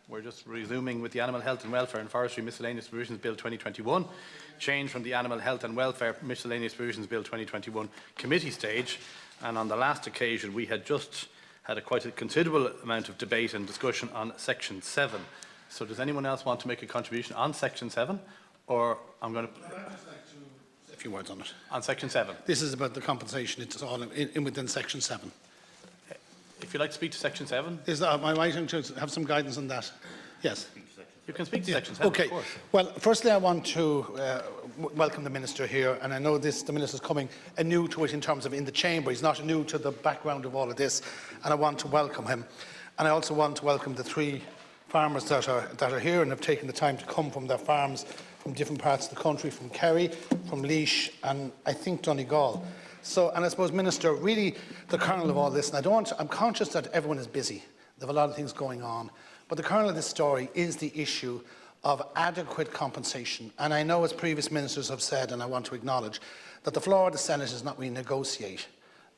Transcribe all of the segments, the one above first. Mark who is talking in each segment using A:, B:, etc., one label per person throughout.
A: We're just resuming with the Animal Health and Welfare and Forestry Miscellaneous Provisions Bill 2021, change from the Animal Health and Welfare Miscellaneous Provisions Bill 2021 committee stage. And on the last occasion, we had just had quite a considerable amount of debate and discussion on Section 7. So does anyone else want to make a contribution on Section 7? Or I'm going to...
B: A few words on it.
A: On Section 7.
B: This is about the compensation. It's all within Section 7.
A: If you'd like to speak to Section 7.
B: Is that, am I right to have some guidance on that? Yes.
A: You can speak to Section 7,
B: okay.
A: Of course.
B: Well, firstly, I want to welcome the Minister here, and I know the Minister is coming anew to it in terms of in the Chamber. He's not new to the background of all of this, and I want to welcome him. And I also want to welcome the three farmers that are here and have taken the time to come from their farms from different parts of the country, from Kerry, from Laois, and I think Donegal. So, and I suppose, Minister, really the kernel of all this, and I'm conscious that everyone is busy. There have a lot of things going on. But the kernel of this story is the issue of adequate compensation. And I know, as previous ministers have said, and I want to acknowledge, that the floor of the Senate is not really negotiate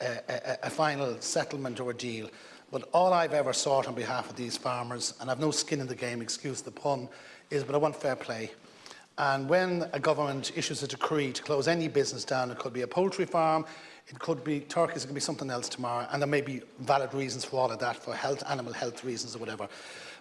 B: a final settlement or a deal. But all I've ever sought on behalf of these farmers, and I've no skin in the game, excuse the pun, is but I want fair play. And when a government issues a decree to close any business down, it could be a poultry farm, it could be turkeys, it could be something else tomorrow, and there may be valid reasons for all of that, for health, animal health reasons or whatever.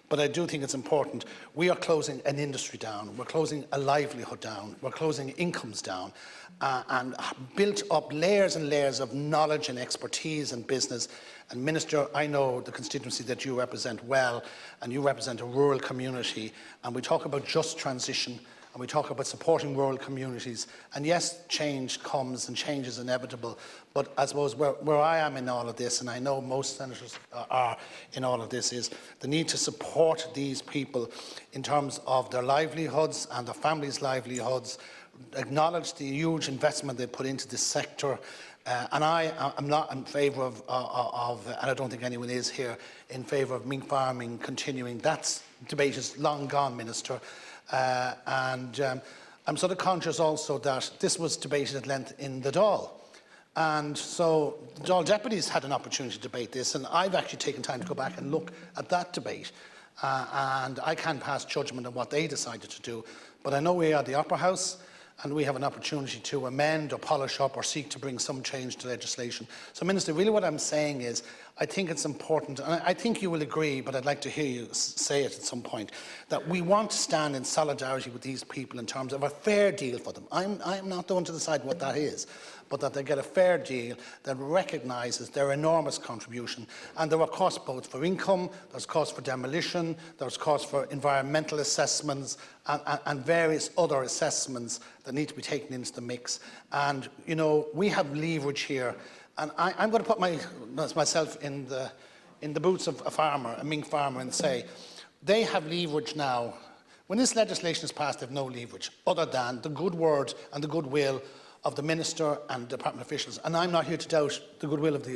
B: But I do think it's important. We are closing an industry down, we're closing a livelihood down, we're closing incomes down, and built up layers and layers of knowledge and expertise and business. And Minister, I know the constituency that you represent well, and you represent a rural community, and we talk about just transition, and we talk about supporting rural communities. And yes, change comes and change is inevitable, but I suppose where I am in all of this, and I know most senators are in all of this, is the need to support these people in terms of their livelihoods and their families' livelihoods, acknowledge the huge investment they put into this sector. And I am not in favour of, and I don't think anyone is here, in favour of mink farming continuing. That debate is long gone, Minister. I'm sort of conscious also that this was debated at length in the Dáil. And so the Dáil deputies had an opportunity to debate this, and I've actually taken time to go back and look at that debate. And I can't pass judgment on what they decided to do. But I know we are the Upper House, and we have an opportunity to amend or polish up or seek to bring some change to legislation. So, Minister, really what I'm saying is I think it's important, and I think you will agree, but I'd like to hear you say it at some point, that we want to stand in solidarity with these people in terms of a fair deal for them. I'm not the one to decide what that is, but that they get a fair deal that recognises their enormous contribution. And there are costs both for income, there's costs for demolition, there's costs for environmental assessments and various other assessments that need to be taken into the mix. And, you know, we have leverage here. And I'm going to put myself in the boots of a farmer, a mink farmer, and say, they have leverage now. When this legislation is passed, they have no leverage, other than the good word and the goodwill of the Minister and Department officials. And I'm not here to doubt the goodwill of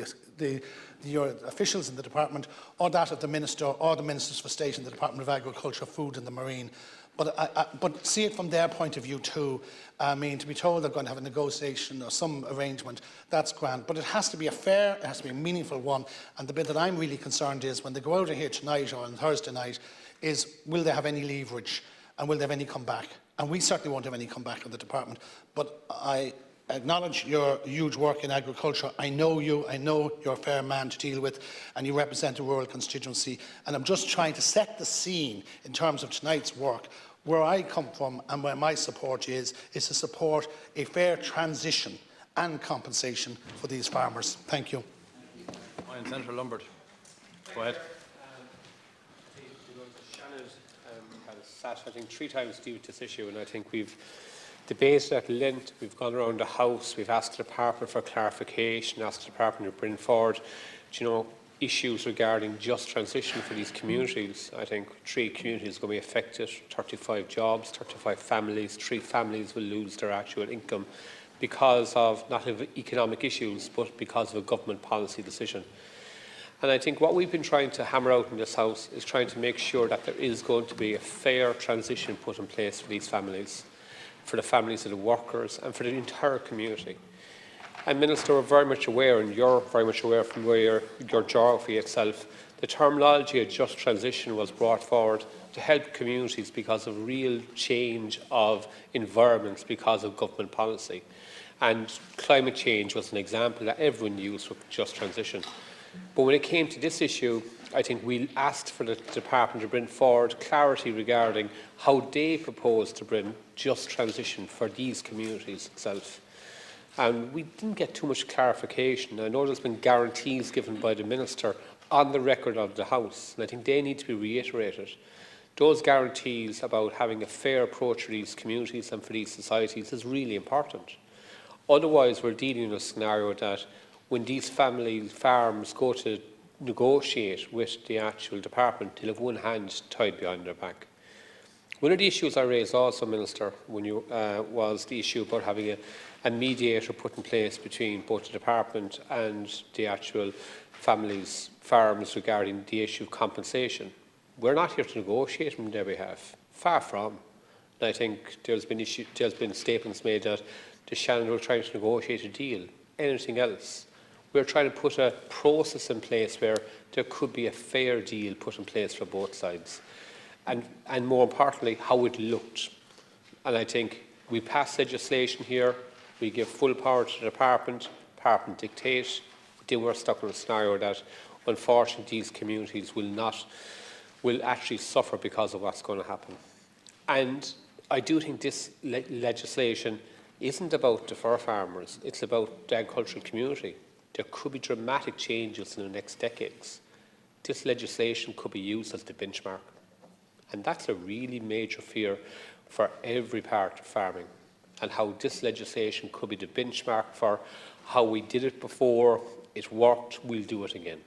B: your officials in the Department, or that of the Minister or the Ministers for State in the Department of Agriculture, Food and the Marine. But see it from their point of view too. I mean, to be told they're going to have a negotiation or some arrangement, that's grand. But it has to be a fair, it has to be a meaningful one. And the bit that I'm really concerned is when they go out of here tonight or on Thursday night, is will they have any leverage and will they have any comeback? And we certainly won't have any comeback in the Department. But I acknowledge your huge work in agriculture. I know you, I know you're a fair man to deal with, and you represent a rural constituency. And I'm just trying to set the scene in terms of tonight's work. Where I come from and where my support is to support a fair transition and compensation for these farmers. Thank you.
A: Senator Lombard. Go ahead.
C: Seanad has sat, I think, 3 times due to this issue, and I think we've debated at length. We've gone around the House, we've asked the Department for clarification, asked the Department to bring forward, issues regarding just transition for these communities. I think 3 communities are going to be affected, 35 jobs, 35 families, 3 families will lose their actual income because of not of economic issues, but because of a government policy decision. And I think what we've been trying to hammer out in this House is trying to make sure that there is going to be a fair transition put in place for these families, for the families of the workers and for the entire community. And Minister, we're very much aware, and you're very much aware from where your geography itself, the terminology of just transition was brought forward to help communities because of real change of environments because of government policy. And climate change was an example that everyone used for just transition. But when it came to this issue, I think we asked for the Department to bring forward clarity regarding how they propose to bring just transition for these communities itself. And we didn't get too much clarification. I know there's been guarantees given by the Minister on the record of the House, and I think they need to be reiterated. Those guarantees about having a fair approach for these communities and for these societies is really important. Otherwise, we're dealing in a scenario that when these family farms go to negotiate with the actual department, they'll have one hand tied behind their back. One of the issues I raised also, Minister, when you, was the issue about having a mediator put in place between both the department and the actual families' farms regarding the issue of compensation. We're not here to negotiate on their behalf, far from. And I think there's been statements made that the Seanad were trying to negotiate a deal. Anything else? We're trying to put a process in place where there could be a fair deal put in place for both sides. And more importantly, how it looked. And I think we pass legislation here, we give full power to the department dictate, then we're stuck in a scenario that unfortunately these communities will actually suffer because of what's going to happen. And I do think this legislation isn't about the fur farmers, it's about the agricultural community. There could be dramatic changes in the next decades. This legislation could be used as the benchmark. And that's a really major fear for every part of farming, and how this legislation could be the benchmark for how we did it before, it worked, we'll do it again.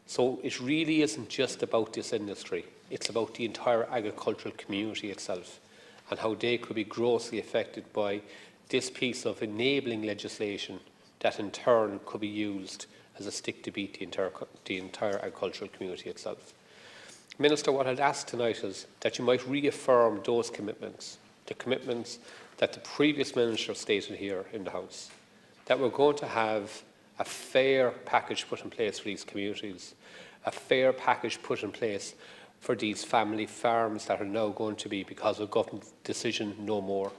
C: So it really isn't just about this industry, it's about the entire agricultural community itself, and how they could be grossly affected by this piece of enabling legislation that in turn could be used as a stick to beat the entire agricultural community itself. Minister, what I'd ask tonight is that you might reaffirm those commitments, the commitments that the previous Minister stated here in the House, that we're going to have a fair package put in place for these communities, a fair package put in place for these family farms that are now going to be, because of government decision, no more.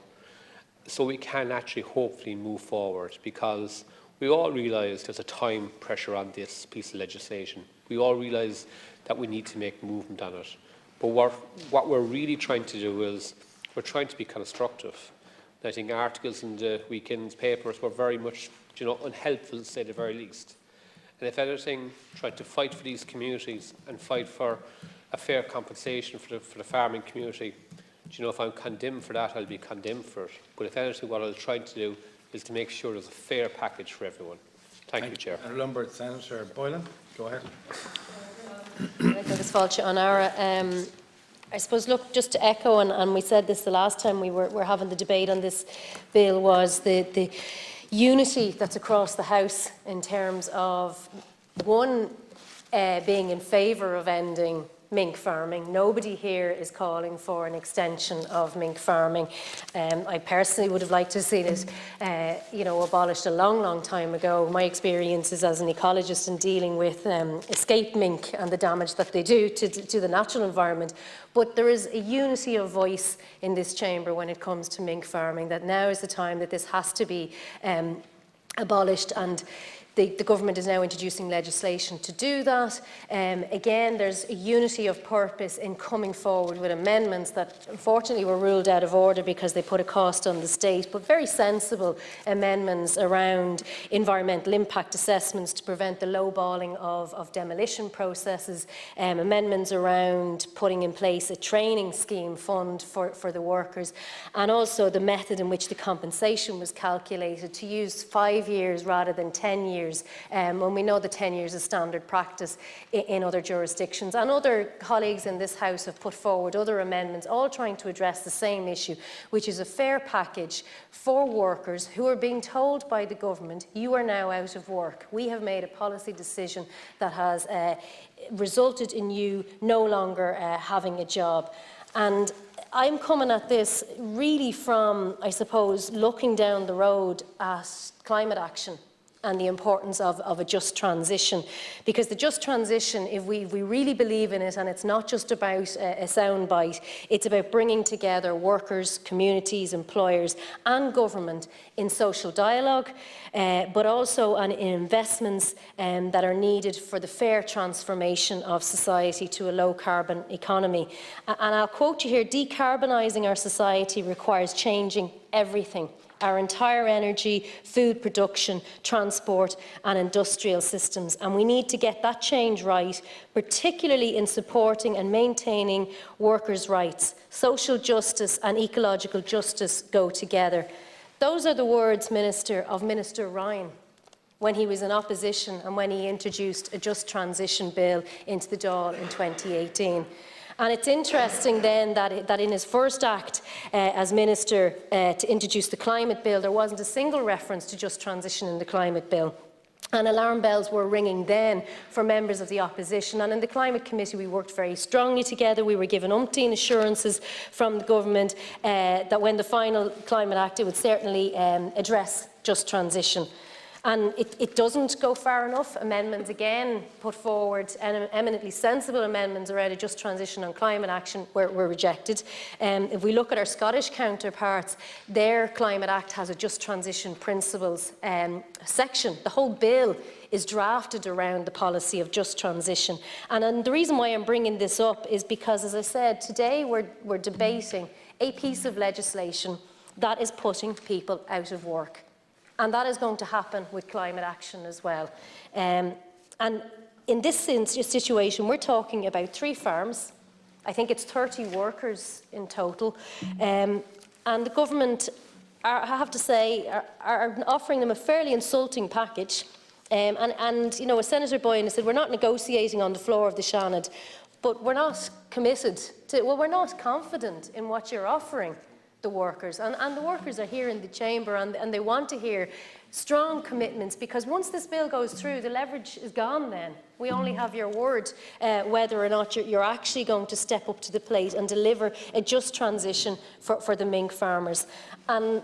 C: So we can actually hopefully move forward, because we all realise there's a time pressure on this piece of legislation. We all realise that we need to make movement on it. But what we're really trying to do is we're trying to be constructive. And I think articles in the weekend's papers were very much, unhelpful, to say the very least. And if anything, trying to fight for these communities and fight for a fair compensation for the farming community, if I'm condemned for that, I'll be condemned for it. But if anything, what I'll try to do is to make sure there's a fair package for everyone. Thank you, Chair.
A: Lumber Senator Boylan, go ahead.
D: I suppose, look, just to echo, and we said this the last time we were having the debate on this bill, was the unity that's across the House in terms of, one, being in favour of ending mink farming. Nobody here is calling for an extension of mink farming. I personally would have liked to have seen it, abolished a long, long time ago. My experiences as an ecologist in dealing with escape mink and the damage that they do to the natural environment. But there is a unity of voice in this chamber when it comes to mink farming, that now is the time that this has to be abolished, and the government is now introducing legislation to do that. Again, there's a unity of purpose in coming forward with amendments that unfortunately were ruled out of order because they put a cost on the state, but very sensible amendments around environmental impact assessments to prevent the lowballing of demolition processes, amendments around putting in place a training scheme fund for the workers, and also the method in which the compensation was calculated, to use 5 years rather than 10 years. When we know that 10 years is standard practice in other jurisdictions. And other colleagues in this House have put forward other amendments, all trying to address the same issue, which is a fair package for workers who are being told by the government, you are now out of work. We have made a policy decision that has resulted in you no longer having a job. And I'm coming at this really from, I suppose, looking down the road at climate action and the importance of a just transition. Because the just transition, if we really believe in it, and it's not just about a soundbite, it's about bringing together workers, communities, employers and government in social dialogue, but also in investments that are needed for the fair transformation of society to a low-carbon economy. And I'll quote you here, decarbonising our society requires changing everything. Our entire energy, food production, transport and industrial systems. And we need to get that change right, particularly in supporting and maintaining workers' rights. Social justice and ecological justice go together. Those are the words, Minister, of Minister Ryan when he was in opposition and when he introduced a Just Transition Bill into the Dáil in 2018. And it's interesting then that in his first act as Minister to introduce the Climate Bill, there wasn't a single reference to just transition in the Climate Bill. And alarm bells were ringing then for members of the opposition. And in the Climate Committee, we worked very strongly together. We were given umpteen assurances from the government that when the final Climate Act, it would certainly address just transition. And it doesn't go far enough. Amendments, again, put forward, eminently sensible amendments around a just transition on climate action were rejected. If we look at our Scottish counterparts, their Climate Act has a just transition principles section. The whole bill is drafted around the policy of just transition. And the reason why I'm bringing this up is because, as I said, today we're debating a piece of legislation that is putting people out of work. And that is going to happen with climate action as well. And in this situation, we're talking about 3 farms. I think it's 30 workers in total. And the government, I have to say, are offering them a fairly insulting package. And you know, as Senator Boyne said, we're not negotiating on the floor of the Seanad, but we're not committed to, well, we're not confident in what you're offering the workers. And the workers are here in the chamber and they want to hear strong commitments, because once this bill goes through, the leverage is gone then. We only have your word whether or not you're actually going to step up to the plate and deliver a just transition for the mink farmers. And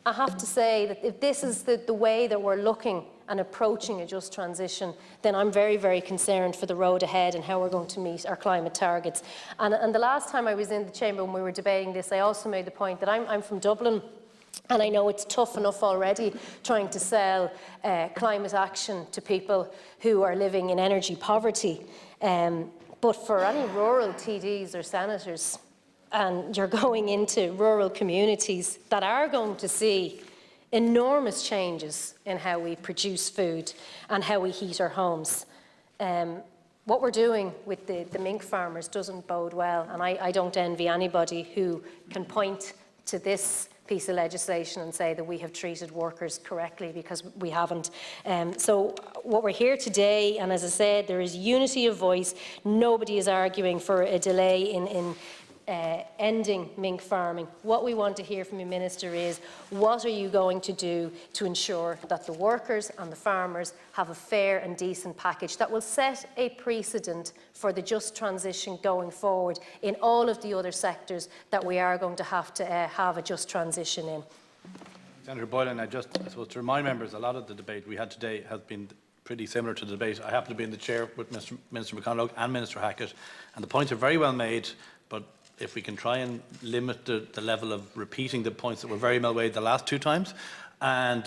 D: I have to say that if this is the way that we're looking and approaching a just transition, then I'm very, very concerned for the road ahead and how we're going to meet our climate targets. And the last time I was in the chamber when we were debating this, I also made the point that I'm from Dublin, and I know it's tough enough already trying to sell climate action to people who are living in energy poverty. But for any rural TDs or senators, and you're going into rural communities that are going to see enormous changes in how we produce food and how we heat our homes. What we're doing with the mink farmers doesn't bode well, and I don't envy anybody who can point to this piece of legislation and say that we have treated workers correctly, because we haven't. So what we're here today, and as I said, there is unity of voice. Nobody is arguing for a delay in ending mink farming. What we want to hear from you, Minister, is what are you going to do to ensure that the workers and the farmers have a fair and decent package that will set a precedent for the just transition going forward in all of the other sectors that we are going to have a just transition in.
A: Senator Boylan, I suppose to remind members, a lot of the debate we had today has been pretty similar to the debate. I happen to be in the chair with Minister McConalogue and Minister Hackett, and the points are very well made, but if we can try and limit the level of repeating the points that were very well made the last 2 times, and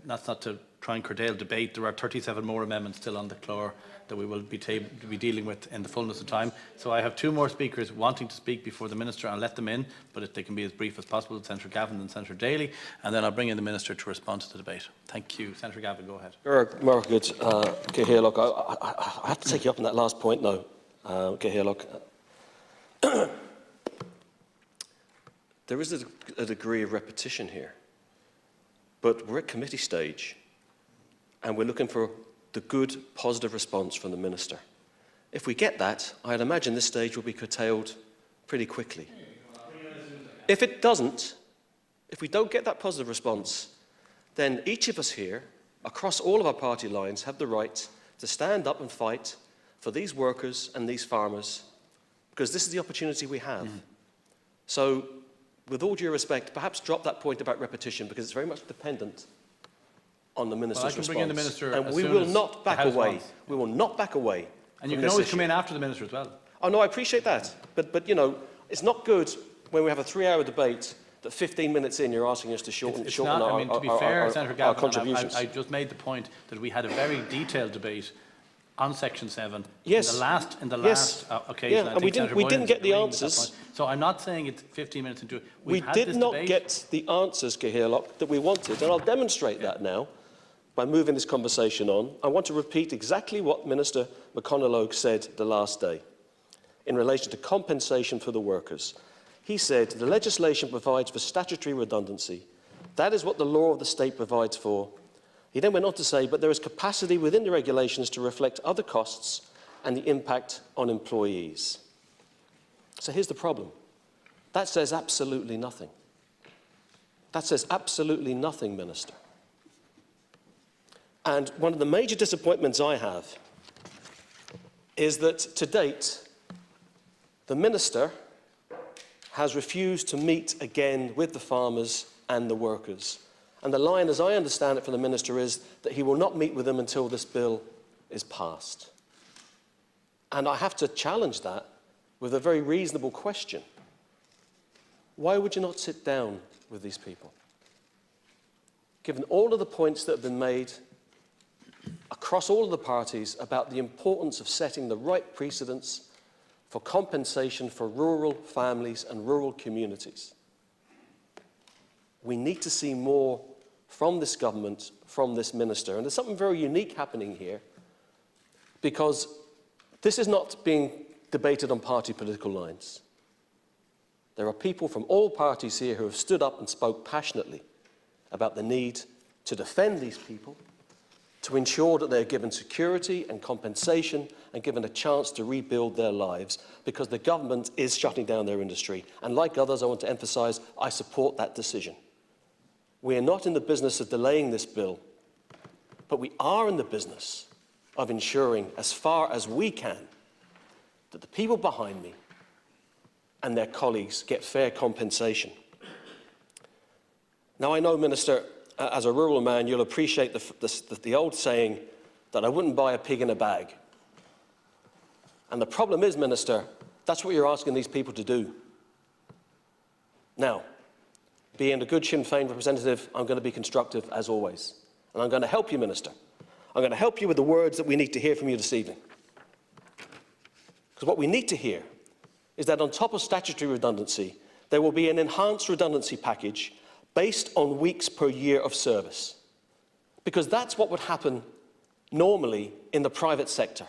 A: that's not to try and curtail debate. There are 37 more amendments still on the floor that we will be dealing with in the fullness of time. So I have 2 more speakers wanting to speak before the Minister. I'll let them in, but if they can be as brief as possible, Senator Gavin and Senator Daly, and then I'll bring in the Minister to respond to the debate. Thank you. Senator Gavin, go ahead.
E: Good. Look, I have to take you up on that last point now. Look. There is a degree of repetition here, but we're at committee stage and we're looking for the good, positive response from the Minister. If we get that, I'd imagine this stage will be curtailed pretty quickly. If it doesn't, if we don't get that positive response, then each of us here, across all of our party lines, have the right to stand up and fight for these workers and these farmers, because this is the opportunity we have. So, with all due respect, perhaps drop that point about repetition, because it's very much dependent on the Minister's
A: Well, I can
E: response.
A: bring in the Minister
E: and
A: as
E: we
A: soon
E: will
A: as
E: not back
A: the House
E: away.
A: wants.
E: We will not back away.
A: And you
E: from
A: can always
E: this
A: come
E: issue.
A: in after the Minister as well.
E: Oh, no, I appreciate that. But you know, it's not good when we have a 3-hour debate that 15 minutes in you're asking us to shorten,
A: It's
E: shorten
A: not,
E: our,
A: I mean, to be
E: our-
A: fair,
E: our-
A: Senator
E: our
A: Gavin,
E: contributions.
A: I just made the point that we had a very detailed debate on Section 7
E: Yes.
A: in the
E: Yes.
A: last occasion.
E: Yeah,
A: I
E: and we
A: think
E: didn't-
A: Senator
E: we didn't
A: Boylan's
E: get the
A: agreeing with that
E: answers.
A: point. So I'm not saying it's 15 minutes into it.
E: We
A: We've had
E: did
A: this
E: not
A: debate.
E: get the answers, Cahirlock, that we wanted, and I'll demonstrate that now by moving this conversation on. I want to repeat exactly what Minister McConaughey said the last day in relation to compensation for the workers. He said, the legislation provides for statutory redundancy. That is what the law of the state provides for. He then went on to say, but there is capacity within the regulations to reflect other costs and the impact on employees. So here's the problem. That says absolutely nothing. That says absolutely nothing, Minister. And one of the major disappointments I have is that to date, the Minister has refused to meet again with the farmers and the workers. And the line, as I understand it from the Minister, is that he will not meet with them until this bill is passed. And I have to challenge that with a very reasonable question. Why would you not sit down with these people? Given all of the points that have been made across all of the parties about the importance of setting the right precedents for compensation for rural families and rural communities. We need to see more from this government, from this minister. And there's something very unique happening here, because this is not being debated on party political lines. There are people from all parties here who have stood up and spoke passionately about the need to defend these people, to ensure that they're given security and compensation and given a chance to rebuild their lives, because the government is shutting down their industry. And like others, I want to emphasise, I support that decision. We are not in the business of delaying this bill, but we are in the business of ensuring, as far as we can, that the people behind me and their colleagues get fair compensation. Now, I know, Minister, as a rural man, you'll appreciate the old saying that I wouldn't buy a pig in a bag. And the problem is, Minister, that's what you're asking these people to do. Now, being a good Sinn Féin representative, I'm going to be constructive as always. And I'm going to help you, Minister. I'm going to help you with the words that we need to hear from you this evening. Because what we need to hear is that on top of statutory redundancy, there will be an enhanced redundancy package based on weeks per year of service. Because that's what would happen normally in the private sector.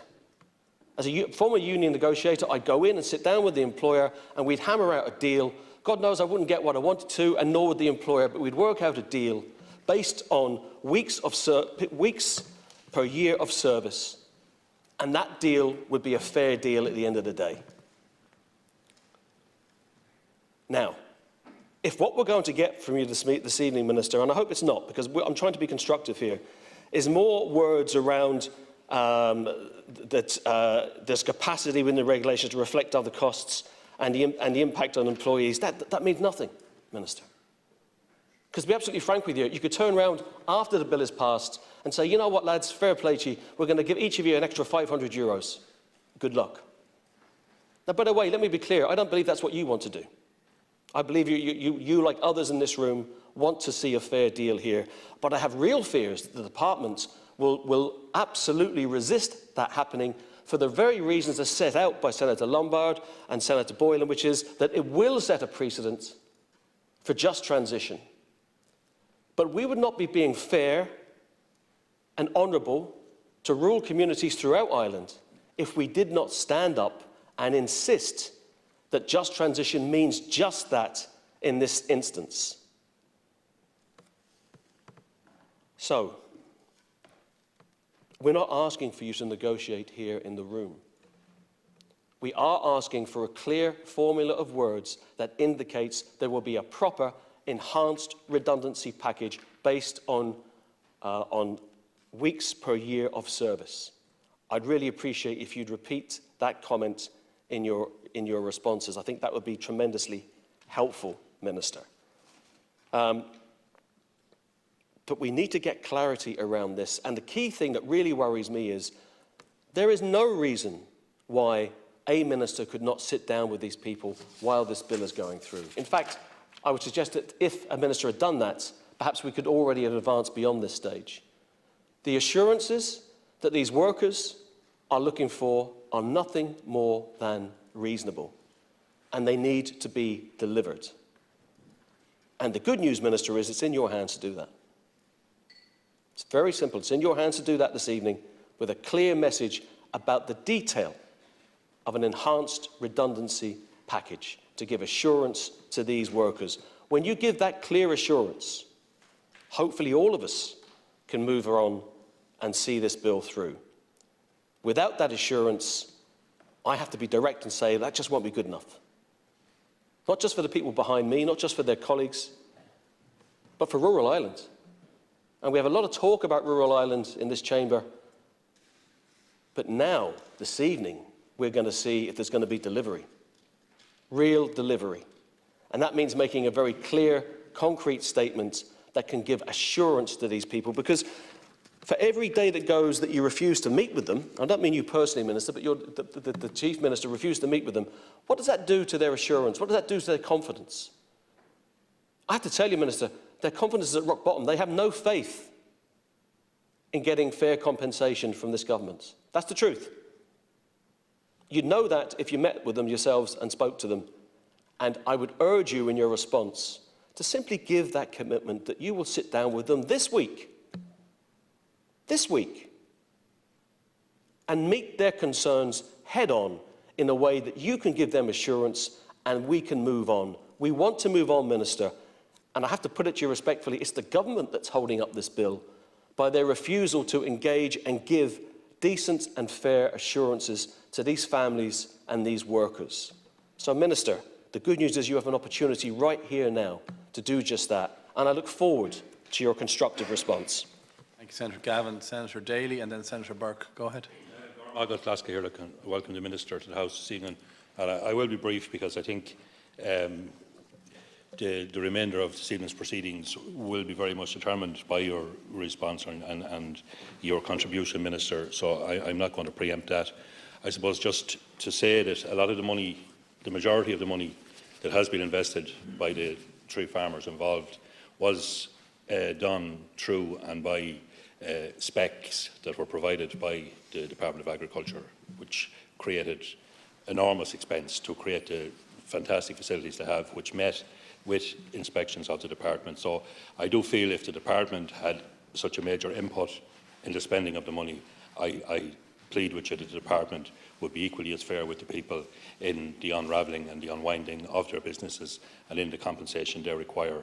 E: As a former union negotiator, I'd go in and sit down with the employer and we'd hammer out a deal. God knows I wouldn't get what I wanted to, and nor would the employer, but we'd work out a deal based on weeks per year of service. And that deal would be a fair deal at the end of the day. Now, if what we're going to get from you this evening, Minister, and I hope it's not, because I'm trying to be constructive here, is more words around that there's capacity within the regulations to reflect other costs and the impact on employees, that means nothing, Minister. Because to be absolutely frank with you, you could turn around after the bill is passed and say, you know what, lads, fair play to you, we're going to give each of you an extra €500. Good luck. Now, by the way, let me be clear, I don't believe that's what you want to do. I believe you, like others in this room, want to see a fair deal here. But I have real fears that the department will absolutely resist that happening for the very reasons as set out by Senator Lombard and Senator Boylan, which is that it will set a precedent for just transition. But we would not be being fair and honourable to rural communities throughout Ireland if we did not stand up and insist that just transition means just that in this instance. So, we're not asking for you to negotiate here in the room. We are asking for a clear formula of words that indicates there will be a proper enhanced redundancy package based on weeks per year of service. I'd really appreciate if you'd repeat that comment in your responses. I think that would be tremendously helpful, Minister. But we need to get clarity around this. And the key thing that really worries me is there is no reason why a minister could not sit down with these people while this bill is going through. In fact, I would suggest that if a minister had done that, perhaps we could already have advanced beyond this stage. The assurances that these workers are looking for are nothing more than reasonable, and they need to be delivered. And the good news, Minister, is it's in your hands to do that. It's very simple. It's in your hands to do that this evening with a clear message about the detail of an enhanced redundancy package to give assurance to these workers. When you give that clear assurance, hopefully all of us can move on and see this bill through. Without that assurance, I have to be direct and say that just won't be good enough. Not just for the people behind me, not just for their colleagues, but for rural Ireland. And we have a lot of talk about rural Ireland in this chamber. But now, this evening, we're going to see if there's going to be delivery. Real delivery. And that means making a very clear, concrete statement that can give assurance to these people. Because for every day that goes that you refuse to meet with them, I don't mean you personally, Minister, but the Chief Minister refused to meet with them, what does that do to their assurance? What does that do to their confidence? I have to tell you, Minister, their confidence is at rock bottom. They have no faith in getting fair compensation from this government. That's the truth. You'd know that if you met with them yourselves and spoke to them. And I would urge you in your response to simply give that commitment that you will sit down with them this week, and meet their concerns head on in a way that you can give them assurance and we can move on. We want to move on, Minister, and I have to put it to you respectfully, it's the government that's holding up this bill by their refusal to engage and give decent and fair assurances to these families and these workers. So, Minister, the good news is you have an opportunity right here now to do just that, and I look forward to your constructive response.
A: Thank you, Senator Gavin. Senator Daly and then Senator Burke. Go ahead.
F: I'd like to welcome the Minister to the House this evening. And I will be brief because I think the remainder of this evening's proceedings will be very much determined by your response and your contribution, Minister. So I'm not going to preempt that. I suppose just to say that a lot of the money, the majority of the money that has been invested by the three farmers involved was done through and by specs that were provided by the Department of Agriculture, which created enormous expense to create the fantastic facilities they have, which met with inspections of the department. So I do feel if the department had such a major input in the spending of the money, I plead with you that the department would be equally as fair with the people in the unravelling and the unwinding of their businesses and in the compensation they require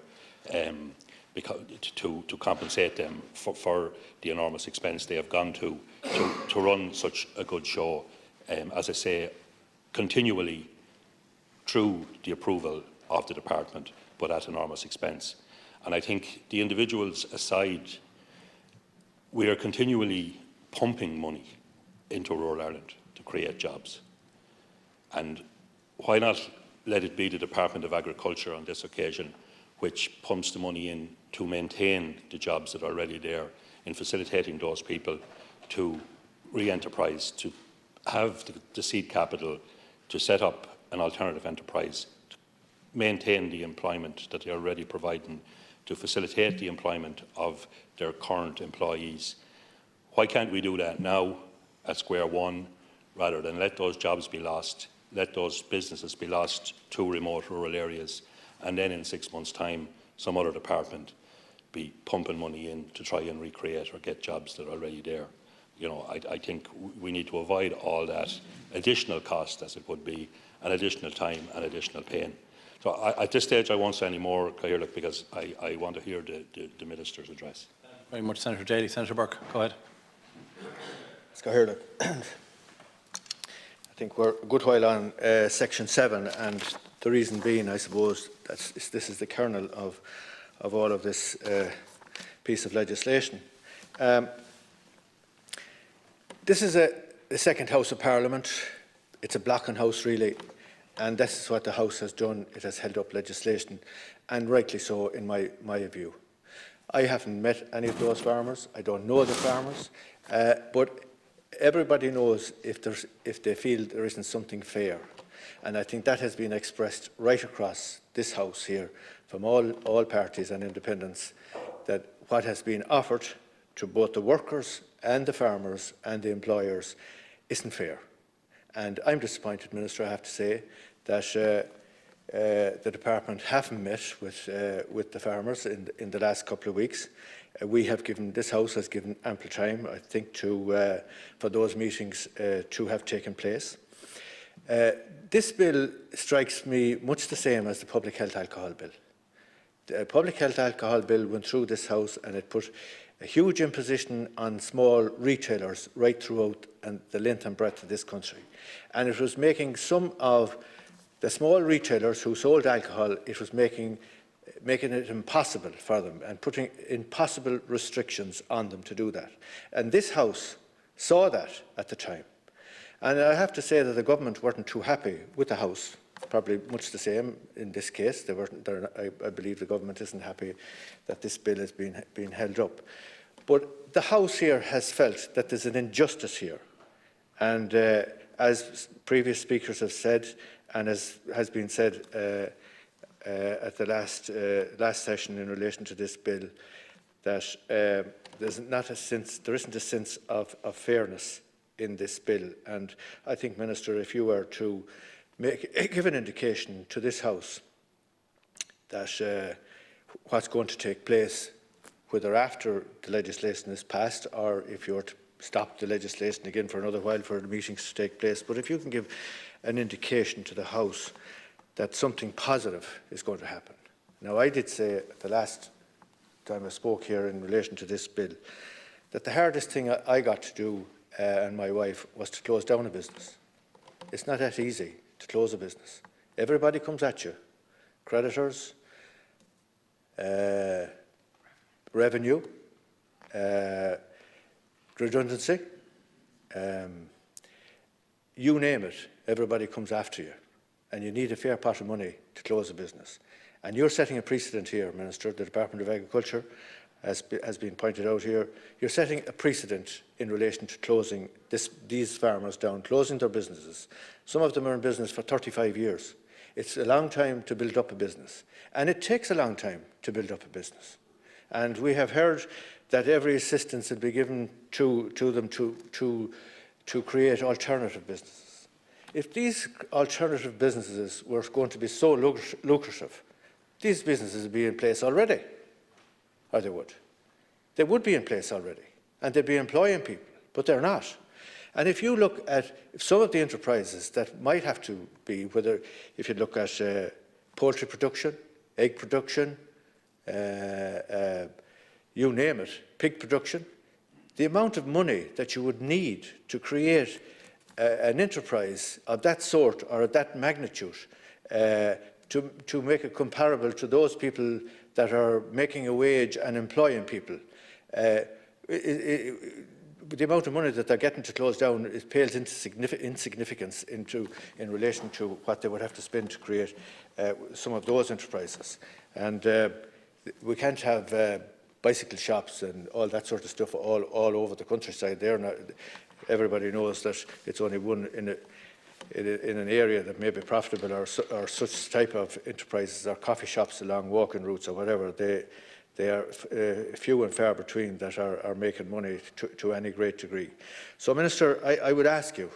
F: to compensate them for the enormous expense they have gone to run such a good show, as I say, continually through the approval of the department, but at enormous expense. And I think the individuals aside, we are continually pumping money into rural Ireland to create jobs. And why not let it be the Department of Agriculture on this occasion which pumps the money in to maintain the jobs that are already there, in facilitating those people to re-enterprise, to have the seed capital to set up an alternative enterprise, to maintain the employment that they are already providing, to facilitate the employment of their current employees. Why can't we do that now at square one, rather than let those jobs be lost, let those businesses be lost to remote rural areas, and then in 6 months' time, some other department be pumping money in to try and recreate or get jobs that are already there. You know, I think we need to avoid all that additional cost, as it would be, and additional time and additional pain. So at this stage, I won't say any more, Cahill, because I want to hear the Minister's address.
A: Very much, Senator Daly. Senator Burke, go ahead.
G: I think we're a good while on Section 7, and the reason being, I suppose, that this is the kernel of all of this piece of legislation. This is the second House of Parliament. It's a blocking house, really. And this is what the House has done. It has held up legislation, and rightly so in my view. I haven't met any of those farmers. I don't know the farmers. But everybody knows if they feel there isn't something fair. And I think that has been expressed right across this House here from all parties and independents, that what has been offered to both the workers and the farmers and the employers isn't fair. And I'm disappointed, Minister, I have to say, that the Department haven't met with the farmers in the last couple of weeks. This House has given ample time, I think, for those meetings to have taken place. This bill strikes me much the same as the Public Health Alcohol Bill. The Public Health Alcohol Bill went through this House and it put a huge imposition on small retailers right throughout the length and breadth of this country. And it was making some of the small retailers who sold alcohol, it was making it impossible for them and putting impossible restrictions on them to do that. And this House saw that at the time. And I have to say that the government weren't too happy with the House, probably much the same in this case. I believe the government isn't happy that this bill has been held up. But the House here has felt that there's an injustice here. And as previous speakers have said, and as has been said at the last session in relation to this bill, that there isn't a sense of fairness in this bill. And I think, Minister, if you were to give an indication to this House that what's going to take place, whether after the legislation is passed or if you were to stop the legislation again for another while for the meetings to take place, but if you can give an indication to the House that something positive is going to happen. Now, I did say the last time I spoke here in relation to this bill that the hardest thing I got to do and my wife was to close down a business. It's not that easy to close a business. Everybody comes at you. Creditors, revenue, redundancy, you name it, everybody comes after you. And you need a fair pot of money to close a business. And you're setting a precedent here, Minister. The Department of Agriculture has been pointed out here. You're setting a precedent in relation to closing these farmers down, closing their businesses. Some of them are in business for 35 years. It's a long time to build up a business. And it takes a long time to build up a business. And we have heard that every assistance will be given to them to create alternative businesses. If these alternative businesses were going to be so lucrative, these businesses would be in place already, or they would. They would be in place already, and they'd be employing people, but they're not. And if you look at some of the enterprises that might have to be, whether if you look at poultry production, egg production, you name it, pig production, the amount of money that you would need to create an enterprise of that sort or of that magnitude to make it comparable to those people that are making a wage and employing people. The amount of money that they're getting to close down pales into insignificance in relation to what they would have to spend to create some of those enterprises. And we can't have bicycle shops and all that sort of stuff all over the countryside. Everybody knows that it's only one in an area that may be profitable, or such type of enterprises, or coffee shops along walking routes or whatever. They are few and far between that are making money to any great degree. So, Minister, I would ask you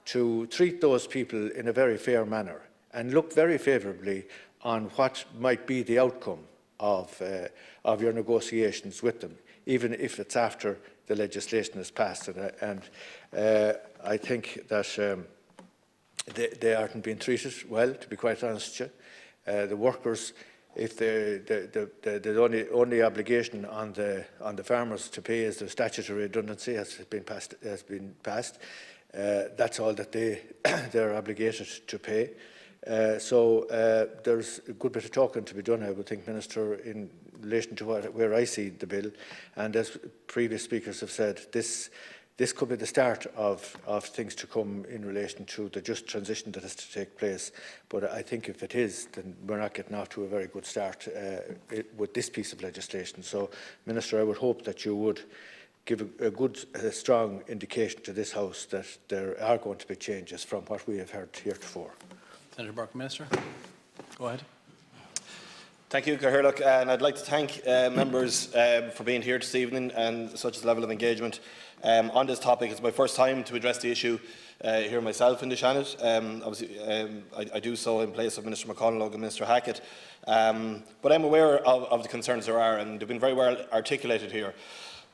G: to treat those people in a very fair manner and look very favourably on what might be the outcome of your negotiations with them, even if it's after the legislation is passed. And I think that they aren't being treated well, to be quite honest with you. The workers, if the only obligation on the farmers to pay is the statutory redundancy has been passed. That's all that they're obligated to pay. So there's a good bit of talking to be done, I would think, Minister, in relation to where I see the bill. And as previous speakers have said, this this could be the start of things to come in relation to the just transition that has to take place. But I think if it is, then we're not getting off to a very good start with this piece of legislation. So, Minister, I would hope that you would give a good, strong indication to this House that there are going to be changes from what we have heard heretofore.
A: Senator Burke, Minister. Go ahead.
H: Thank you, Cathaoirleach, and I'd like to thank members for being here this evening and such a level of engagement on this topic. It's my first time to address the issue here myself in the Seanad. Obviously, I do so in place of Minister McConalogue and Minister Hackett, but I'm aware of the concerns there are, and they've been very well articulated here.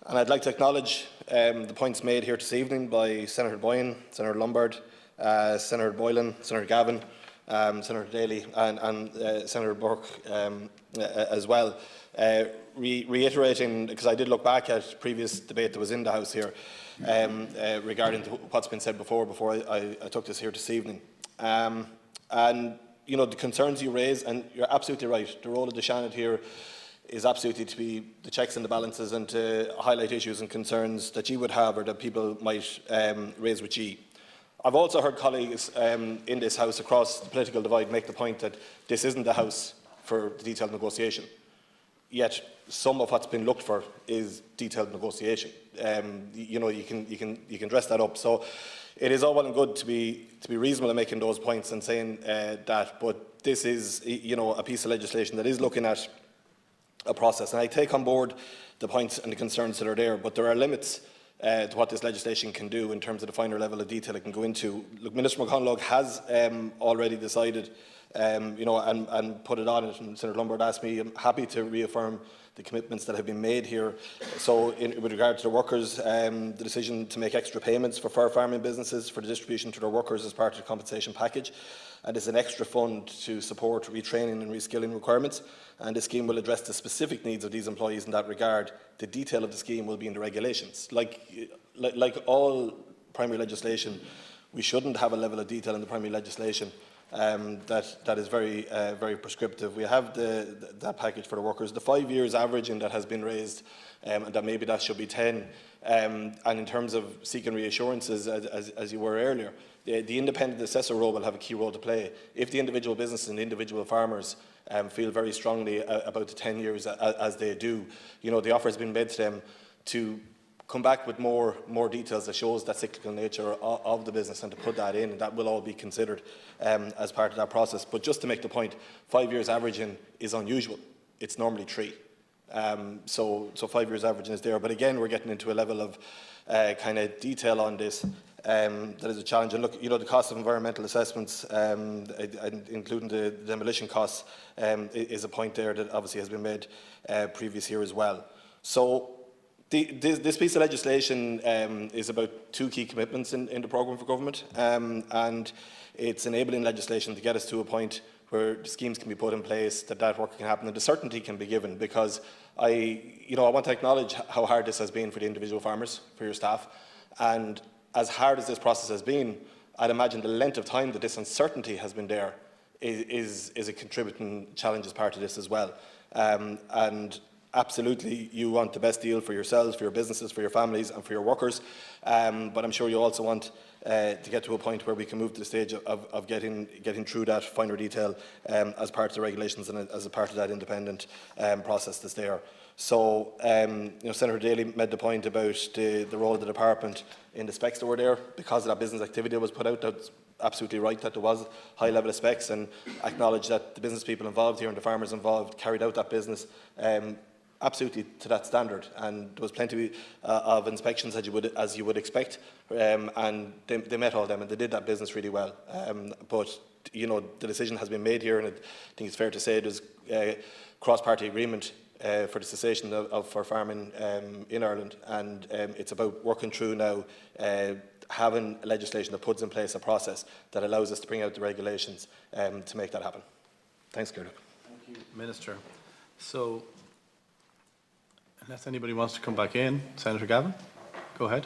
H: And I'd like to acknowledge the points made here this evening by Senator Boyne, Senator Lombard, Senator Boylan, Senator Gavin, Senator Daly and Senator Burke as well, reiterating, because I did look back at previous debate that was in the House here regarding what's been said before I took this here this evening. And, you know, the concerns you raise, and you're absolutely right, the role of the Seanad here is absolutely to be the checks and the balances and to highlight issues and concerns that you would have or that people might raise with you. I've also heard colleagues in this House across the political divide make the point that this isn't the House for detailed negotiation. Yet some of what's been looked for is detailed negotiation. You know, you can dress that up. So it is all well and good to be reasonable in making those points and saying that, but this is, you know, a piece of legislation that is looking at a process. And I take on board the points and the concerns that are there, but there are limits to what this legislation can do in terms of the finer level of detail it can go into. Look, Minister McConalogue has already decided, you know, and put it on it, and Senator Lombard asked me, I'm happy to reaffirm the commitments that have been made here. So with regard to the workers, the decision to make extra payments for fur farming businesses for the distribution to their workers as part of the compensation package, and is an extra fund to support retraining and reskilling requirements, and the scheme will address the specific needs of these employees in that regard. The detail of the scheme will be in the regulations. Like all primary legislation, we shouldn't have a level of detail in the primary legislation that is very prescriptive. We have that package for the workers. The 5 years averaging that has been raised, and that maybe that should be 10. And in terms of seeking reassurances, as you were earlier, the independent assessor role will have a key role to play. If the individual businesses and the individual farmers feel very strongly about the 10 years as they do, you know, the offer has been made to them to come back with more details that shows that cyclical nature of the business and to put that in, and that will all be considered as part of that process. But just to make the point, 5 years averaging is unusual. It's normally 3. So 5 years averaging is there. But again, we're getting into a level of kind of detail on this that is a challenge. And look, you know, the cost of environmental assessments, including the demolition costs, is a point there that obviously has been made previous year as well. So this piece of legislation is about 2 key commitments in the programme for government, and it's enabling legislation to get us to a point where the schemes can be put in place, that work can happen, and the certainty can be given. Because I want to acknowledge how hard this has been for the individual farmers, for your staff, and as hard as this process has been, I'd imagine the length of time that this uncertainty has been there is a contributing challenge as part of this as well. And absolutely, you want the best deal for yourselves, for your businesses, for your families and for your workers. But I'm sure you also want to get to a point where we can move to the stage of getting through that finer detail as part of the regulations and as a part of that independent process that's there. So, you know, Senator Daly made the point about the role of the department in the specs that were there. Because of that business activity that was put out, that's absolutely right that there was high level of specs, and acknowledge that the business people involved here and the farmers involved carried out that business absolutely to that standard, and there was plenty of inspections as you would expect, and they met all them, and they did that business really well. But you know, the decision has been made here, and I think it's fair to say there's cross-party agreement for the cessation of fur farming in Ireland, and it's about working through now having legislation that puts in place a process that allows us to bring out the regulations to make that happen. Thanks, Gerda.
A: Thank you, Minister. So, unless anybody wants to come back in, Senator Gavin, go ahead.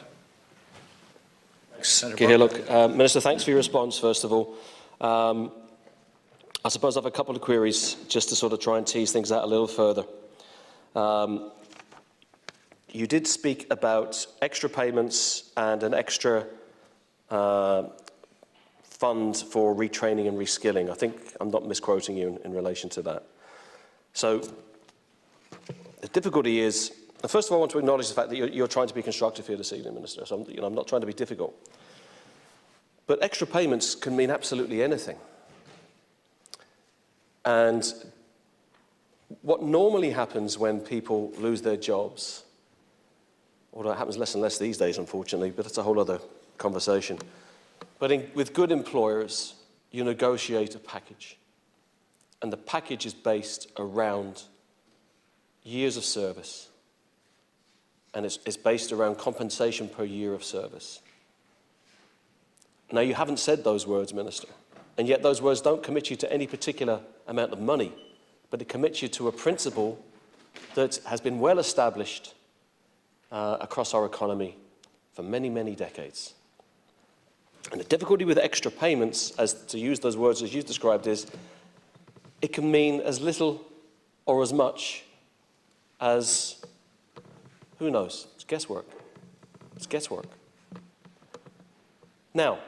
E: Minister, thanks for your response, first of all. I suppose I have a couple of queries just to sort of try and tease things out a little further. you did speak about extra payments and an extra fund for retraining and reskilling. I think I'm not misquoting you in relation to that. So the difficulty is, first of all, I want to acknowledge the fact that you're trying to be constructive here this evening, Minister. So I'm not trying to be difficult. But extra payments can mean absolutely anything. And what normally happens when people lose their jobs, although it happens less and less these days, unfortunately, but it's a whole other conversation. But with good employers, you negotiate a package. And the package is based around years of service. And it's based around compensation per year of service. Now, you haven't said those words, Minister, and yet those words don't commit you to any particular amount of money, but it commits you to a principle that has been well established across our economy for many, many decades. And the difficulty with extra payments, as to use those words as you've described, is it can mean as little or as much as, who knows, it's guesswork. It's guesswork. Now,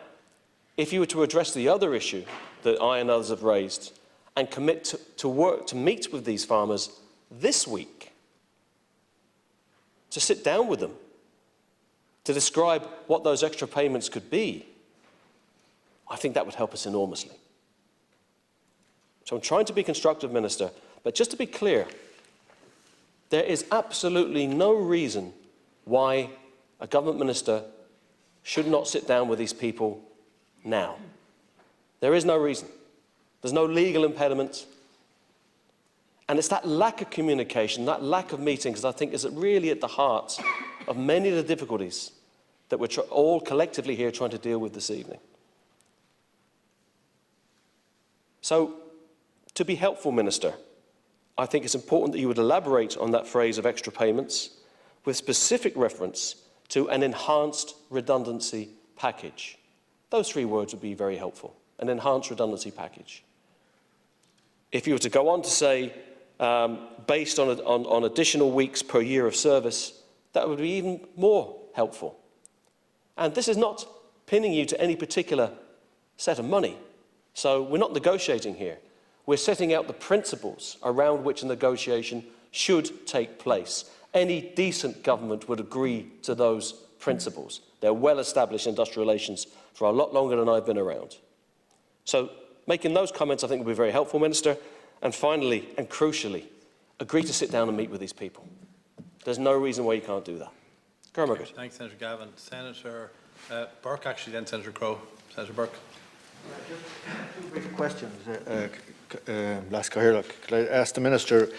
E: if you were to address the other issue that I and others have raised and commit to meet with these farmers this week, to sit down with them, to describe what those extra payments could be, I think that would help us enormously. So I'm trying to be constructive, Minister, but just to be clear, there is absolutely no reason why a government minister should not sit down with these people now. There is no reason. There's no legal impediment. And it's that lack of communication, that lack of meetings, that I think is really at the heart of many of the difficulties that we're all collectively here trying to deal with this evening. So, to be helpful, Minister, I think it's important that you would elaborate on that phrase of extra payments with specific reference to an enhanced redundancy package. Those three words would be very helpful, an enhanced redundancy package. If you were to go on to say, based on additional weeks per year of service, that would be even more helpful. And this is not pinning you to any particular set of money. So we're not negotiating here. We're setting out the principles around which a negotiation should take place. Any decent government would agree to those principles. They're well-established industrial relations for a lot longer than I've been around. So making those comments, I think, will be very helpful, Minister. And finally, and crucially, agree to sit down and meet with these people. There's no reason why you can't do that.
A: Okay, thanks, Senator Gavin. Senator Burke, actually, then Senator Crowe. Senator Burke.
G: Two brief questions, Laska Hirlock. Could I ask the Minister,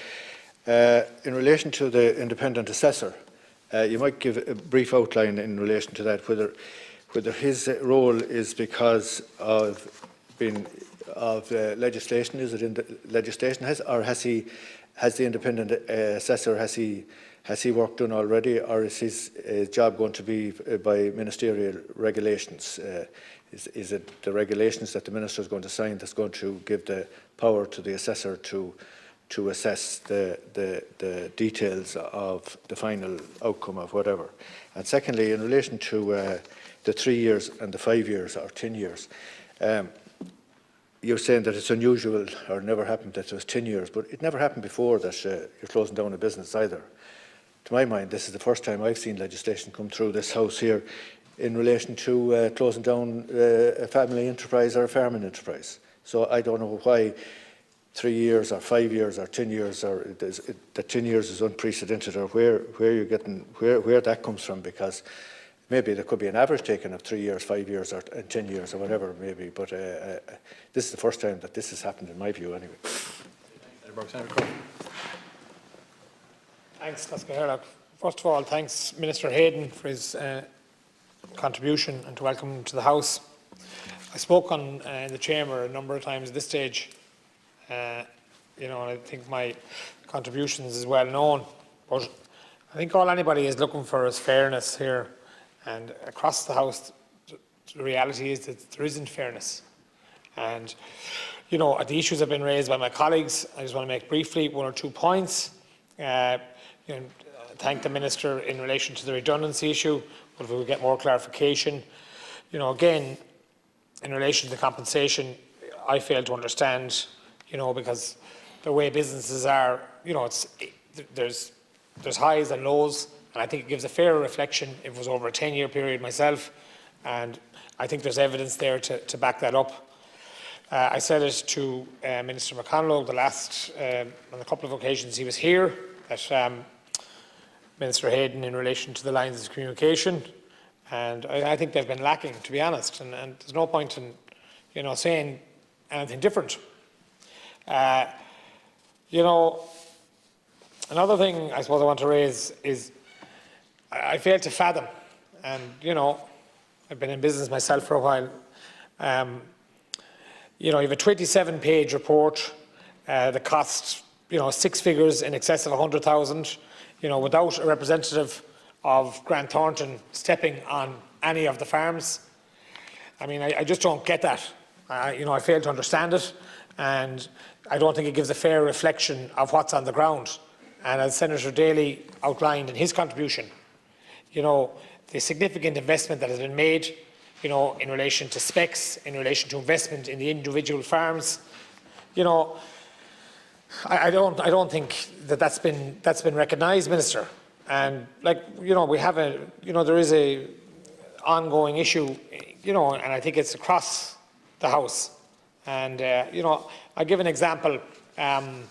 G: in relation to the independent assessor, you might give a brief outline in relation to that, whether his role is because of legislation, is it in the legislation, or has the independent assessor, has he work done already, or is his job going to be by ministerial regulations? Is it the regulations that the Minister is going to sign that's going to give the power to the assessor to assess the details of the final outcome of whatever? And secondly, in relation to the 3 years and the 5 years or 10 years, you're saying that it's unusual or never happened that it was 10 years, but it never happened before that you're closing down a business either. To my mind, this is the first time I've seen legislation come through this House here in relation to closing down a family enterprise or a farming enterprise. So I don't know why 3 years or 5 years or 10 years, or that 10 years is unprecedented, or where you're getting where that comes from, because maybe there could be an average taken of 3 years, 5 years, or 10 years, or whatever maybe. But this is the first time that this has happened, in my view, anyway.
I: Thanks, Laska Hirlock. First of all, thanks Minister Hayden for his contribution, and to welcome him to the House. I spoke in the Chamber a number of times at this stage, and I think my contributions is well known. But I think all anybody is looking for is fairness here, and across the House, the reality is that there isn't fairness. And the issues have been raised by my colleagues. I just want to make briefly one or 2 points. thank the Minister in relation to the redundancy issue, but if we would get more clarification. You know, again, in relation to the compensation, I fail to understand, you know, because the way businesses are, you know, there's highs and lows, and I think it gives a fairer reflection if it was over a 10-year period myself, and I think there's evidence there to back that up. I said it to Minister McConnell on a couple of occasions he was here, that Minister Hayden in relation to the lines of communication, and I think they've been lacking, to be honest, and there's no point in, you know, saying anything different. You know, another thing I suppose I want to raise is I fail to fathom, and you know, I've been in business myself for a while. You know, you have a 27-page report that costs, you know, 6 figures in excess of 100,000, you know, without a representative of Grant Thornton stepping on any of the farms. I mean, I just don't get that. You know, I fail to understand it, and I don't think it gives a fair reflection of what's on the ground. And as Senator Daly outlined in his contribution, you know, the significant investment that has been made, you know, in relation to specs, in relation to investment in the individual farms, you know, I don't think that's been recognised, Minister. And like, you know, we have there is a ongoing issue, you know, and I think it's across the House. And you know, I'll give an example, and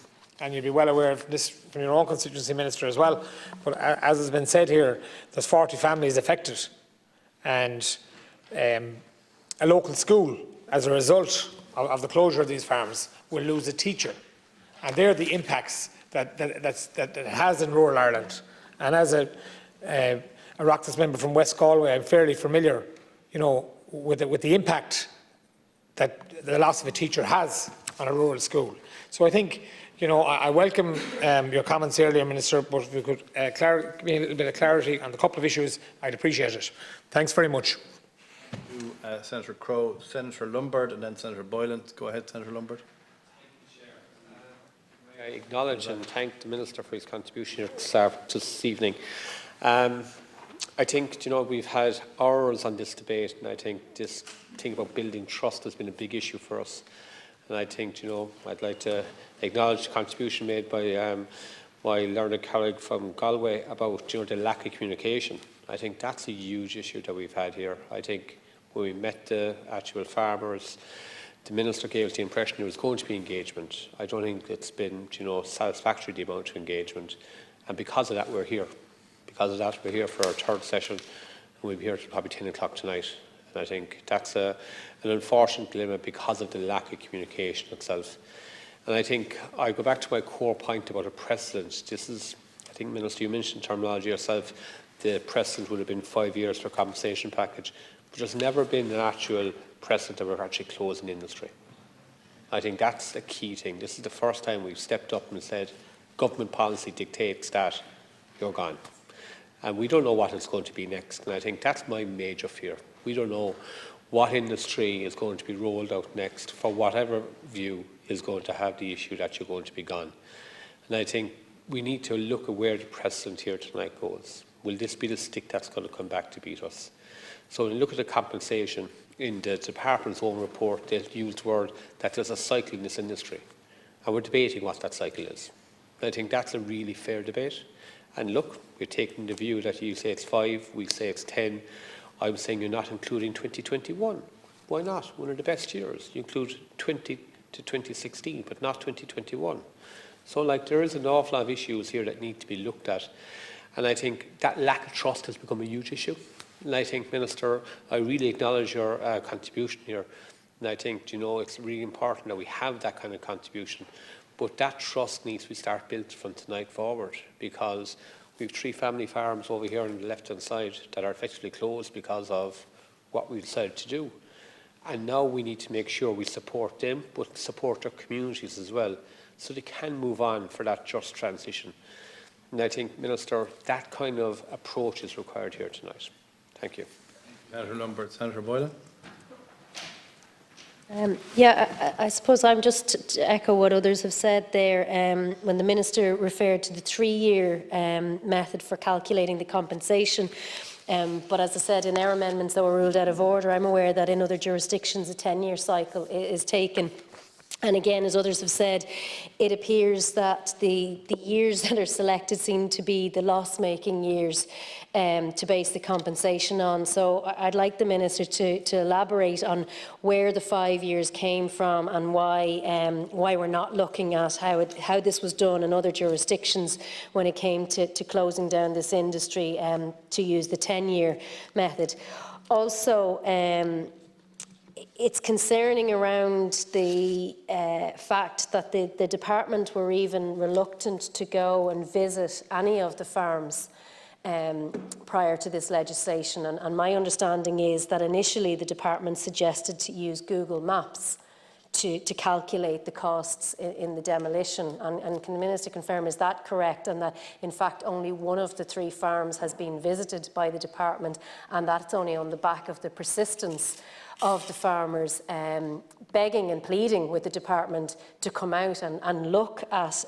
I: you'll be well aware of this from your own constituency, Minister, as well. But as has been said here, there's 40 families affected, and a local school, as a result of the closure of these farms, will lose a teacher. And they're the impacts that it has in rural Ireland. And as a Oireachtas member from West Galway, I'm fairly familiar, you know, with the impact that the loss of a teacher has on a rural school. So I think, you know, I welcome your comments earlier, Minister, but if we could give me a little bit of clarity on the couple of issues, I'd appreciate it. Thanks very much.
A: Senator Crowe, Senator Lombard, and then Senator Boylan. Go ahead, Senator Lombard.
C: I acknowledge and thank the Minister for his contribution here this evening. I think, you know, we've had hours on this debate, and I think this thing about building trust has been a big issue for us. And I think, you know, I'd like to acknowledge the contribution made by my learned colleague from Galway about, you know, the lack of communication. I think that's a huge issue that we've had here. I think when we met the actual farmers, the Minister gave us the impression there was going to be engagement. I don't think it's been, you know, satisfactory, the amount of engagement. And because of that, we're here. Because of that, we're here for our third session, and we'll be here till probably 10 o'clock tonight. And I think that's an unfortunate dilemma because of the lack of communication itself. And I think I go back to my core point about a precedent. This is, I think, Minister, you mentioned terminology yourself. The precedent would have been 5 years for a compensation package. But there's never been an actual precedent that we're actually closing the industry. I think that's a key thing. This is the first time we've stepped up and said, government policy dictates that you're gone. And we don't know what it's going to be next. And I think that's my major fear. We don't know what industry is going to be rolled out next for whatever view is going to have the issue that you're going to be gone. And I think we need to look at where the precedent here tonight goes. Will this be the stick that's going to come back to beat us? So when you look at the compensation, in the department's own report, they used the word that there's a cycle in this industry. And we're debating what that cycle is. And I think that's a really fair debate. And look, we're taking the view that you say it's 5, we say it's 10. I'm saying you're not including 2021. Why not? One of the best years. You include 20 to 2016, but not 2021. So, like, there is an awful lot of issues here that need to be looked at. And I think that lack of trust has become a huge issue. And I think, Minister, I really acknowledge your contribution here. And I think, you know, it's really important that we have that kind of contribution. But that trust needs to be start built from tonight forward, because we have 3 family farms over here on the left-hand side that are effectively closed because of what we decided to do. And now we need to make sure we support them, but support their communities as well, so they can move on for that just transition. And I think, Minister, that kind of approach is required here tonight. Thank you.
A: Senator Lombard. Senator Boylan.
D: I suppose I'm just to echo what others have said there. When the Minister referred to the 3-year method for calculating the compensation, but as I said, in our amendments that were ruled out of order, I'm aware that in other jurisdictions a 10-year cycle is taken. And again, as others have said, it appears that the years that are selected seem to be the loss-making years to base the compensation on. So I'd like the Minister to elaborate on where the 5 years came from and why we're not looking at how this was done in other jurisdictions when it came to closing down this industry to use the 10-year method. Also, it's concerning around the fact that the department were even reluctant to go and visit any of the farms prior to this legislation. And my understanding is that initially the department suggested to use Google Maps to calculate the costs in the demolition. And can the Minister confirm, is that correct? And that, in fact, only one of the 3 farms has been visited by the department, and that's only on the back of the persistence of the farmers begging and pleading with the department to come out and look at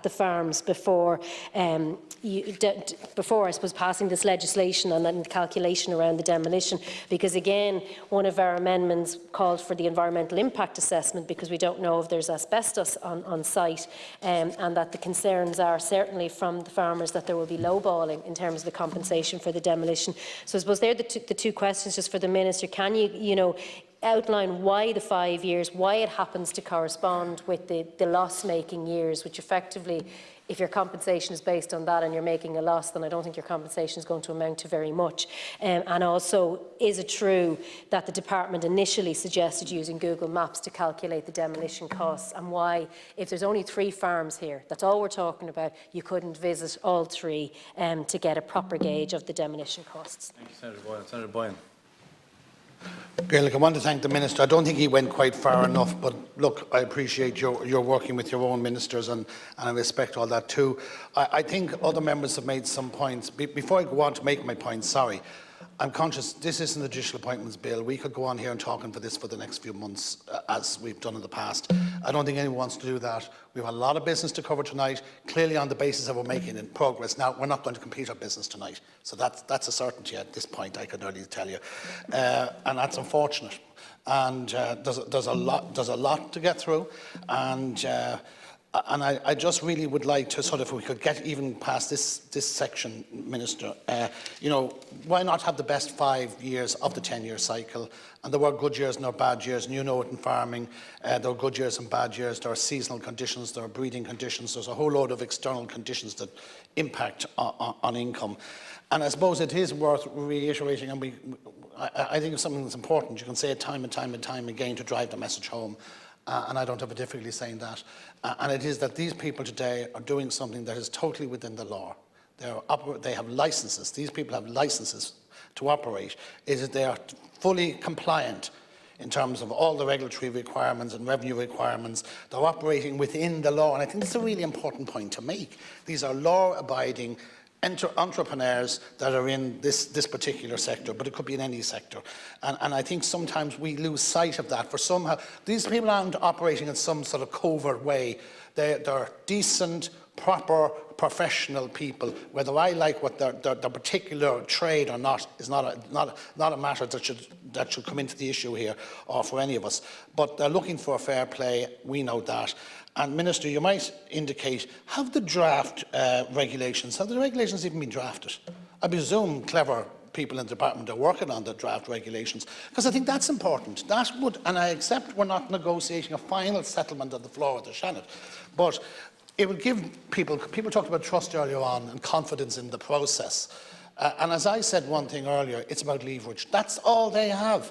D: the farms before I suppose passing this legislation and then calculation around the demolition. Because again, one of our amendments called for the environmental impact assessment, because we don't know if there's asbestos on site, and that the concerns are certainly from the farmers that there will be lowballing in terms of the compensation for the demolition. So I suppose they're the two questions just for the Minister. Can you outline why the 5 years, why it happens to correspond with the loss-making years, which effectively, if your compensation is based on that and you're making a loss, then I don't think your compensation is going to amount to very much. And also, is it true that the department initially suggested using Google Maps to calculate the demolition costs, and why, if there's only 3 farms here, that's all we're talking about, you couldn't visit all 3 to get a proper gauge of the demolition costs?
A: Thank you, Senator Boylan. Senator Boylan.
B: Gaelic, I want to thank the Minister. I don't think he went quite far enough, but look, I appreciate you're working with your own ministers, and I respect all that too. I think other members have made some points. Before I go on to make my points, sorry, I'm conscious this isn't a judicial appointments bill. We could go on here and talking for this for the next few months, as we've done in the past. I don't think anyone wants to do that. We have a lot of business to cover tonight, clearly on the basis that we're making in progress. Now, we're not going to complete our business tonight, so that's a certainty at this point, I can already tell you. And that's unfortunate. And there's a lot to get through, and I just really would like to sort of, if we could get even past this section, Minister, why not have the best 5 years of the 10-year cycle? And there were good years and there were bad years, and you know it in farming. There were good years and bad years. There are seasonal conditions, there are breeding conditions. There's a whole load of external conditions that impact on income. And I suppose it is worth reiterating, and I think it's something that's important. You can say it time and time and time again to drive the message home. And I don't have a difficulty saying that. And it is that these people today are doing something that is totally within the law. They have licenses. These people have licenses to operate. It is they are fully compliant in terms of all the regulatory requirements and revenue requirements. They're operating within the law. And I think it's a really important point to make. These are law-abiding entrepreneurs that are in this particular sector, but it could be in any sector. And I think sometimes we lose sight of that. For somehow, these people aren't operating in some sort of covert way. They're decent, proper, professional people. Whether I like what their particular trade or not is not a matter that should come into the issue here, or for any of us. But they're looking for fair play. We know that. And Minister, you might indicate, have the draft regulations, have the regulations even been drafted? I presume clever people in the department are working on the draft regulations, because I think that's important. That would, and I accept we're not negotiating a final settlement on the floor of the Seanad, but it would give people talked about trust earlier on and confidence in the process. And as I said one thing earlier, it's about leverage. That's all they have.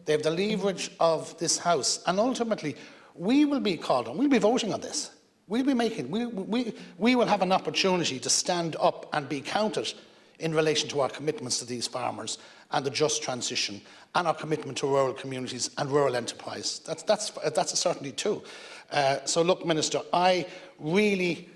B: They have the leverage of this House. And ultimately, we will be called on, we'll be voting on this. We'll be making, we will have an opportunity to stand up and be counted in relation to our commitments to these farmers and the just transition and our commitment to rural communities and rural enterprise. That's a certainty too. So look, Minister, I really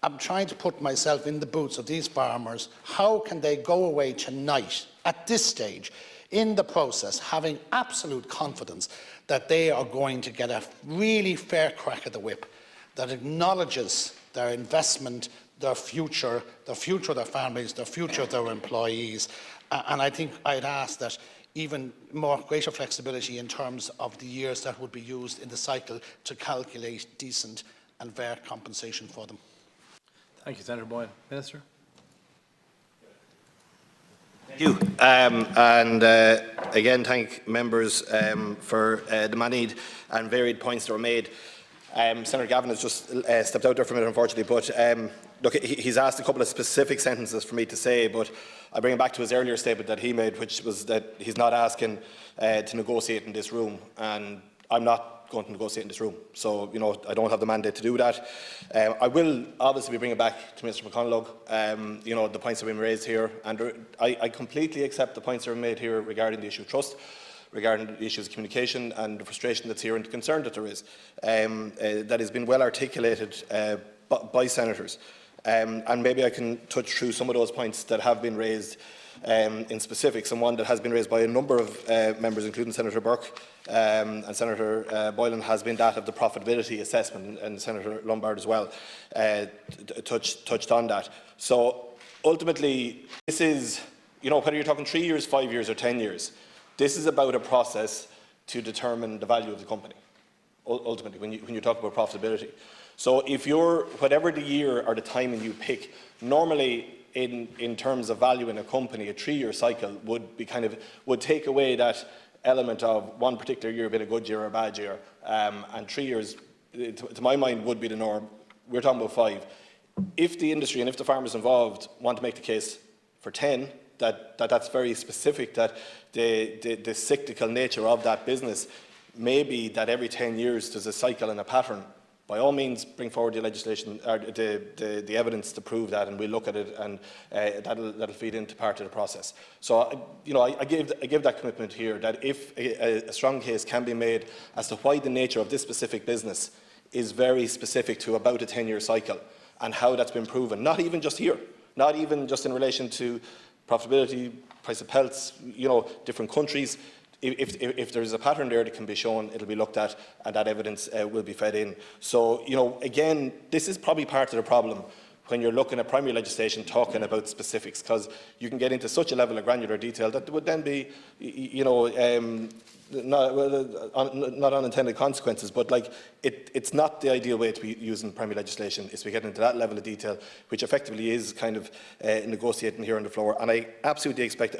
B: am trying to put myself in the boots of these farmers. How can they go away tonight at this stage in the process, having absolute confidence that they are going to get a really fair crack at the whip that acknowledges their investment, their future of their families, their future of their employees. And I think I'd ask that even greater flexibility in terms of the years that would be used in the cycle to calculate decent and fair compensation for them.
A: Thank you, Senator Boyle. Minister?
H: Thank you. Again, thank members for the many and varied points that were made. Senator Gavin has just stepped out there for a minute, unfortunately, but look, he's asked a couple of specific sentences for me to say, but I bring him back to his earlier statement that he made, which was that he's not asking to negotiate in this room, and I'm not going to negotiate in this room. So, I don't have the mandate to do that. I will obviously be bringing back to Mr McConalogue, the points that have been raised here, and I completely accept the points that were made here regarding the issue of trust, regarding the issues of communication and the frustration that's here and the concern that there is, that has been well articulated by senators. And maybe I can touch through some of those points that have been raised in specifics, and one that has been raised by a number of members, including Senator Burke and Senator Boylan, has been that of the profitability assessment, and Senator Lombard as well touched on that. So ultimately, this is, whether you're talking 3 years, 5 years or 10 years, this is about a process to determine the value of the company, ultimately, when you talk about profitability. So if you're, whatever the year or the timing you pick, normally in terms of value in a company, a 3-year cycle would take away that element of one particular year being a good year or a bad year. And 3 years, to my mind, would be the norm. We're talking about 5. If the industry and if the farmers involved want to make the case for 10, that's very specific, that the cyclical nature of that business may be that every 10 years there's a cycle and a pattern. By all means, bring forward the legislation, or the evidence to prove that, and we'll look at it, and that'll feed into part of the process. So, I give that commitment here, that if a strong case can be made as to why the nature of this specific business is very specific to about a 10-year cycle, and how that's been proven, not even just here, not even just in relation to profitability, price of pelts, different countries. If there's a pattern there that can be shown, it'll be looked at, and that evidence will be fed in. So, again, this is probably part of the problem when you're looking at primary legislation talking about specifics, because you can get into such a level of granular detail that there would then be, not unintended consequences, but it's not the ideal way to be using primary legislation, is to get into that level of detail, which effectively is kind of negotiating here on the floor. And I absolutely respect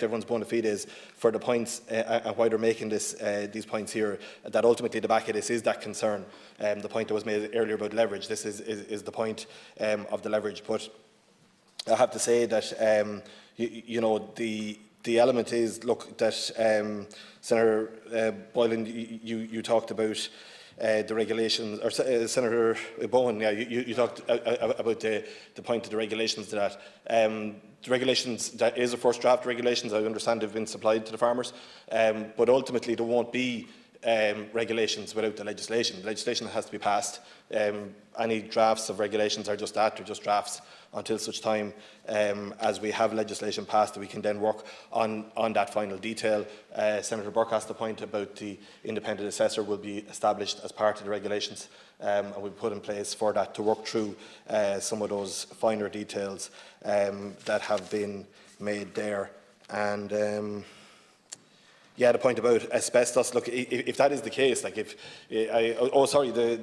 H: everyone's bona fides for the points and why they're making these points here, that ultimately the back of this is that concern. The point that was made earlier about leverage, this is the point of the leverage. But I have to say that, the element is, look, that Senator Boylan, you talked about the regulations, or Senator Bowen, yeah, you talked about the point of the regulations to that. The regulations, that is a first draft regulations, I understand have been supplied to the farmers, but ultimately there won't be regulations without the legislation. The legislation has to be passed. Any drafts of regulations are just that, they're just drafts, until such time as we have legislation passed that we can then work on that final detail. Senator Burke asked the point about the independent assessor will be established as part of the regulations, and we'll put in place for that to work through some of those finer details that have been made there. And yeah, the point about asbestos, look, if that is the case, the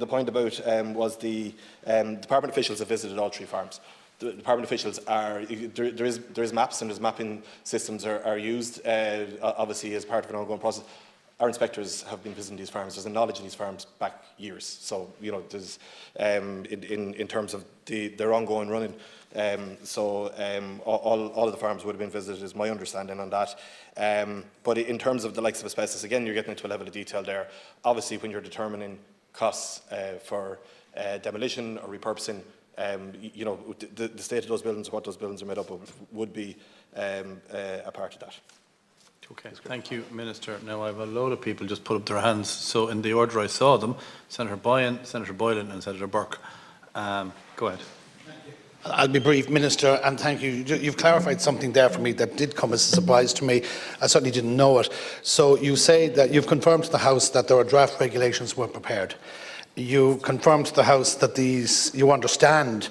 H: point about was the department officials have visited all 3 farms. The department officials are, there is maps and there's mapping systems are used, obviously as part of an ongoing process. Our inspectors have been visiting these farms. There's a knowledge of these farms back years. So, there's, in terms of their ongoing running, all of the farms would have been visited, is my understanding on that. But in terms of the likes of asbestos, again, you're getting into a level of detail there. Obviously, when you're determining costs for demolition or repurposing, the state of those buildings, what those buildings are made up of, would be a part of that.
A: Okay, thank you, Minister. Now I have a load of people just put up their hands. So in the order I saw them, Senator Boylan, and Senator Burke. Go ahead.
B: Thank you. I'll be brief, Minister, and thank you. You've clarified something there for me that did come as a surprise to me. I certainly didn't know it. So you say that you've confirmed to the House that there are draft regulations were prepared. You confirmed to the House that you understand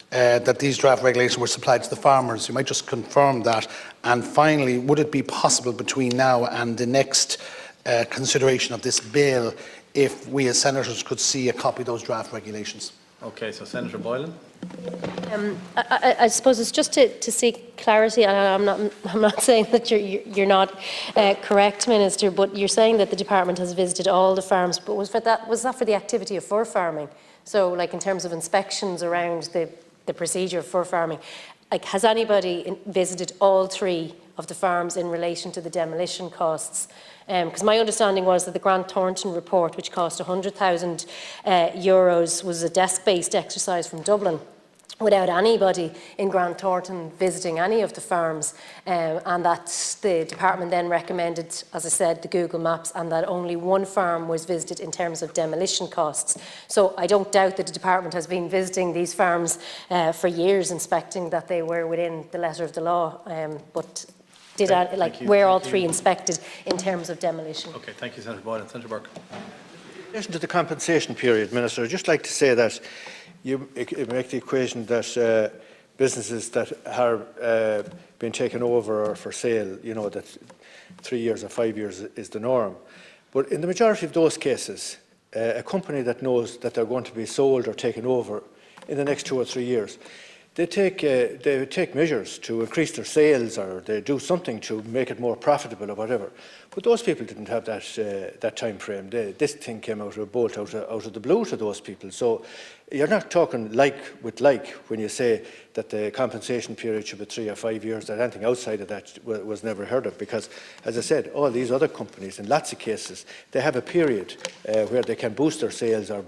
B: that these draft regulations were supplied to the farmers. You might just confirm that. And finally, would it be possible between now and the next consideration of this bill if we as senators could see a copy of those draft regulations?
A: Okay, so Senator Boylan.
D: I suppose it's just to seek clarity, and I'm not saying that you're not correct, Minister, but you're saying that the department has visited all the farms. But was that for the activity of fur farming? So, like in terms of inspections around the procedure of fur farming, like has anybody visited all 3 of the farms in relation to the demolition costs? Because my understanding was that the Grant Thornton report, which cost €100,000, was a desk-based exercise from Dublin, without anybody in Grant Thornton visiting any of the farms, and that the department then recommended, as I said, the Google Maps, and that only 1 farm was visited in terms of demolition costs. So I don't doubt that the department has been visiting these farms for years, inspecting that they were within the letter of the law, but were all 3 inspected in terms of demolition?
A: Okay, thank you, Senator Boylan. Senator Burke.
G: In relation to the compensation period, Minister, I'd just like to say that you make the equation that businesses that have been taken over or for sale, you know, that 3 years or 5 years is the norm. But in the majority of those cases, a company that knows that they're going to be sold or taken over in the next 2 or 3 years, they take measures to increase their sales, or they do something to make it more profitable or whatever. But those people didn't have that time frame. This thing came out of a bolt out of the blue to those people. So you're not talking like with like when you say that the compensation period should be 3 or 5 years, that anything outside of that was never heard of. Because, as I said, all these other companies, in lots of cases, they have a period where they can boost their sales or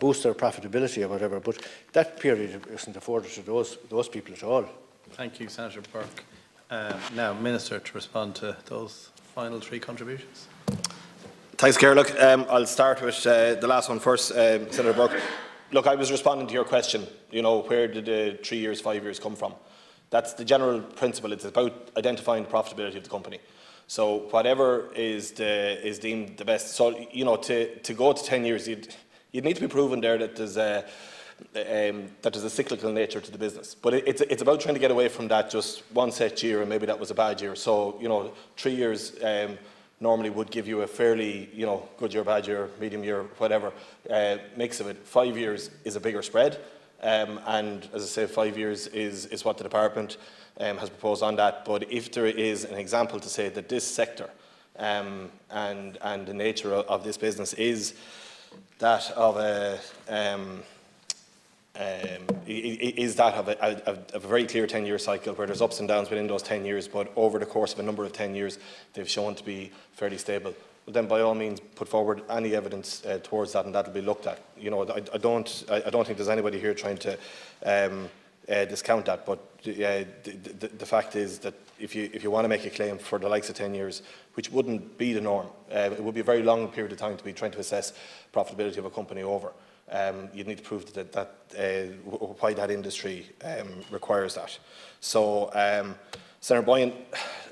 G: boost their profitability or whatever. But that period isn't afforded to those people at all.
A: Thank you, Senator Burke. Now, Minister, to respond to those final 3 contributions.
H: Thanks, Kerr. Look, I'll start with the last one first, Senator Burke. Look, I was responding to your question, you know, where did the 3 years, 5 years come from? That's the general principle. It's about identifying the profitability of the company. So whatever is deemed the best. So, you know, to go to 10 years, you'd need to be proven there that there's a cyclical nature to the business. But it's about trying to get away from that just one set year, and maybe that was a bad year. So, you know, 3 years normally would give you a fairly, you know, good year, bad year, medium year, whatever mix of it. 5 years is a bigger spread, and as I say, 5 years is what the department has proposed on that. But if there is an example to say that this sector and the nature of this business is that of a very clear 10-year cycle where there's ups and downs within those 10 years, but over the course of a number of 10 years, they've shown to be fairly stable. Well, then by all means, put forward any evidence towards that, and that'll be looked at. You know, I don't think there's anybody here trying to discount that. But the fact is that if you want to make a claim for the likes of 10 years, which wouldn't be the norm, it would be a very long period of time to be trying to assess profitability of a company over. You'd need to prove that why that industry requires that. So, Senator Boylan,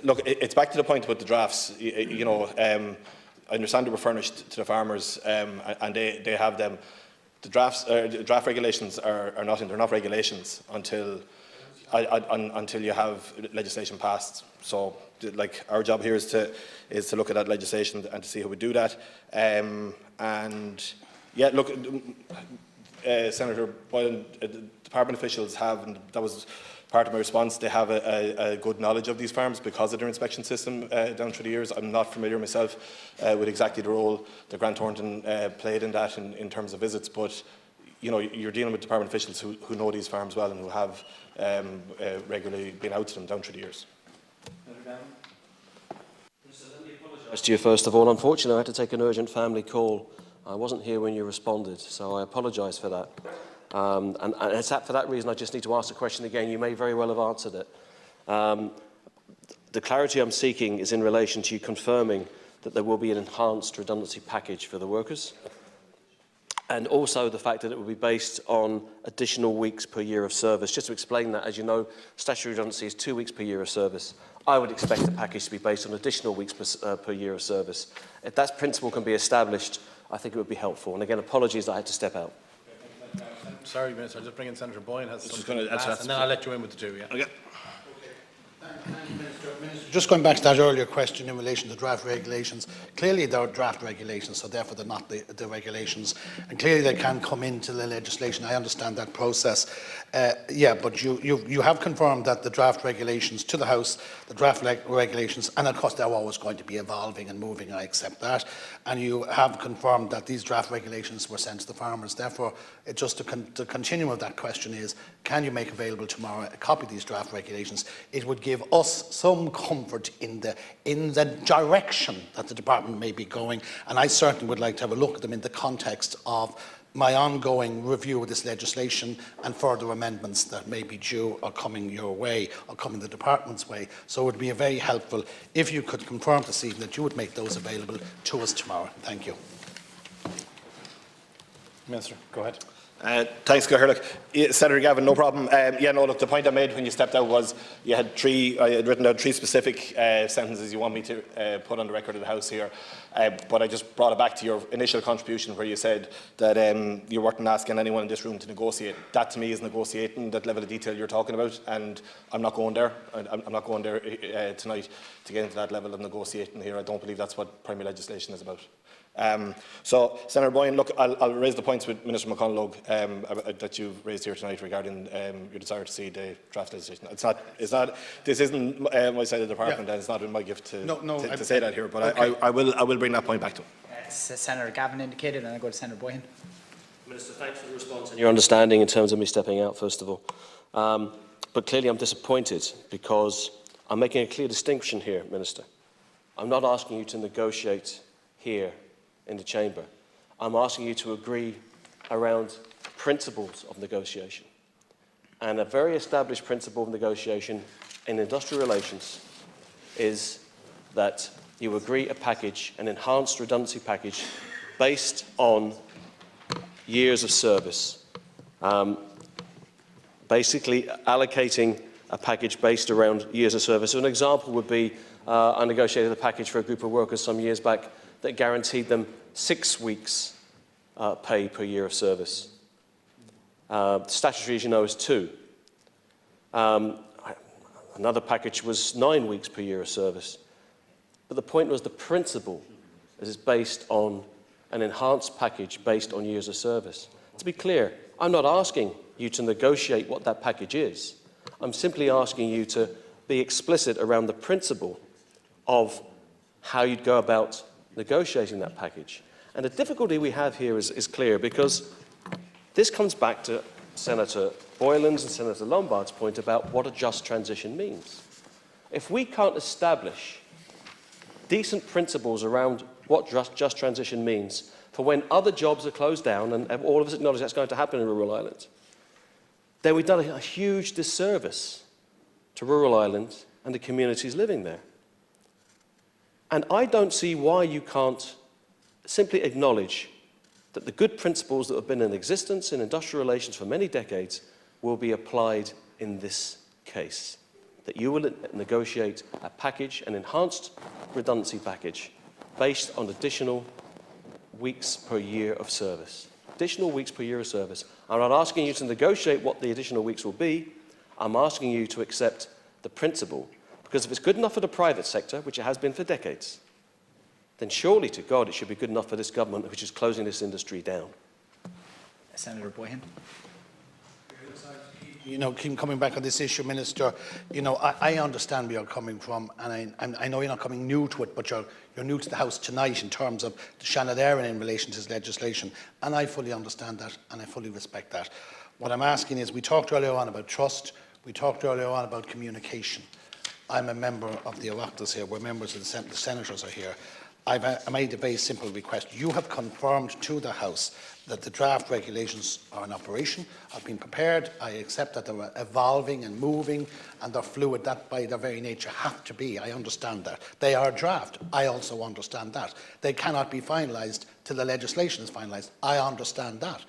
H: look, it's back to the point about the drafts. You know, I understand they were furnished to the farmers, and they have them. The draft regulations are nothing. They're not regulations until you have legislation passed. So, like, our job here is to look at that legislation and to see how we do that. And yeah, look, Senator Boylan, department officials have, and that was part of my response, they have a good knowledge of these farms because of their inspection system down through the years. I'm not familiar myself with exactly the role that Grant Thornton played in that in terms of visits, but you know, you're dealing with department officials who know these farms well and who have regularly been out to them down through the years.
E: To you, first of all, unfortunately, I had to take an urgent family call. I wasn't here when you responded, so I apologise for that. And it's for that reason I just need to ask the question again. You may very well have answered it. The clarity I'm seeking is in relation to you confirming that there will be an enhanced redundancy package for the workers. and also the fact that it will be based on additional weeks per year of service. Just to explain that, as you know, statutory redundancy is 2 weeks per year of service. I would expect the package to be based on additional weeks per year of service. If that principle can be established, I think it would be helpful. And again, apologies that I had to step out.
A: Sorry, Minister, I'll just bring in Senator Boyne, has
H: Just
A: something
H: gonna-
A: to ask, and then I'll let you in with the two, yeah.
H: Okay.
B: Just going back to that earlier question in relation to draft regulations, clearly they are draft regulations, so therefore they're not the regulations, and clearly they can come into the legislation. I understand that process. Yeah, but you have confirmed that the draft regulations to the House, the draft regulations, and of course they're always going to be evolving and moving, I accept that, and you have confirmed that these draft regulations were sent to the farmers. Therefore, just the continuum of that question is, can you make available tomorrow a copy of these draft regulations? It would give us some comfort in the direction that the department may be going, and I certainly would like to have a look at them in the context of my ongoing review of this legislation and further amendments that may be due or coming your way or coming the department's way. So it would be very helpful if you could confirm this evening that you would make those available to us tomorrow. Thank you.
A: Minister, go ahead.
H: Thanks, Gaherlick. Senator Gavin, no problem. Yeah, no, look, the point I made when you stepped out was you had I had written down 3 specific sentences you want me to put on the record of the House here, but I just brought it back to your initial contribution where you said that you weren't asking anyone in this room to negotiate. That to me is negotiating that level of detail you're talking about, and I'm not going there. I'm not going there tonight to get into that level of negotiating here. I don't believe that's what primary legislation is about. So, Senator Boyne, look, I'll raise the points with Minister McConalogue that you've raised here tonight regarding your desire to see the draft legislation. This isn't my side of the department, and it's not in my gift to say that here, but okay. I will bring that point back to him.
J: Senator Gavin indicated, and I go to Senator Boyne.
E: Minister, thanks for the response and your understanding in terms of me stepping out, first of all. But clearly I'm disappointed because I'm making a clear distinction here, Minister. I'm not asking you to negotiate here in the chamber. I'm asking you to agree around principles of negotiation. And a very established principle of negotiation in industrial relations is that you agree a package, an enhanced redundancy package, based on years of service. Basically allocating a package based around years of service. So an example would be I negotiated a package for a group of workers some years back that guaranteed them 6 weeks pay per year of service. Statutory, as you know, is 2. Another package was 9 weeks per year of service. But the point was the principle is based on an enhanced package based on years of service. To be clear, I'm not asking you to negotiate what that package is. I'm simply asking you to be explicit around the principle of how you'd go about negotiating that package. And the difficulty we have here is clear, because this comes back to Senator Boylan's and Senator Lombard's point about what a just transition means. If we can't establish decent principles around what just transition means for when other jobs are closed down, and all of us acknowledge that's going to happen in rural Ireland, then we've done a huge disservice to rural Ireland and the communities living there. And I don't see why you can't simply acknowledge that the good principles that have been in existence in industrial relations for many decades will be applied in this case. That you will negotiate a package, an enhanced redundancy package, based on additional weeks per year of service. Additional weeks per year of service. I'm not asking you to negotiate what the additional weeks will be. I'm asking you to accept the principle. Because if it's good enough for the private sector, which it has been for decades, then surely to God it should be good enough for this government, which is closing this industry down.
J: Senator Boyne.
B: You know, keep coming back on this issue, Minister. You know, I understand where you're coming from, and I know you're not coming new to it, but you're new to the House tonight in terms of the Seanad in relation to this legislation, and I fully understand that, and I fully respect that. What I'm asking is, we talked earlier on about trust, we talked earlier on about communication. I'm a member of the Oireachtas here, we're members of the senators are here. I've made a very simple request. You have confirmed to the House that the draft regulations are in operation, have been prepared. I accept that they're evolving and moving and they're fluid. That by their very nature have to be. I understand that. They are draft. I also understand that. They cannot be finalised till the legislation is finalised. I understand that.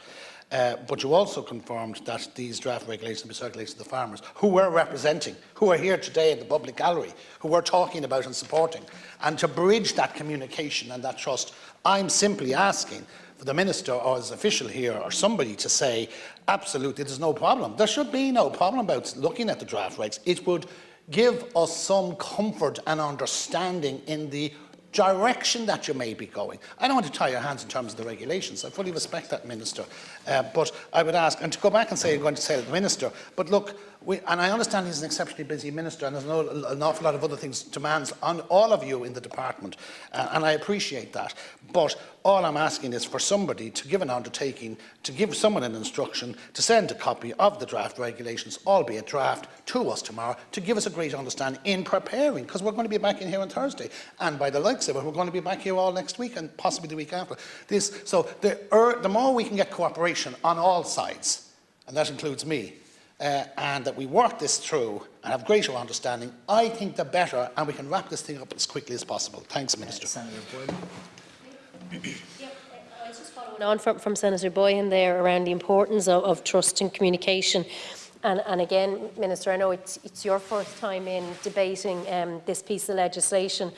B: But you also confirmed that these draft regulations will be circulated to the farmers, who we're representing, who are here today in the public gallery, who we're talking about and supporting. And to bridge that communication and that trust, I'm simply asking for the Minister or his official here or somebody to say, absolutely, there's no problem. There should be no problem about looking at the draft regs. It would give us some comfort and understanding in the direction that you may be going. I don't want to tie your hands in terms of the regulations. I fully respect that, Minister. But I would ask, and to go back and say, I'm going to say to the Minister, but look, and I understand he's an exceptionally busy Minister and there's an awful lot of other things, demands on all of you in the department, and I appreciate that. But all I'm asking is for somebody to give an undertaking, to give someone an instruction, to send a copy of the draft regulations, albeit draft, to us tomorrow, to give us a great understanding in preparing, because we're going to be back in here on Thursday, and by the likes of it, we're going to be back here all next week and possibly the week after. So the more we can get cooperation on all sides, and that includes me, and that we work this through and have greater understanding, I think the better, and we can wrap this thing up as quickly as possible. Thanks, Minister.
J: Senator Boyden.
D: I was just following on from Senator Boyhan there around the importance of trust and communication. And again, Minister, I know it's your first time in debating this piece of legislation,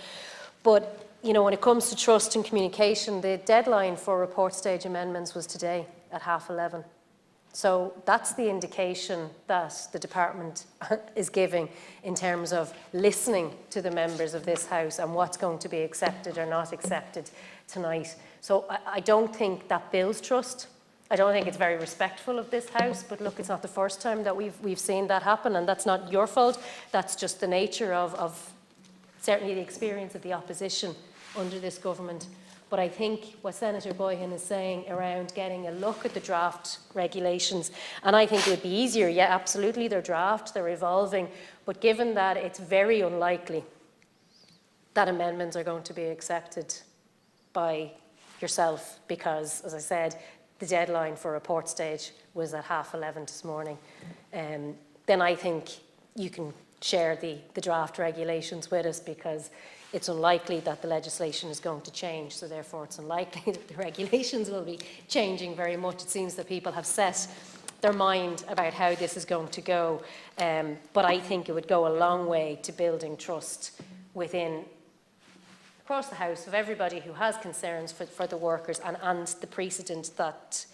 D: but you know, when it comes to trust and communication, the deadline for report stage amendments was today at 11:30. So that's the indication that the department is giving in terms of listening to the members of this House and what's going to be accepted or not accepted tonight. So I don't think that builds trust. I don't think it's very respectful of this House, but look, it's not the first time that we've seen that happen, and that's not your fault. That's just the nature of certainly the experience of the opposition under this government. But I think what Senator Boyhan is saying around getting a look at the draft regulations, and I think it would be easier, yeah, absolutely, they're draft, they're evolving, but given that it's very unlikely that amendments are going to be accepted by yourself, because, as I said, the deadline for report stage was at 11:30 this morning, then I think you can share the draft regulations with us, because it's unlikely that the legislation is going to change, so therefore it's unlikely that the regulations will be changing very much. It seems that people have set their mind about how this is going to go, but I think it would go a long way to building trust across the House of everybody who has concerns for the workers, and the precedent that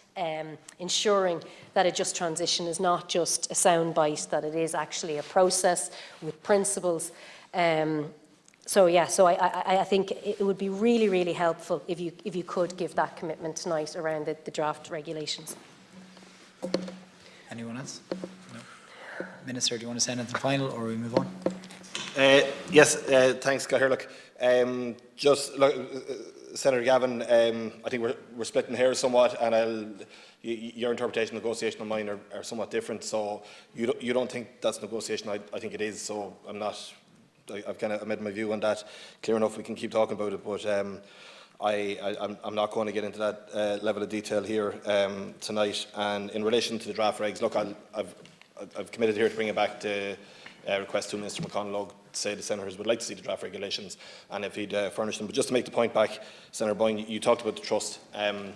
D: ensuring that a just transition is not just a soundbite, that it is actually a process with principles. So I think it would be really, really helpful if you could give that commitment tonight around the draft regulations.
J: Anyone else? No. Minister, do you want to say anything final, or we move on?
H: Yes, thanks, Cahir. Look, Senator Gavin, I think we're splitting hairs somewhat, and your interpretation of negotiation and mine are somewhat different. So you don't think that's negotiation? I think it is. So I've kind of made my view on that clear enough. We can keep talking about it, but I'm not going to get into that level of detail here tonight. And in relation to the draft regs, look, I've committed here to bring it back to request to Minister McConalogue to say the senators would like to see the draft regulations, and if he'd furnish them. But just to make the point back, Senator Boyne, you talked about the trust, and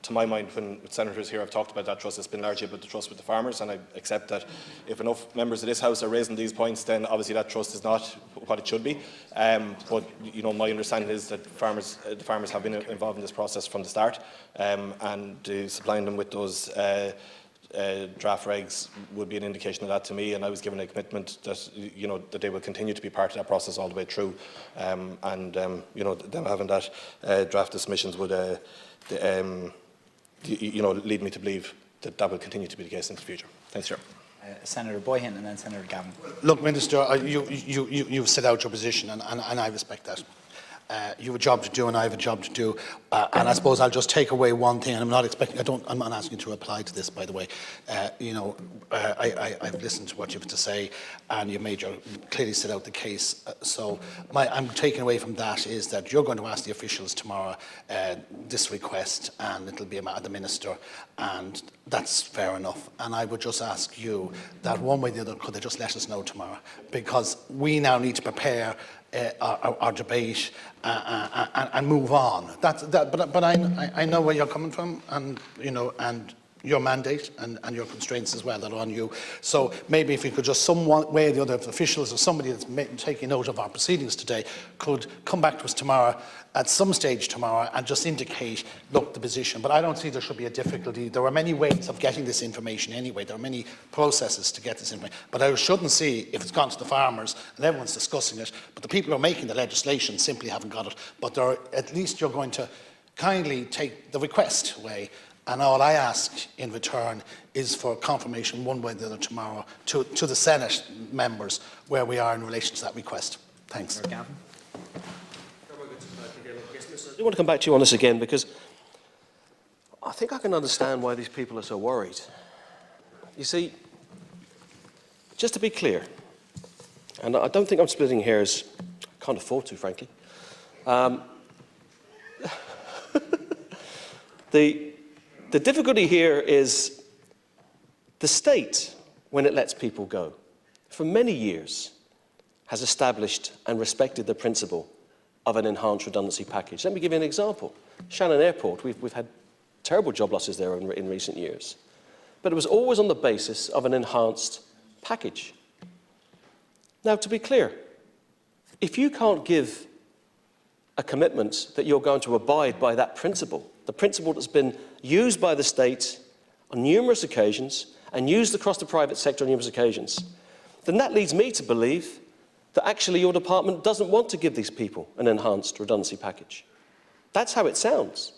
H: to my mind, when senators here have talked about that trust, it's been largely about the trust with the farmers, and I accept that if enough members of this House are raising these points, then obviously that trust is not what it should be. But you know, my understanding is that the farmers have been involved in this process from the start, and supplying them with those draft regs would be an indication of that to me, and I was given a commitment that that they will continue to be part of that process all the way through, them having that draft submissions would lead me to believe that that will continue to be the case in the future. Thanks, Chair.
J: Senator Boyhan and then Senator Gavin.
B: Look, Minister, you've set out your position, and I respect that. You have a job to do and I have a job to do. And I suppose I'll just take away one thing, and I'm not asking you to reply to this, by the way. I've listened to what you have to say, and you've clearly set out the case. I'm taking away from that is that you're going to ask the officials tomorrow this request, and it'll be about the Minister, and that's fair enough. And I would just ask you that one way or the other, could they just let us know tomorrow? Because we now need to prepare our debate and move on. But I know where you're coming from, and your mandate and your constraints as well that are on you. So maybe if you could just some way or the other, if officials or somebody that's taking note of our proceedings today could come back to us tomorrow, at some stage tomorrow, and just indicate, look, the position. But I don't see there should be a difficulty. There are many ways of getting this information anyway. There are many processes to get this information. But I shouldn't see if it's gone to the farmers and everyone's discussing it, but the people who are making the legislation simply haven't got it. But at least you're going to kindly take the request away. And all I ask in return is for confirmation one way or the other tomorrow to the Senate members where we are in relation to that request. Thanks.
E: I do want to come back to you on this again, because I think I can understand why these people are so worried. You see, just to be clear, and I don't think I'm splitting hairs, I can't afford to, frankly. The difficulty here is the state, when it lets people go, for many years has established and respected the principle of an enhanced redundancy package. Let me give you an example. Seanad Airport, we've had terrible job losses there in recent years. But it was always on the basis of an enhanced package. Now, to be clear, if you can't give a commitment that you're going to abide by that principle, the principle that's been used by the state on numerous occasions and used across the private sector on numerous occasions, then that leads me to believe that actually your department doesn't want to give these people an enhanced redundancy package. That's how it sounds.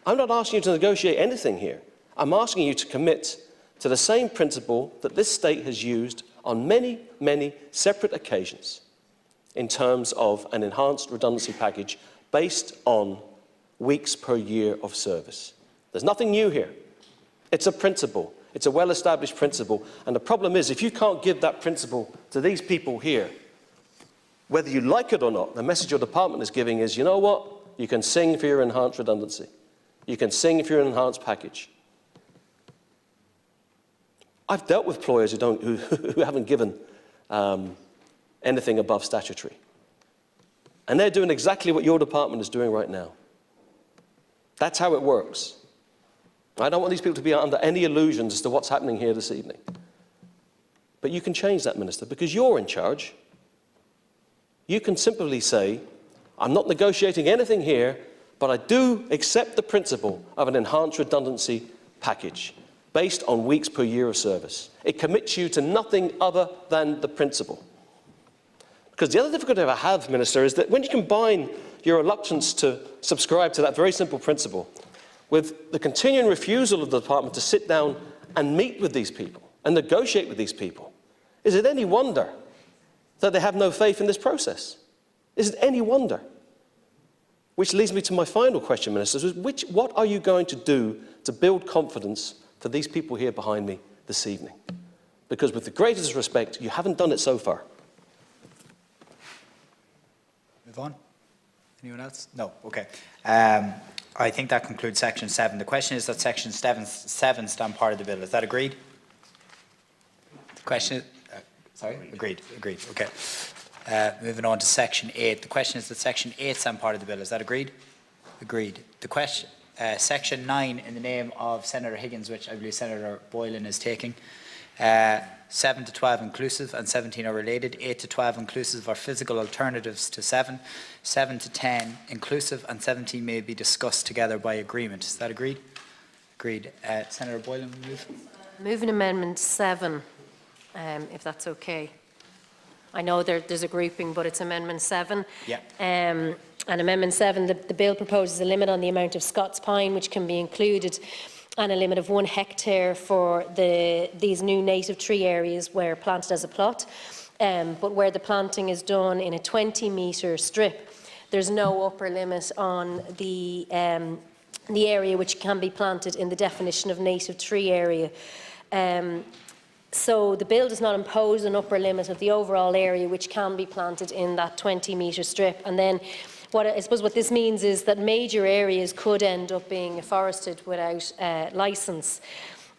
E: I'm not asking you to negotiate anything here. I'm asking you to commit to the same principle that this state has used on many, many separate occasions in terms of an enhanced redundancy package based on weeks per year of service. There's nothing new here. It's a principle. It's a well-established principle. And the problem is, if you can't give that principle to these people here, whether you like it or not, the message your department is giving is, you know what? You can sing for your enhanced redundancy. You can sing for your enhanced package. I've dealt with employers who haven't given anything above statutory. And they're doing exactly what your department is doing right now. That's how it works. I don't want these people to be under any illusions as to what's happening here this evening. But you can change that, Minister, because you're in charge. You can simply say, I'm not negotiating anything here, but I do accept the principle of an enhanced redundancy package based on weeks per year of service. It commits you to nothing other than the principle. Because the other difficulty I have, Minister, is that when you combine your reluctance to subscribe to that very simple principle with the continuing refusal of the department to sit down and meet with these people and negotiate with these people, is it any wonder that they have no faith in this process? Is it any wonder? Which leads me to my final question, Minister, what are you going to do to build confidence for these people here behind me this evening? Because with the greatest respect, you haven't done it so far.
J: Move on. Anyone else? No. Okay. I think that concludes section 7. The question is that section 7 stand part of the bill. Is that agreed? The question is... sorry? Agreed. Agreed. Okay. Moving on to section 8. The question is that section 8 stand part of the bill. Is that agreed? Agreed. The question... section 9 in the name of Senator Higgins, which I believe Senator Boylan is taking. 7 to 12 inclusive and 17 are related. 8 to 12 inclusive are physical alternatives to 7. 7 to 10 inclusive and 17 may be discussed together by agreement. Is that agreed? Agreed. Senator Boylan, move.
D: Moving amendment 7, if that's okay. I know there's a grouping, but it's amendment 7.
J: Yeah.
D: And amendment 7, the bill proposes a limit on the amount of Scots pine which can be included, and a limit of 1 hectare for these new native tree areas where planted as a plot. but where the planting is done in a 20-metre strip, there's no upper limit on the area which can be planted in the definition of native tree area. So the bill does not impose an upper limit of the overall area which can be planted in that 20-metre strip. And then I suppose what this means is that major areas could end up being afforested without licence.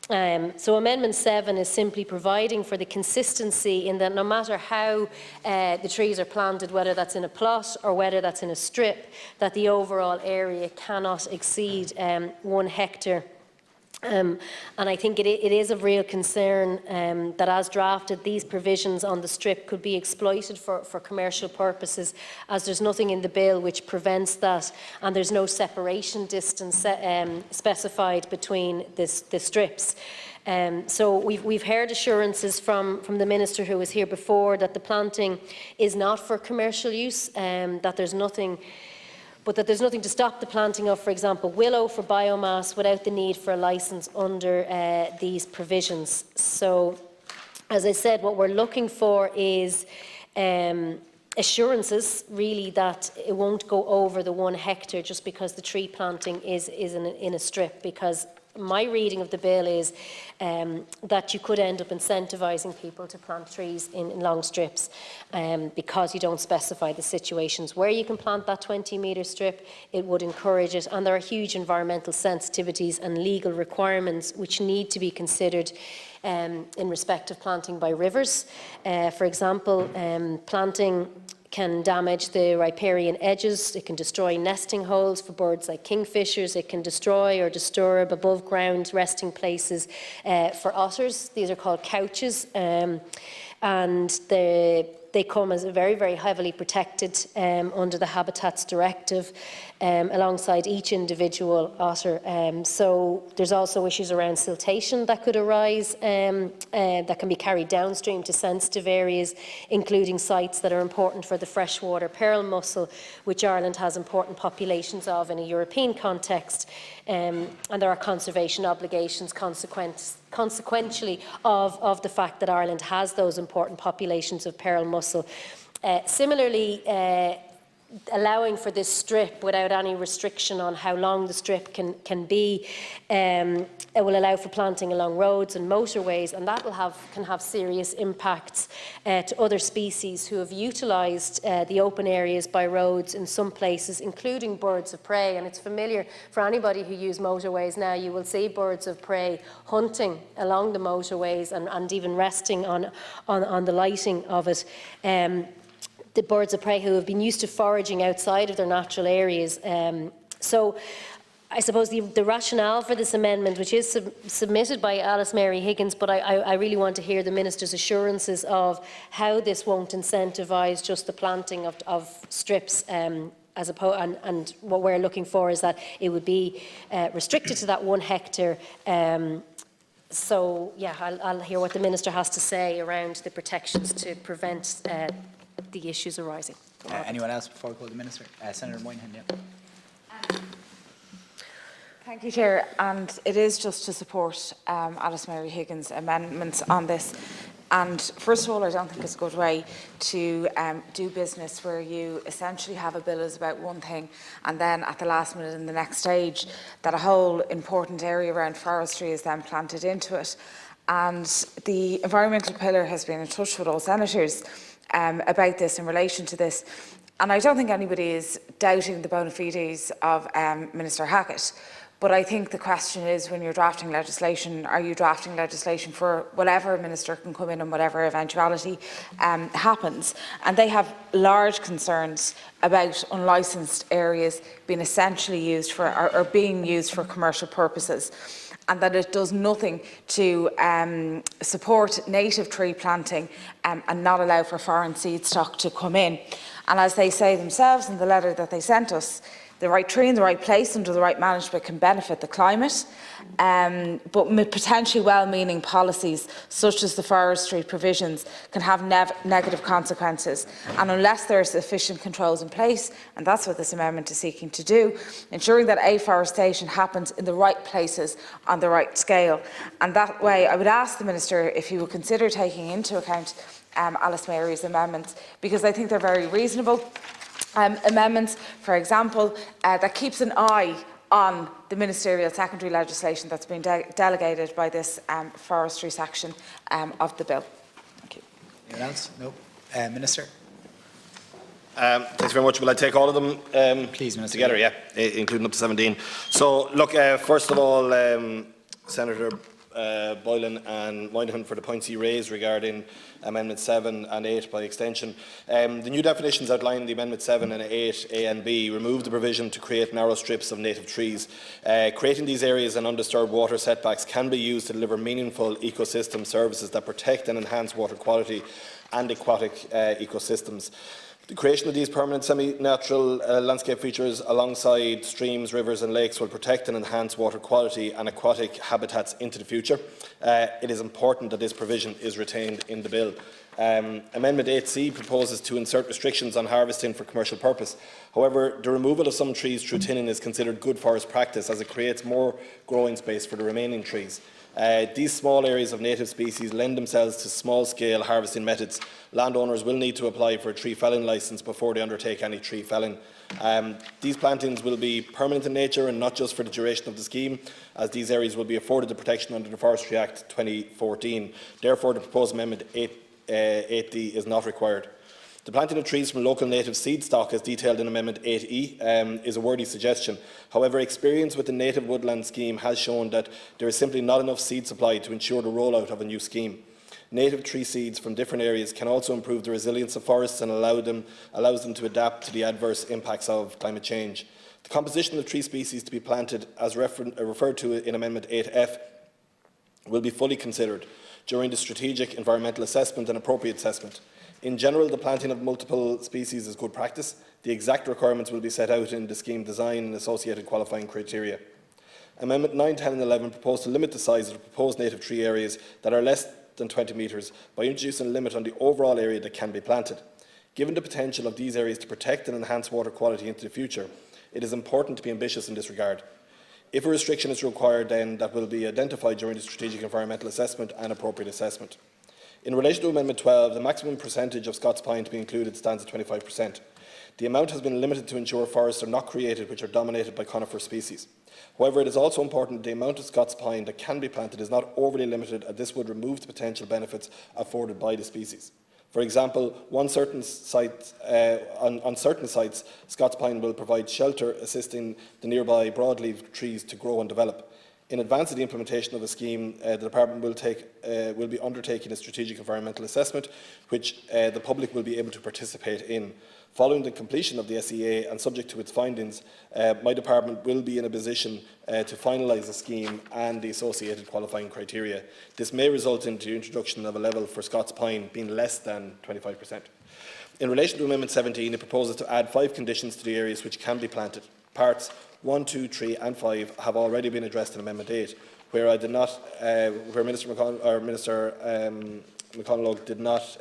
D: So Amendment 7 is simply providing for the consistency in that no matter how the trees are planted, whether that's in a plot or whether that's in a strip, that the overall area cannot exceed 1 hectare. And I think it is of real concern that as drafted, these provisions on the strip could be exploited for commercial purposes, as there's nothing in the bill which prevents that, and there's no separation distance specified between the strips. So we've heard assurances from the Minister who was here before that the planting is not for commercial use, that there's nothing to stop the planting of, for example, willow for biomass without the need for a licence under these provisions. So, as I said, what we're looking for is assurances, really, that it won't go over the 1 hectare just because the tree planting is in a strip, because my reading of the bill is that you could end up incentivising people to plant trees in long strips because you don't specify the situations where you can plant that 20-metre strip. It would encourage it, and there are huge environmental sensitivities and legal requirements which need to be considered in respect of planting by rivers. For example, planting can damage the riparian edges, it can destroy nesting holes for birds like kingfishers, it can destroy or disturb above ground resting places for otters. These are called couches, and they come as very, very heavily protected under the Habitats Directive alongside each individual otter. So there's also issues around siltation that could arise that can be carried downstream to sensitive areas, including sites that are important for the freshwater pearl mussel, which Ireland has important populations of in a European context. And there are conservation obligations consequentially of the fact that Ireland has those important populations of pearl mussel. Similarly, allowing for this strip without any restriction on how long the strip can be, it will allow for planting along roads and motorways, and that can have serious impacts to other species who have utilised the open areas by roads in some places, including birds of prey. And it's familiar for anybody who uses motorways now. You will see birds of prey hunting along the motorways and even resting on the lighting of it. The birds of prey who have been used to foraging outside of their natural areas. So I suppose the rationale for this amendment, which is submitted by Alice Mary Higgins, but I really want to hear the Minister's assurances of how this won't incentivise just the planting of strips and what we're looking for is that it would be restricted to that 1 hectare. So, yeah, I'll hear what the Minister has to say around the protections to prevent the issues arising.
J: Anyone else before I call the Minister? Senator Moynihan, yeah.
K: Thank you, Chair. And it is just to support Alice Mary Higgins' amendments on this. And first of all, I don't think it's a good way to do business where you essentially have a bill is about one thing and then at the last minute in the next stage that a whole important area around forestry is then planted into it. And the environmental pillar has been in touch with all senators about this in relation to this. And I don't think anybody is doubting the bona fides of Minister Hackett. But I think the question is, when you're drafting legislation, are you drafting legislation for whatever minister can come in and whatever eventuality happens? And they have large concerns about unlicensed areas being essentially used for, or being used for commercial purposes, and that it does nothing to support native tree planting and not allow for foreign seed stock to come in. And as they say themselves in the letter that they sent us, The right tree in the right place under the right management can benefit the climate, but potentially well-meaning policies such as the forestry provisions can have negative consequences. And unless there are sufficient controls in place, and that's what this amendment is seeking to do, ensuring that afforestation happens in the right places on the right scale. And that way, I would ask the Minister if he would consider taking into account Alice Mary's amendments, because I think they're very reasonable amendments, for example, that keeps an eye on the ministerial secondary legislation that's been delegated by this forestry section of the bill. Thank you.
J: Anyone else? No. Minister?
H: Thanks very much. Will I take all of them
J: Please, Minister.
H: together? Yeah, including up to 17. So, look, first of all, Senator Boylan and Moynihan for the points he raised regarding Amendments 7 and 8 by extension. The new definitions outlined in the Amendment 7 and 8, A and B, remove the provision to create narrow strips of native trees. Creating these areas and undisturbed water setbacks can be used to deliver meaningful ecosystem services that protect and enhance water quality and aquatic ecosystems. The creation of these permanent semi-natural landscape features alongside streams, rivers and lakes will protect and enhance water quality and aquatic habitats into the future. It is important that this provision is retained in the bill. Amendment 8C proposes to insert restrictions on harvesting for commercial purpose. However, the removal of some trees through thinning is considered good forest practice as it creates more growing space for the remaining trees. These small areas of native species lend themselves to small-scale harvesting methods. Landowners will need to apply for a tree felling licence before they undertake any tree felling. These plantings will be permanent in nature and not just for the duration of the scheme, as these areas will be afforded the protection under the Forestry Act 2014. Therefore, the proposed Amendment 8D is not required. The planting of trees from local native seed stock, as detailed in Amendment 8E, is a worthy suggestion. However, experience with the native woodland scheme has shown that there is simply not enough seed supply to ensure the rollout of a new scheme. Native tree seeds from different areas can also improve the resilience of forests and allows them to adapt to the adverse impacts of climate change. The composition of tree species to be planted, as referred to in Amendment 8F, will be fully considered during the strategic environmental assessment and appropriate assessment. In general, the planting of multiple species is good practice. The exact requirements will be set out in the scheme design and associated qualifying criteria. Amendment 9, 10 and 11 propose to limit the size of the proposed native tree areas that are less than 20 metres by introducing a limit on the overall area that can be planted. Given the potential of these areas to protect and enhance water quality into the future, it is important to be ambitious in this regard. If a restriction is required, then that will be identified during the strategic environmental assessment and appropriate assessment. In relation to Amendment 12, the maximum percentage of Scots pine to be included stands at 25%. The amount has been limited to ensure forests are not created which are dominated by conifer species. However, it is also important that the amount of Scots pine that can be planted is not overly limited, as this would remove the potential benefits afforded by the species. For example, on certain sites, Scots pine will provide shelter, assisting the nearby broadleaf trees to grow and develop. In advance of the implementation of a scheme, the Department will be undertaking a strategic environmental assessment, which the public will be able to participate in. Following the completion of the SEA and subject to its findings, my Department will be in a position to finalise the scheme and the associated qualifying criteria. This may result in the introduction of a level for Scots pine being less than 25%. In relation to Amendment 17, it proposes to add 5 conditions to the areas which can be planted. Parts 1, 2, 3 and 5 have already been addressed in Amendment 8, where Minister McConalogue did not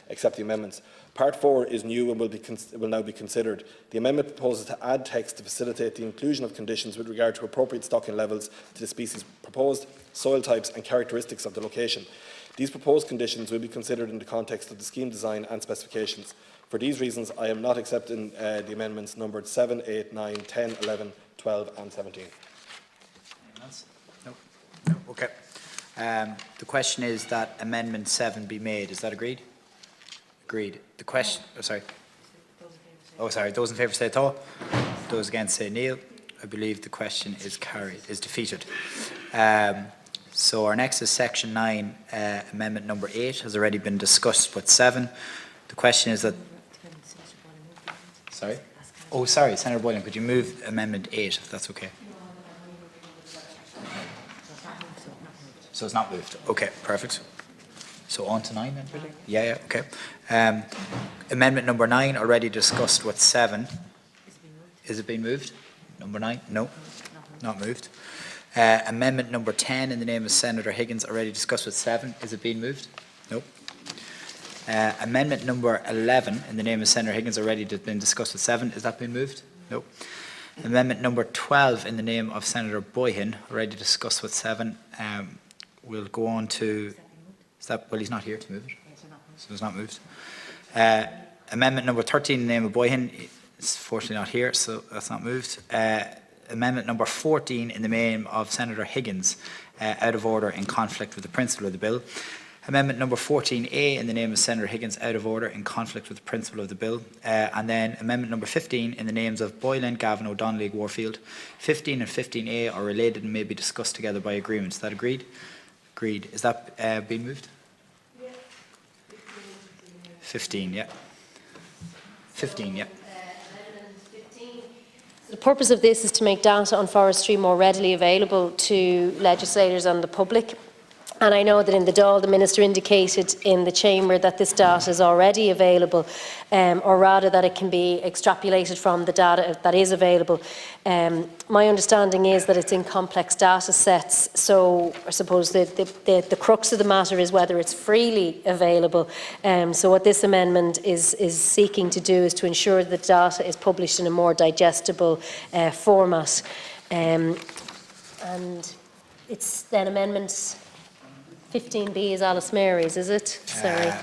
H: accept the amendments. Part 4 is new and will now be considered. The amendment proposes to add text to facilitate the inclusion of conditions with regard to appropriate stocking levels to the species proposed, soil types and characteristics of the location. These proposed conditions will be considered in the context of the scheme design and specifications. For these reasons, I am not accepting the amendments numbered 7, 8, 9, 10, 11, 12 and 17.
J: Anyone else? No. No. Okay. The question is that Amendment 7 be made. Is that agreed? Agreed. The question... Oh, sorry. Oh, sorry. Those in favour say aye. Those against say nil. I believe the question is carried, is defeated. So our next is Section 9, Amendment number 8 has already been discussed with 7. The question is that... Sorry? Oh, sorry, Senator Boylan, could you move Amendment 8, if that's okay? So it's not moved. Okay, perfect. So on to 9 then, really? Yeah, okay. Amendment number 9, already discussed with 7. Is it being moved? Number 9? No, not moved. Amendment number 10 in the name of Senator Higgins, already discussed with 7. Is it being moved? No. Amendment number 11 in the name of Senator Higgins, already been discussed with 7. Is that being moved? No. Amendment number 12 in the name of Senator Boyhin, already discussed with 7. We'll go on to... Is that, well, he's not here to move it, so it's not moved. Amendment number 13 in the name of Boyhin is fortunately not here, so that's not moved. Amendment number 14 in the name of Senator Higgins, out of order in conflict with the principle of the bill. Amendment number 14A in the name of Senator Higgins, out of order in conflict with the principle of the bill. And then Amendment number 15 in the names of Boylan, Gavin, O'Donnelly, Warfield. 15 and 15A are related and may be discussed together by agreement. Is that agreed? Agreed. Is that being moved? 15, yeah. 15, yeah.
D: The purpose of this is to make data on forestry more readily available to legislators and the public. And I know that in the Dáil, the Minister indicated in the Chamber that this data is already available, or rather that it can be extrapolated from the data that is available. My understanding is that it's in complex data sets, so I suppose the crux of the matter is whether it's freely available. So what this amendment is seeking to do is to ensure that data is published in a more digestible format. And it's then amendments 15B is Alice Mary's, is it? Sorry.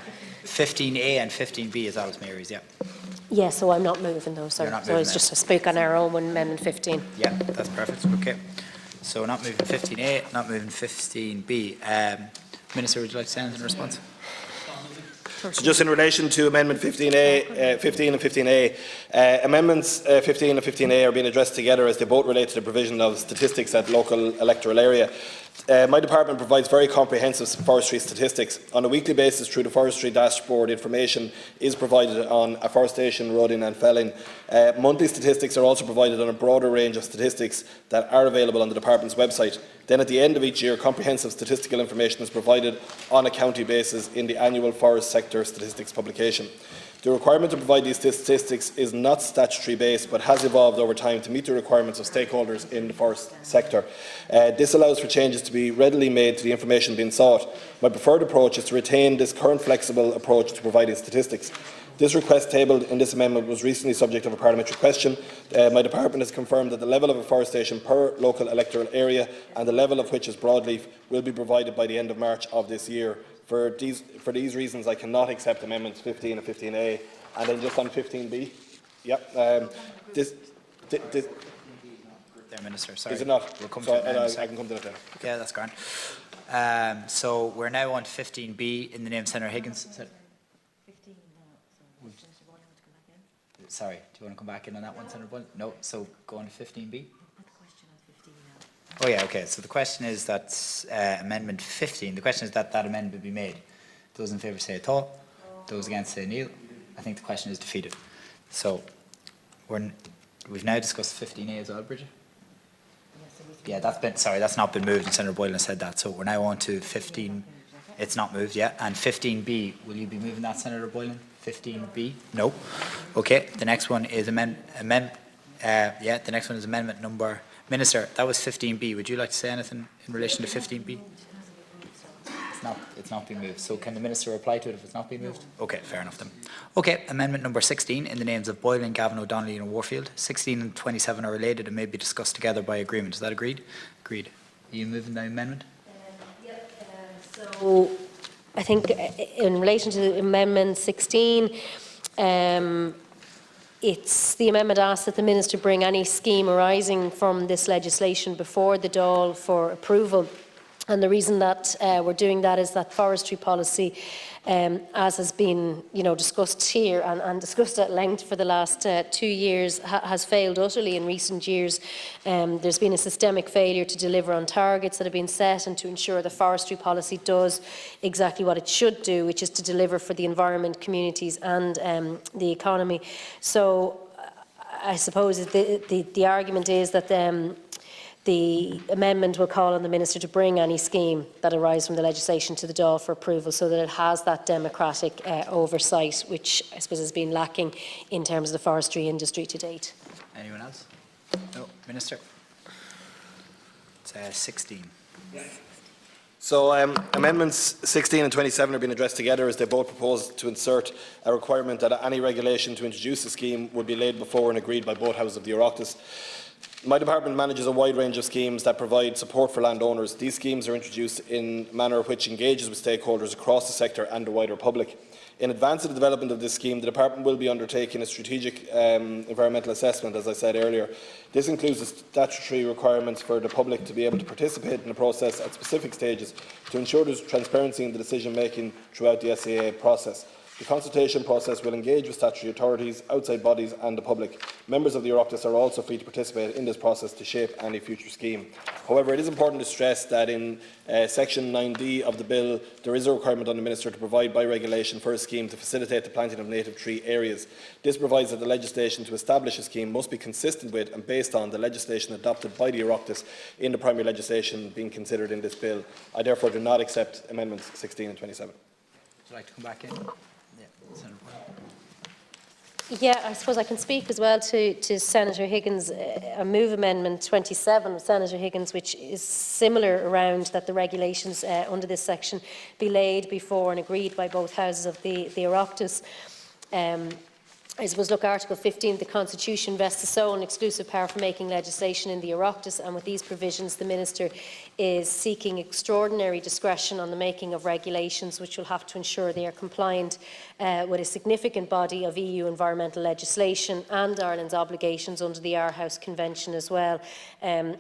J: 15A and 15B is Alice Mary's, yeah.
D: Yeah, so I'm not moving those. Sorry.
J: You're not
D: So
J: moving
D: it's
J: them.
D: just I spoke on our own one, Amendment 15.
J: Yeah, that's perfect. Okay. So not moving 15A, not moving 15B. Minister, would you like to say anything in response?
H: So just in relation to Amendment 15A, 15 and 15A, Amendments 15 and 15A are being addressed together as they both relate to the provision of statistics at local electoral area. My department provides very comprehensive forestry statistics. On a weekly basis through the forestry dashboard, information is provided on afforestation, roading and felling. Monthly statistics are also provided on a broader range of statistics that are available on the department's website. Then at the end of each year, comprehensive statistical information is provided on a county basis in the annual forest sector statistics publication. The requirement to provide these statistics is not statutory based but has evolved over time to meet the requirements of stakeholders in the forest sector. This allows for changes to be readily made to the information being sought. My preferred approach is to retain this current flexible approach to providing statistics. This request tabled in this amendment was recently subject of a parliamentary question. My department has confirmed that the level of afforestation per local electoral area and the level of which is broadleaf will be provided by the end of March of this year. For these reasons, I cannot accept Amendments 15 and 15A. And then just on 15B,
J: There, Minister, sorry.
H: Is it not?
J: We'll come
H: so
J: to it now in a
H: I can come to that then.
J: Yeah, that's grand. So we're now on 15B in the name of Senator Higgins. Sorry, do you want to come back in on that one, Senator Boyle? No, so go on to 15B. Oh yeah, okay, so the question is that Amendment 15, the question is that that amendment be made. Those in favour say aye. Those against say nil. I think the question is defeated. So we've now discussed 15A as well, Bridget? Yeah, that's not been moved, and Senator Boylan said that. So we're now on to 15. It's not moved yet. And 15B, will you be moving that, Senator Boylan? 15B? No. Okay. The next one is the next one is amendment number. Minister, that was 15B. Would you like to say anything in relation to 15B? It's not being moved. So can the Minister reply to it if it's not being moved? Okay, fair enough then. Okay, amendment number 16 in the names of Boylan, Gavin, O'Donnelly and Warfield. 16 and 27 are related and may be discussed together by agreement. Is that agreed? Agreed. Are you moving the amendment?
D: So I think in relation to Amendment 16, it's the amendment asks that the Minister bring any scheme arising from this legislation before the Dáil for approval. And the reason that we're doing that is that forestry policy, as has been discussed here and discussed at length for the last 2 years, has failed utterly in recent years. There's been a systemic failure to deliver on targets that have been set and to ensure the forestry policy does exactly what it should do, which is to deliver for the environment, communities and the economy. So I suppose the argument is that the amendment will call on the Minister to bring any scheme that arises from the legislation to the Dáil for approval so that it has that democratic oversight, which I suppose has been lacking in terms of the forestry industry to date.
J: Anyone else? No. Minister? It's 16.
H: So amendments 16 and 27 are being addressed together as they both propose to insert a requirement that any regulation to introduce a scheme would be laid before and agreed by both houses of the Oireachtas. My department manages a wide range of schemes that provide support for landowners. These schemes are introduced in a manner which engages with stakeholders across the sector and the wider public. In advance of the development of this scheme, the Department will be undertaking a strategic environmental assessment, as I said earlier. This includes the statutory requirements for the public to be able to participate in the process at specific stages to ensure there is transparency in the decision-making throughout the SAA process. The consultation process will engage with statutory authorities, outside bodies and the public. Members of the Oireachtas are also free to participate in this process to shape any future scheme. However, it is important to stress that in Section 9D of the Bill, there is a requirement on the Minister to provide by regulation for a scheme to facilitate the planting of native tree areas. This provides that the legislation to establish a scheme must be consistent with and based on the legislation adopted by the Oireachtas in the primary legislation being considered in this Bill. I therefore do not accept Amendments 16 and 27.
J: Would you like to come back in? Senator Boyle.
D: Yeah, I suppose I can speak as well to Senator Higgins. I move Amendment 27 of Senator Higgins, which is similar around that the regulations under this section be laid before and agreed by both houses of the Oireachtas. I suppose, look, Article 15 of the Constitution vests the sole and exclusive power for making legislation in the Oireachtas, and with these provisions the Minister is seeking extraordinary discretion on the making of regulations which will have to ensure they are compliant with a significant body of EU environmental legislation and Ireland's obligations under the Aarhus Convention as well. And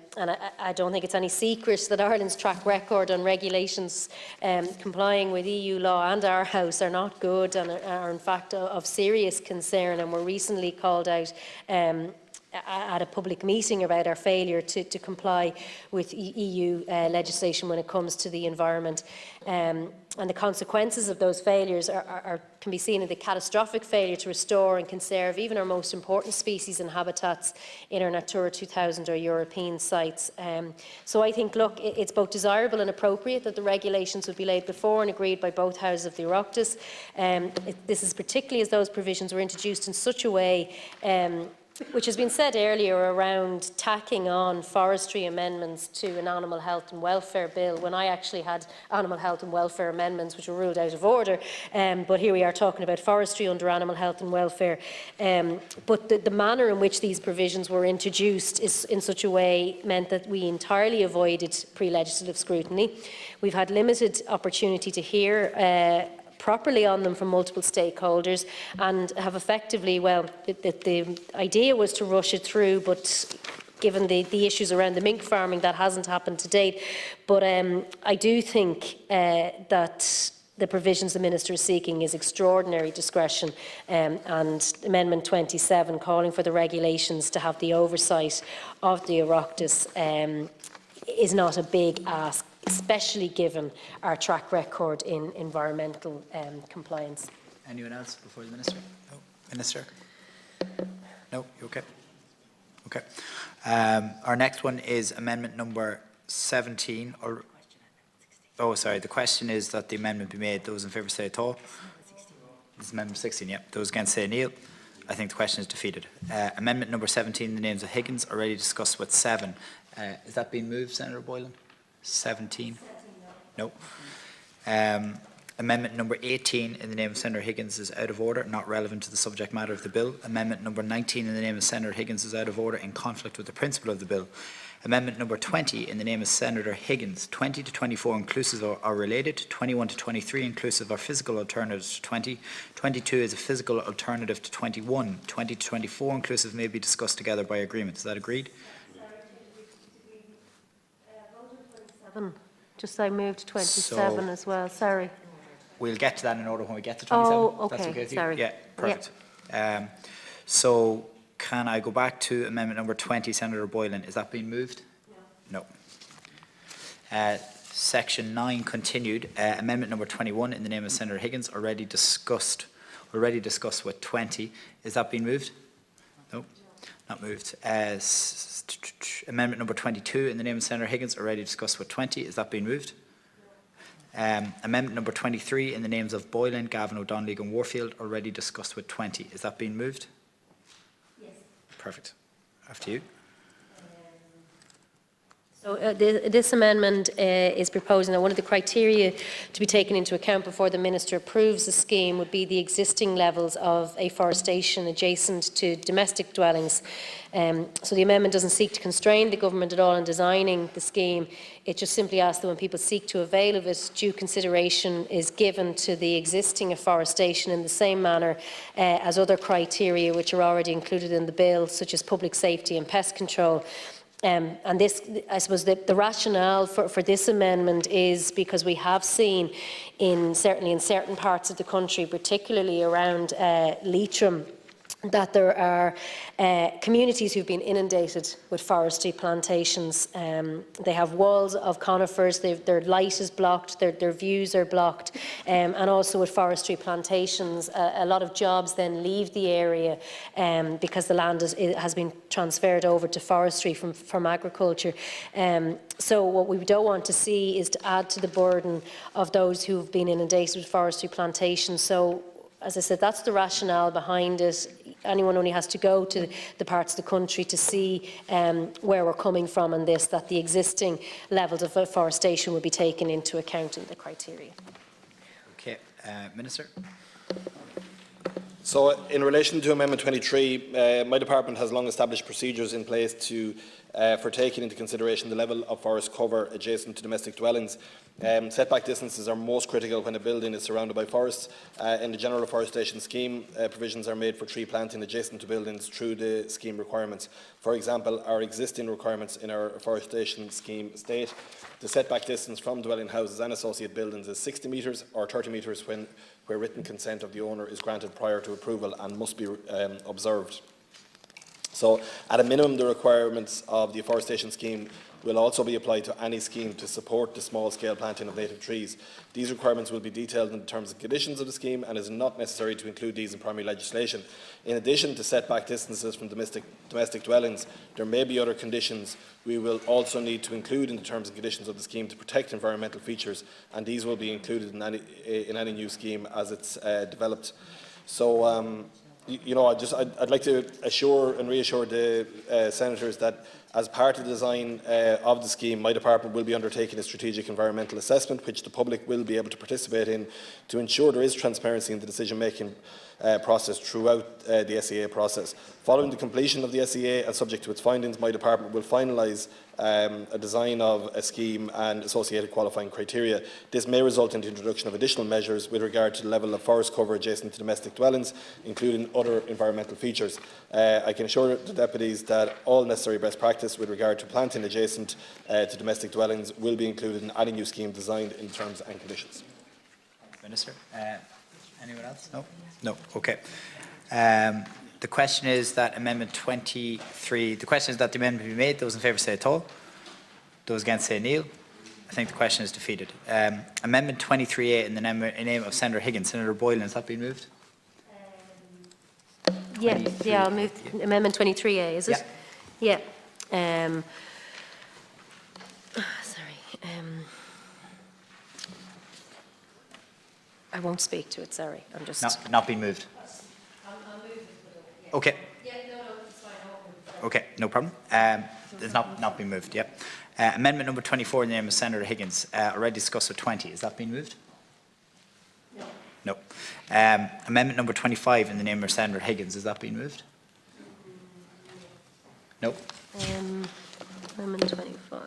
D: I don't think it's any secret that Ireland's track record on regulations complying with EU law and Aarhus are not good and are in fact of serious concern, and were recently called out at a public meeting about our failure to comply with EU legislation when it comes to the environment. And the consequences of those failures can be seen in the catastrophic failure to restore and conserve even our most important species and habitats in our Natura 2000 or European sites. So I think, look, it's both desirable and appropriate that the regulations would be laid before and agreed by both houses of the Oireachtas. This is particularly as those provisions were introduced in such a way which has been said earlier around tacking on forestry amendments to an animal health and welfare bill, when I actually had animal health and welfare amendments which were ruled out of order. But here we are talking about forestry under animal health and welfare. But the manner in which these provisions were introduced is in such a way meant that we entirely avoided pre-legislative scrutiny. We've had limited opportunity to hear properly on them from multiple stakeholders, and have effectively, well, the idea was to rush it through, but given the issues around the mink farming, that hasn't happened to date. But I do think that the provisions the Minister is seeking is extraordinary discretion, and Amendment 27 calling for the regulations to have the oversight of the Oireachtas is not a big ask, especially given our track record in environmental compliance.
J: Anyone else before the Minister? No. Minister? No? You okay? Okay. Our next one is amendment number 17. Oh, sorry. The question is that the amendment be made. Those in favour say aye. This is amendment 16, yeah. Those against say nay. I think the question is defeated. Amendment number 17, the names of Higgins, already discussed with 7. Is that being moved, Senator Boylan? 17? No. Amendment number 18 in the name of Senator Higgins is out of order, not relevant to the subject matter of the bill. Amendment number 19 in the name of Senator Higgins is out of order, in conflict with the principle of the bill. Amendment number 20 in the name of Senator Higgins, 20 to 24 inclusive are related, 21 to 23 inclusive are physical alternatives to 20, 22 is a physical alternative to 21, 20 to 24 inclusive may be discussed together by agreement. Is that agreed?
D: Just I moved 27 as well, sorry.
J: We'll get to that in order when we get to 27.
D: Oh, okay,
J: That's okay with you?
D: sorry.
J: Yeah, perfect. Yeah. So can I go back to amendment number 20, Senator Boylan? Is that being moved? No. Section 9 continued. Amendment number 21 in the name of Senator Higgins, already discussed with 20. Is that being moved? No. Not moved. Amendment number 22 in the name of Senator Higgins, already discussed with 20. Is that being moved? Amendment number 23 in the names of Boylan, Gavin, O'Donoghue and Warfield, already discussed with 20. Is that being moved? Yes. Perfect. After you.
D: So this amendment is proposing that one of the criteria to be taken into account before the Minister approves the scheme would be the existing levels of afforestation adjacent to domestic dwellings. So the amendment doesn't seek to constrain the government at all in designing the scheme. It just simply asks that when people seek to avail of it, due consideration is given to the existing afforestation in the same manner as other criteria which are already included in the bill, such as public safety and pest control. And this, I suppose, the rationale for this amendment is because we have seen, certainly in certain parts of the country, particularly around Leitrim, that there are communities who've been inundated with forestry plantations. They have walls of conifers, their light is blocked, their views are blocked, and also with forestry plantations, a lot of jobs then leave the area because the land has been transferred over to forestry from agriculture. So what we don't want to see is to add to the burden of those who've been inundated with forestry plantations. So, as I said, that's the rationale behind it. Anyone only has to go to the parts of the country to see where we're coming from in this, that the existing levels of afforestation will be taken into account in the criteria.
J: Okay, Minister.
H: So, in relation to Amendment 23, my department has long established procedures in place for taking into consideration the level of forest cover adjacent to domestic dwellings. Setback distances are most critical when a building is surrounded by forests. In the General Afforestation Scheme, provisions are made for tree planting adjacent to buildings through the scheme requirements. For example, our existing requirements in our afforestation scheme state the setback distance from dwelling houses and associate buildings is 60 metres or 30 metres where written consent of the owner is granted prior to approval and must be observed. So, at a minimum, the requirements of the afforestation scheme will also be applied to any scheme to support the small-scale planting of native trees. These requirements will be detailed in the terms and conditions of the scheme, and it is not necessary to include these in primary legislation. In addition to setback distances from domestic dwellings, there may be other conditions we will also need to include in the terms and conditions of the scheme to protect environmental features, and these will be included in any new scheme as it's developed. So, I'd like to assure and reassure the senators that as part of the design of the scheme, my department will be undertaking a strategic environmental assessment, which the public will be able to participate in to ensure there is transparency in the decision-making process throughout the SEA process. Following the completion of the SEA and subject to its findings, my department will finalise a design of a scheme and associated qualifying criteria. This may result in the introduction of additional measures with regard to the level of forest cover adjacent to domestic dwellings, including other environmental features. I can assure the deputies that all necessary best practice with regard to planting adjacent to domestic dwellings will be included in any new scheme designed in terms and conditions.
J: Minister. Anyone else? No? No. Okay. The question is that Amendment 23, the question is that the amendment be made. Those in favour say aye. Those against say nil. I think the question is defeated. Amendment 23A in the name of Senator Higgins. Senator Boylan, has that been moved?
D: Yeah, I'll move Amendment 23A, is it? Yeah. I won't speak to it, sorry. I'm just...
J: Not been moved.
D: I'll move it.
J: Okay.
D: Yeah, no, it's fine.
J: Okay, no problem. It's not been moved, yep. Amendment number 24 in the name of Senator Higgins, already discussed with 20. Has that been moved?
D: No.
J: No. Amendment number 25 in the name of Senator Higgins, has that been moved? No.
D: Amendment 25.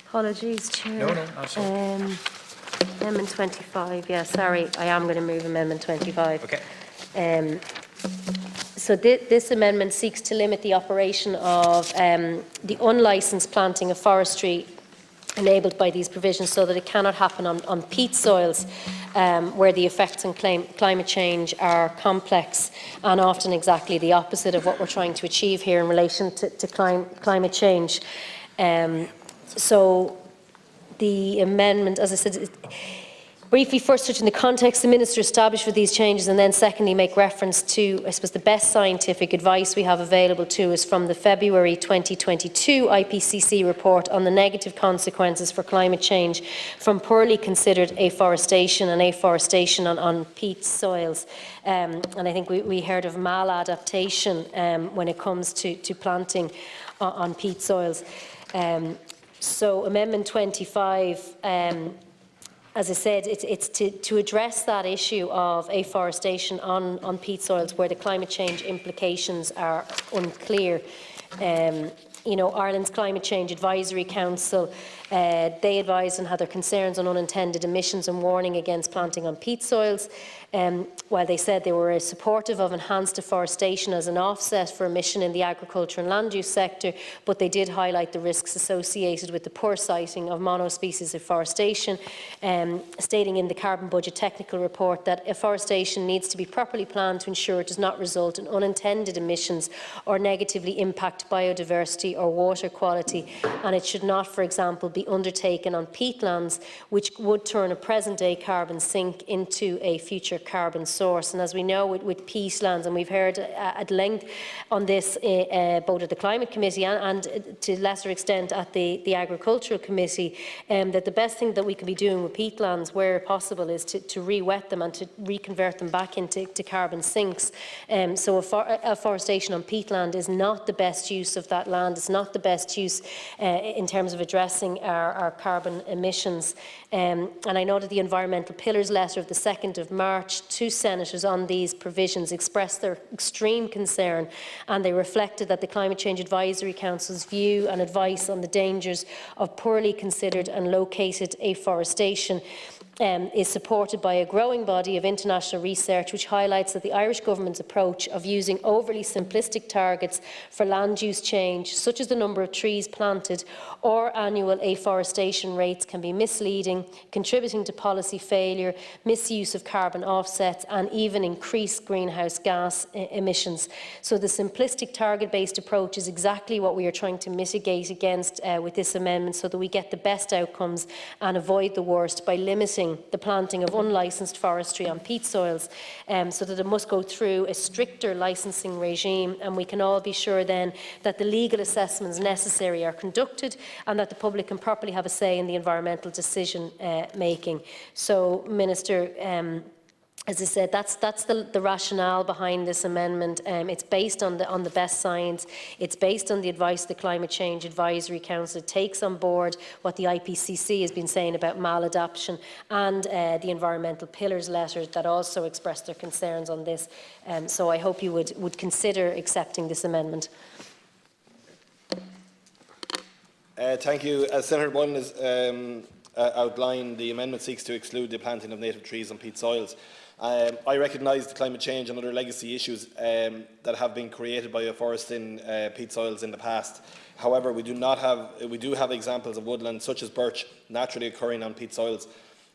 D: Apologies, Chair.
J: No, not at all.
D: Amendment 25, yeah, sorry, I am going to move Amendment 25.
J: Okay.
D: So this amendment seeks to limit the operation of the unlicensed planting of forestry enabled by these provisions so that it cannot happen on peat soils where the effects on climate change are complex and often exactly the opposite of what we're trying to achieve here in relation to climate change. So the amendment, as I said, Briefly, first touching the context the Minister established for these changes, and then secondly make reference to, I suppose, the best scientific advice we have available to us from the February 2022 IPCC report on the negative consequences for climate change from poorly considered afforestation and afforestation on peat soils. And I think we heard of maladaptation when it comes to planting on peat soils. So Amendment 25, as I said, it's to address that issue of afforestation on peat soils where the climate change implications are unclear. You know, Ireland's Climate Change Advisory Council, they advised and had their concerns on unintended emissions and warning against planting on peat soils. While they said they were supportive of enhanced afforestation as an offset for emission in the agriculture and land use sector, but they did highlight the risks associated with the poor siting of monospecies afforestation, stating in the Carbon Budget Technical Report that afforestation needs to be properly planned to ensure it does not result in unintended emissions or negatively impact biodiversity or water quality, and it should not, for example, be undertaken on peatlands, which would turn a present-day carbon sink into a future carbon source. And as we know with peatlands, and we've heard at length on this both at the Climate Committee and to a lesser extent at the Agricultural Committee, that the best thing that we can be doing with peatlands where possible is to re-wet them and to reconvert them back into carbon sinks. So afforestation on peatland is not the best use of that land. It's not the best use in terms of addressing our carbon emissions. And I know that the Environmental Pillars letter of the 2nd of March to senators on these provisions expressed their extreme concern, and they reflected that the Climate Change Advisory Council's view and advice on the dangers of poorly considered and located afforestation is supported by a growing body of international research which highlights that the Irish Government's approach of using overly simplistic targets for land use change, such as the number of trees planted or annual afforestation rates, can be misleading, contributing to policy failure, misuse of carbon offsets and even increased greenhouse gas emissions. So the simplistic target-based approach is exactly what we are trying to mitigate against with this amendment, so that we get the best outcomes and avoid the worst by limiting the planting of unlicensed forestry on peat soils, so that it must go through a stricter licensing regime, and we can all be sure then that the legal assessments necessary are conducted and that the public can properly have a say in the environmental decision making. So, Minister, as I said, that's the rationale behind this amendment. It's based on the best science. It's based on the advice of the Climate Change Advisory Council. It takes on board what the IPCC has been saying about maladaptation and the Environmental Pillars letter that also expressed their concerns on this. So I hope you would consider accepting this amendment.
H: Thank you. As Senator Boylan has outlined, the amendment seeks to exclude the planting of native trees on peat soils. I recognise the climate change and other legacy issues that have been created by afforesting peat soils in the past. However, we do have examples of woodland such as birch naturally occurring on peat soils.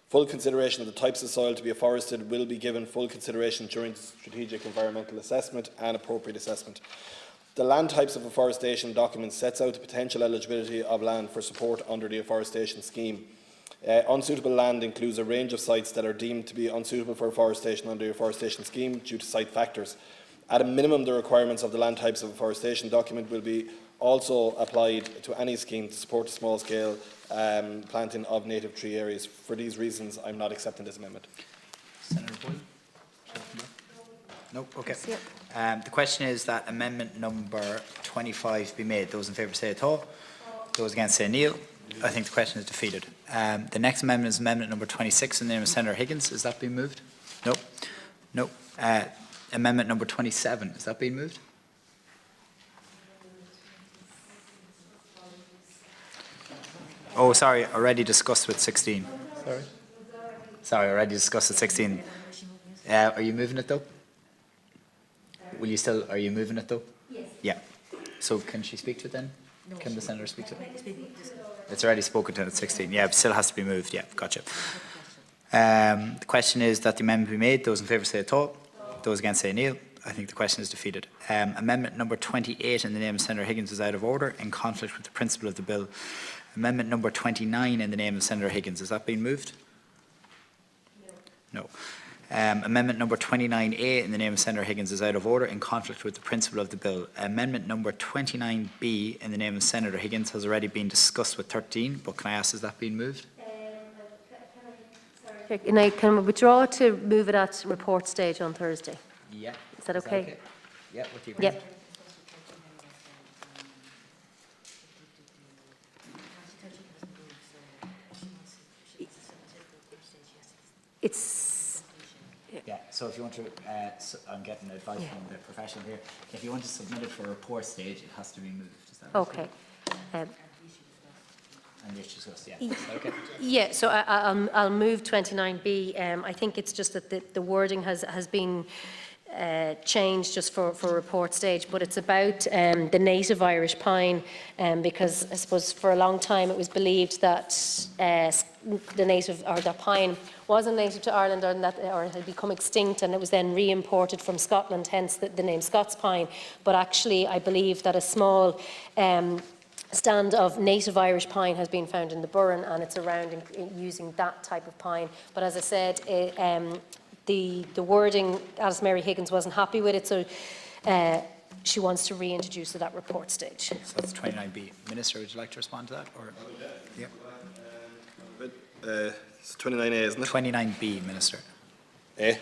H: Full consideration of the types of soil to be afforested will be given full consideration during strategic environmental assessment and appropriate assessment. The land types of afforestation document sets out the potential eligibility of land for support under the afforestation scheme. Unsuitable land includes a range of sites that are deemed to be unsuitable for afforestation under the afforestation scheme due to site factors. At a minimum, the requirements of the land types of afforestation document will be also applied to any scheme to support the small-scale planting of native tree areas. For these reasons, I'm not accepting this amendment.
J: Senator Boyle? No? Okay. The question is that amendment number 25 be made. Those in favour say aye. Those against say nil. I think the question is defeated. The next amendment is amendment number 26 in the name of Senator Higgins. Is that being moved? No. No. Amendment number 27. Is that being moved? Oh, sorry. Already discussed with 16. Sorry. Sorry, already discussed with 16. Are you moving it though? Will you still? Are you moving it though? Yes. Yeah. So can she speak to it then? No, can the senator speak to it? It's already spoken to at 16. Yeah, it still has to be moved. Yeah, gotcha. The question is that the amendment be made. Those in favour say aye. Those against say nil. I think the question is defeated. Amendment number 28 in the name of Senator Higgins is out of order, in conflict with the principle of the bill. Amendment number 29 in the name of Senator Higgins. Is that being moved? No. Amendment number 29A in the name of Senator Higgins is out of order in conflict with the principle of the bill. Amendment number 29B in the name of Senator Higgins has already been discussed with 13, but can I ask, is that being moved?
D: Can we withdraw to move it at report stage on Thursday?
J: Yeah.
D: Is that okay?
J: Yeah, with the
D: Yeah.
J: agreement.
D: It's,
J: Yeah, so if you want to, I'm getting advice from the professional here. If you want to submit it for a report stage, it has to be moved. Is that
D: okay.
J: And the issues discussed, yeah. Is that okay?
D: Yeah, so I'll move 29B. I think it's just that the wording has been changed just for report stage, but it's about the native Irish pine, because I suppose for a long time it was believed that the native, or the pine wasn't native to Ireland, or had become extinct, and it was then re-imported from Scotland, hence the name Scots pine. But actually I believe that a small stand of native Irish pine has been found in the Burren, and it's around using that type of pine. But as I said, the wording, Alice Mary Higgins wasn't happy with it, so she wants to reintroduce it at report stage.
J: So that's 29B. Minister, would you like to respond to that? Or? Yeah.
H: It's 29A, isn't it?
J: 29B, Minister.
H: A?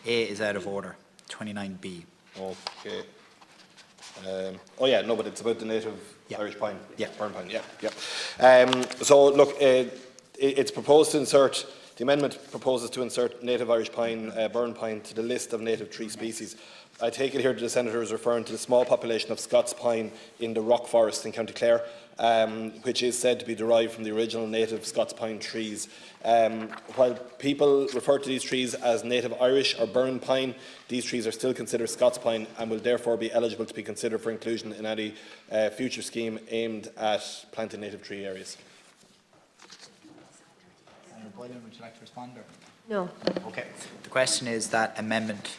J: A is out of order. 29B.
H: Okay. Oh yeah, no, but it's about the native Irish pine.
J: Yeah.
H: Burn pine, yeah. So look, it's proposed to insert, the amendment proposes to insert native Irish pine, burn pine to the list of native tree species. I take it here that the Senator is referring to the small population of Scots pine in the Rock Forest in County Clare, which is said to be derived from the original native Scots pine trees. While people refer to these trees as native Irish or burn pine, these trees are still considered Scots pine and will therefore be eligible to be considered for inclusion in any future scheme aimed at planting native tree areas.
J: Senator Boylan, would you like to respond? Or?
D: No.
J: Okay. The question is that amendment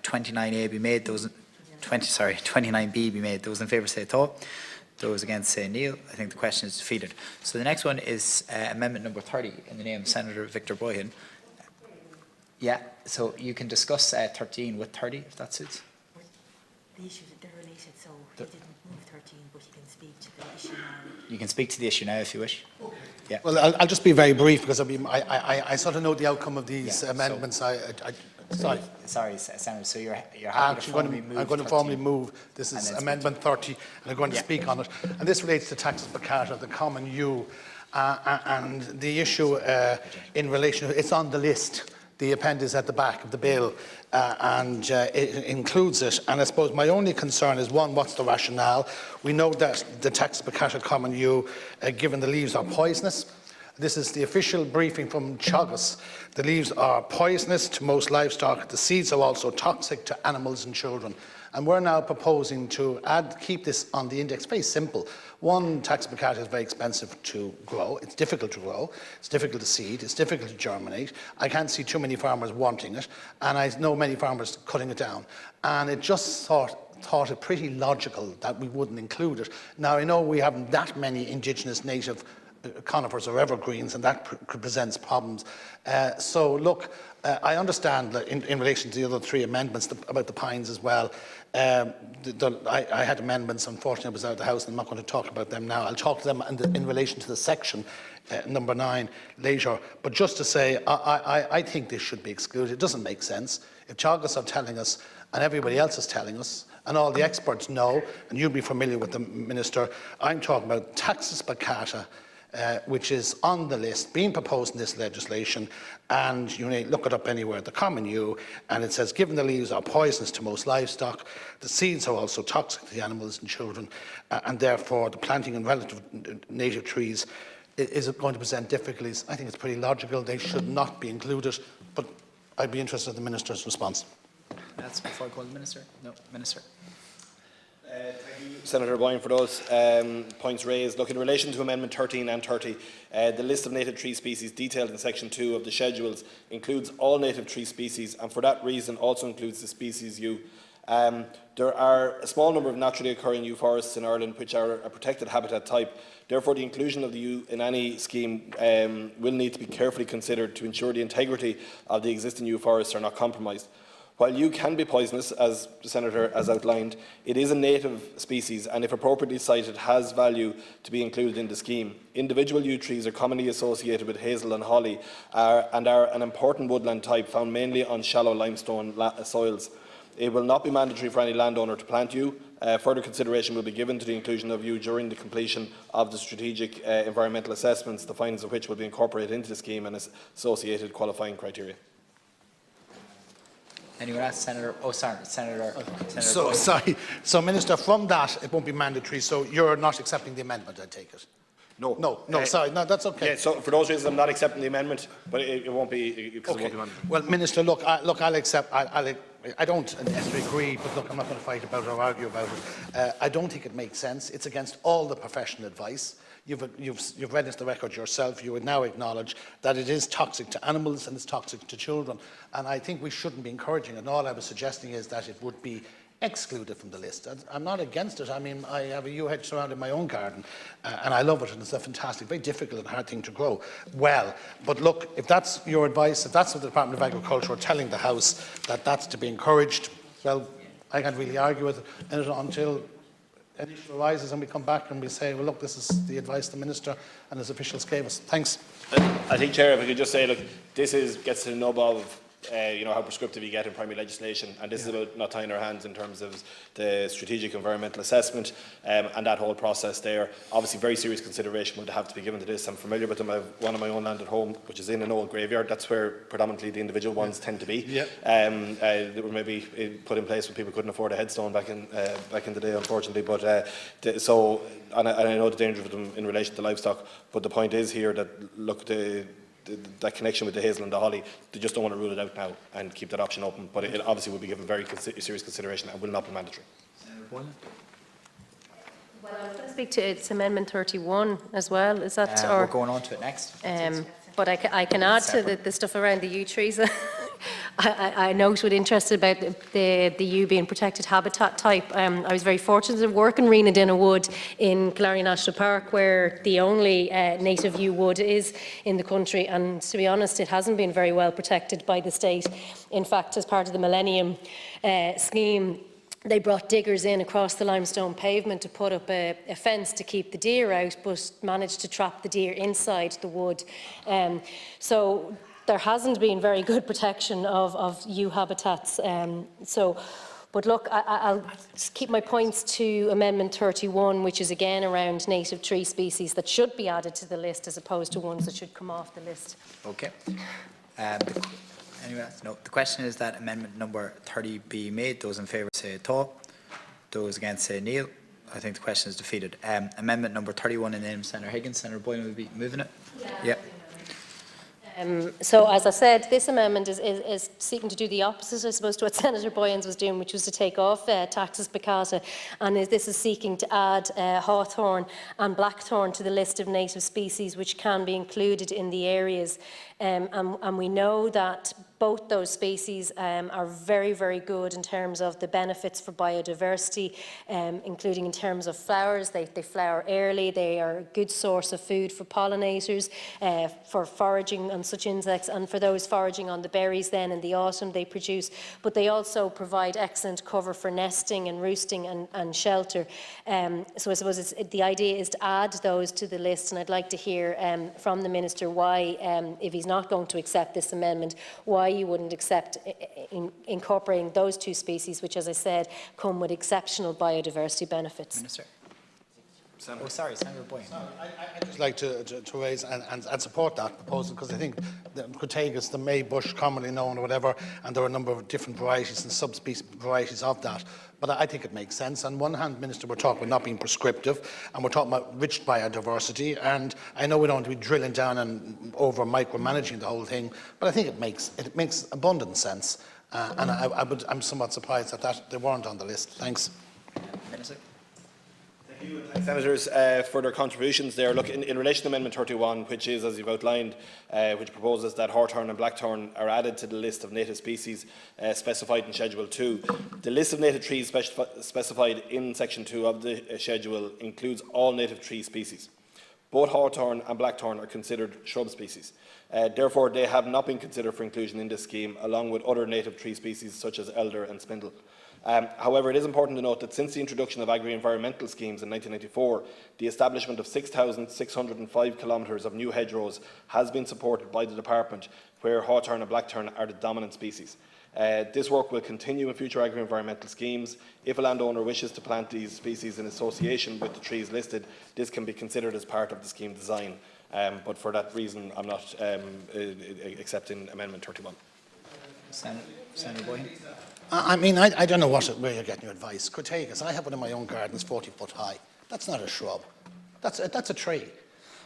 J: 29A be made. 29B be made. Those in favour say aye. Those against say nil. I think the question is defeated. So the next one is amendment number 30 in the name of Senator Victor Boylan. Yeah, so you can discuss 13 with 30 if that suits.
L: The issue that they're related, so he didn't move 13, but he can speak to the issue now.
J: You can speak to the issue now if you wish. Okay. Yeah.
B: Well, I'll just be very brief because I sort of know the outcome of these amendments. Sorry.
J: Sorry, Senator. So you're happy to formally move?
B: I'm going to formally move. This is Amendment 30, and I'm going to speak on it. And this relates to taxes per capita, the common U, and the issue in relation. It's on the list. The appendix at the back of the bill, and it includes it. And I suppose my only concern is, one, what's the rationale? We know that the tax per capita common U, given the leaves, are poisonous. This is the official briefing from Teagasc. The leaves are poisonous to most livestock. The seeds are also toxic to animals and children. And we're now proposing to keep this on the index. Very simple. One, tax per capita is very expensive to grow. It's difficult to grow. It's difficult to seed. It's difficult to germinate. I can't see too many farmers wanting it, and I know many farmers cutting it down. And it just thought it pretty logical that we wouldn't include it. Now, I know we haven't that many indigenous native conifers or evergreens, and that presents problems. So, look, I understand that in relation to the other three amendments about the pines as well. I had amendments, unfortunately I was out of the House, and I'm not going to talk about them now. I'll talk to them in relation to the section number 9 later. But just to say, I think this should be excluded. It doesn't make sense. If Teagasc are telling us, and everybody else is telling us, and all the experts know, and you'll be familiar with the Minister, I'm talking about taxes per capita, which is on the list, being proposed in this legislation, and you may look it up anywhere, the common U, and it says, given the leaves are poisonous to most livestock, the seeds are also toxic to the animals and children, and therefore the planting in relative native trees is going to present difficulties. I think it's pretty logical. They should not be included, but I'd be interested in the Minister's response.
J: That's before I call the Minister. No, Minister.
H: Thank you, Senator Boylan, for those points raised. Look, in relation to Amendment 13 and 30, the list of native tree species detailed in Section 2 of the schedules includes all native tree species, and for that reason also includes the species U. There are a small number of naturally occurring U forests in Ireland which are a protected habitat type. Therefore, the inclusion of the yew in any scheme will need to be carefully considered to ensure the integrity of the existing yew forests are not compromised. While yew can be poisonous, as the Senator has outlined, it is a native species and, if appropriately sited, has value to be included in the scheme. Individual yew trees are commonly associated with hazel and holly and are an important woodland type found mainly on shallow limestone soils. It will not be mandatory for any landowner to plant yew. Further consideration will be given to the inclusion of yew during the completion of the strategic environmental assessments, the findings of which will be incorporated into the scheme and associated qualifying criteria.
J: Anyone else? Senator? Oh, sorry, Senator.
B: Sorry. So, Minister, from that, it won't be mandatory, so you're not accepting the amendment, I take it?
H: No.
B: No, sorry, no, that's okay.
H: Yeah, so for those reasons, I'm not accepting the amendment, but it won't be, because it won't be mandatory.
B: Well, Minister, look, I'll accept. I don't necessarily agree, but look, I'm not going to fight about it or argue about it. I don't think it makes sense. It's against all the professional advice. You've read into the record yourself. You would now acknowledge that it is toxic to animals and it's toxic to children. And I think we shouldn't be encouraging it. And all I was suggesting is that it would be excluded from the list. I'm not against it. I mean, I have a yew hedge surrounding my own garden, and I love it, and it's a fantastic, very difficult and hard thing to grow well. But look, if that's your advice, if that's what the Department of Agriculture are telling the House, that that's to be encouraged, well, I can't really argue with it until an issue arises and we come back and we say, well, look, this is the advice the Minister and his officials gave us. Thanks.
H: I think, Chair, if I could just say, look, this gets to the nub of how prescriptive you get in primary legislation, and this is about not tying our hands in terms of the strategic environmental assessment and that whole process there. Obviously, very serious consideration would have to be given to this. I'm familiar with them. I have one of my own land at home, which is in an old graveyard. That's where predominantly the individual ones tend to be. They were maybe put in place when people couldn't afford a headstone back in the day, unfortunately. But and I know the danger of them in relation to livestock. But the point is here that, look, that connection with the hazel and the holly, they just don't want to rule it out now and keep that option open. But it obviously will be given very serious consideration and will not be mandatory.
D: Well, I was going to speak to it's Amendment 31 as well. Is that?
J: We're going on to it next.
D: But I can add to the stuff around the yew trees. I note with interest about the yew being protected habitat type. I was very fortunate to work in Reenadinna Wood in Killarney National Park, where the only native yew wood is in the country, and to be honest, it hasn't been very well protected by the state. In fact, as part of the Millennium scheme, they brought diggers in across the limestone pavement to put up a fence to keep the deer out, but managed to trap the deer inside the wood. So there hasn't been very good protection of yew habitats. But look, I'll just keep my points to Amendment 31, which is again around native tree species that should be added to the list as opposed to ones that should come off the list.
J: Okay. Anyone else? No. The question is that amendment number 30 be made. Those in favour say aye. Those against say nil. I think the question is defeated. Amendment number 31 in the name of Senator Higgins. Senator Boylan will be moving it. Yeah.
D: So, as I said, this amendment is seeking to do the opposite, I suppose, to what Senator Boyens was doing, which was to take off taxes picata, and this is seeking to add hawthorn and blackthorn to the list of native species which can be included in the areas. And we know that both those species are very, very good in terms of the benefits for biodiversity, including in terms of flowers. They flower early, they are a good source of food for pollinators, for foraging on such insects, and for those foraging on the berries then in the autumn they produce. But they also provide excellent cover for nesting and roosting and shelter. So I suppose the idea is to add those to the list, and I'd like to hear from the Minister why, if he's not going to accept this amendment, why you wouldn't accept incorporating those two species, which, as I said, come with exceptional biodiversity benefits.
J: Minister. Oh, sorry, Senator Boylan.
B: I'd just like to raise and support that proposal, because I think the Crataegus, the May bush, commonly known or whatever, and there are a number of different varieties and subspecies varieties of that. But I think it makes sense. On one hand, Minister, we're talking about not being prescriptive, and we're talking about rich biodiversity. And I know we don't want to be drilling down and over micromanaging the whole thing, but I think it makes abundant sense. And I'm somewhat surprised that they weren't on the list. Thanks.
J: Minister.
H: Thank you, and thanks, Senators, for their contributions there. Look, in relation to Amendment 31, which is, as you've outlined, which proposes that hawthorn and blackthorn are added to the list of native species specified in Schedule 2. The list of native trees specified in Section 2 of the schedule includes all native tree species. Both hawthorn and blackthorn are considered shrub species. Therefore, they have not been considered for inclusion in this scheme, along with other native tree species such as elder and spindle. However, it is important to note that since the introduction of agri-environmental schemes in 1994, the establishment of 6,605 kilometres of new hedgerows has been supported by the Department, where hawthorn and blackthorn are the dominant species. This work will continue in future agri-environmental schemes. If a landowner wishes to plant these species in association with the trees listed, this can be considered as part of the scheme design. But for that reason, I'm not accepting Amendment 31.
J: Senator Boylan.
B: I mean, I don't know where you're getting your advice. Crataegus, I have one in my own garden, it's 40 foot high. That's not a shrub. That's a tree.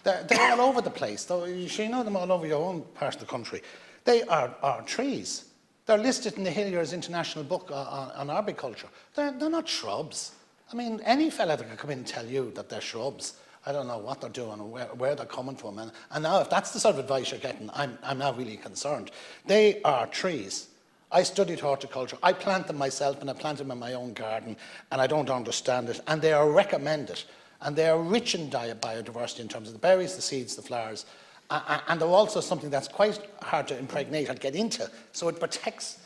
B: They're all over the place. Though you know them all over your own part of the country. They are trees. They're listed in the Hilliers International Book on Arboriculture. They're not shrubs. I mean, any fella that can come in and tell you that they're shrubs, I don't know what they're doing or where they're coming from. And now, if that's the sort of advice you're getting, I'm now really concerned. They are trees. I studied horticulture. I plant them myself, and I plant them in my own garden, and I don't understand it. And they are recommended, and they are rich in biodiversity in terms of the berries, the seeds, the flowers. And they're also something that's quite hard to impregnate and get into. So it protects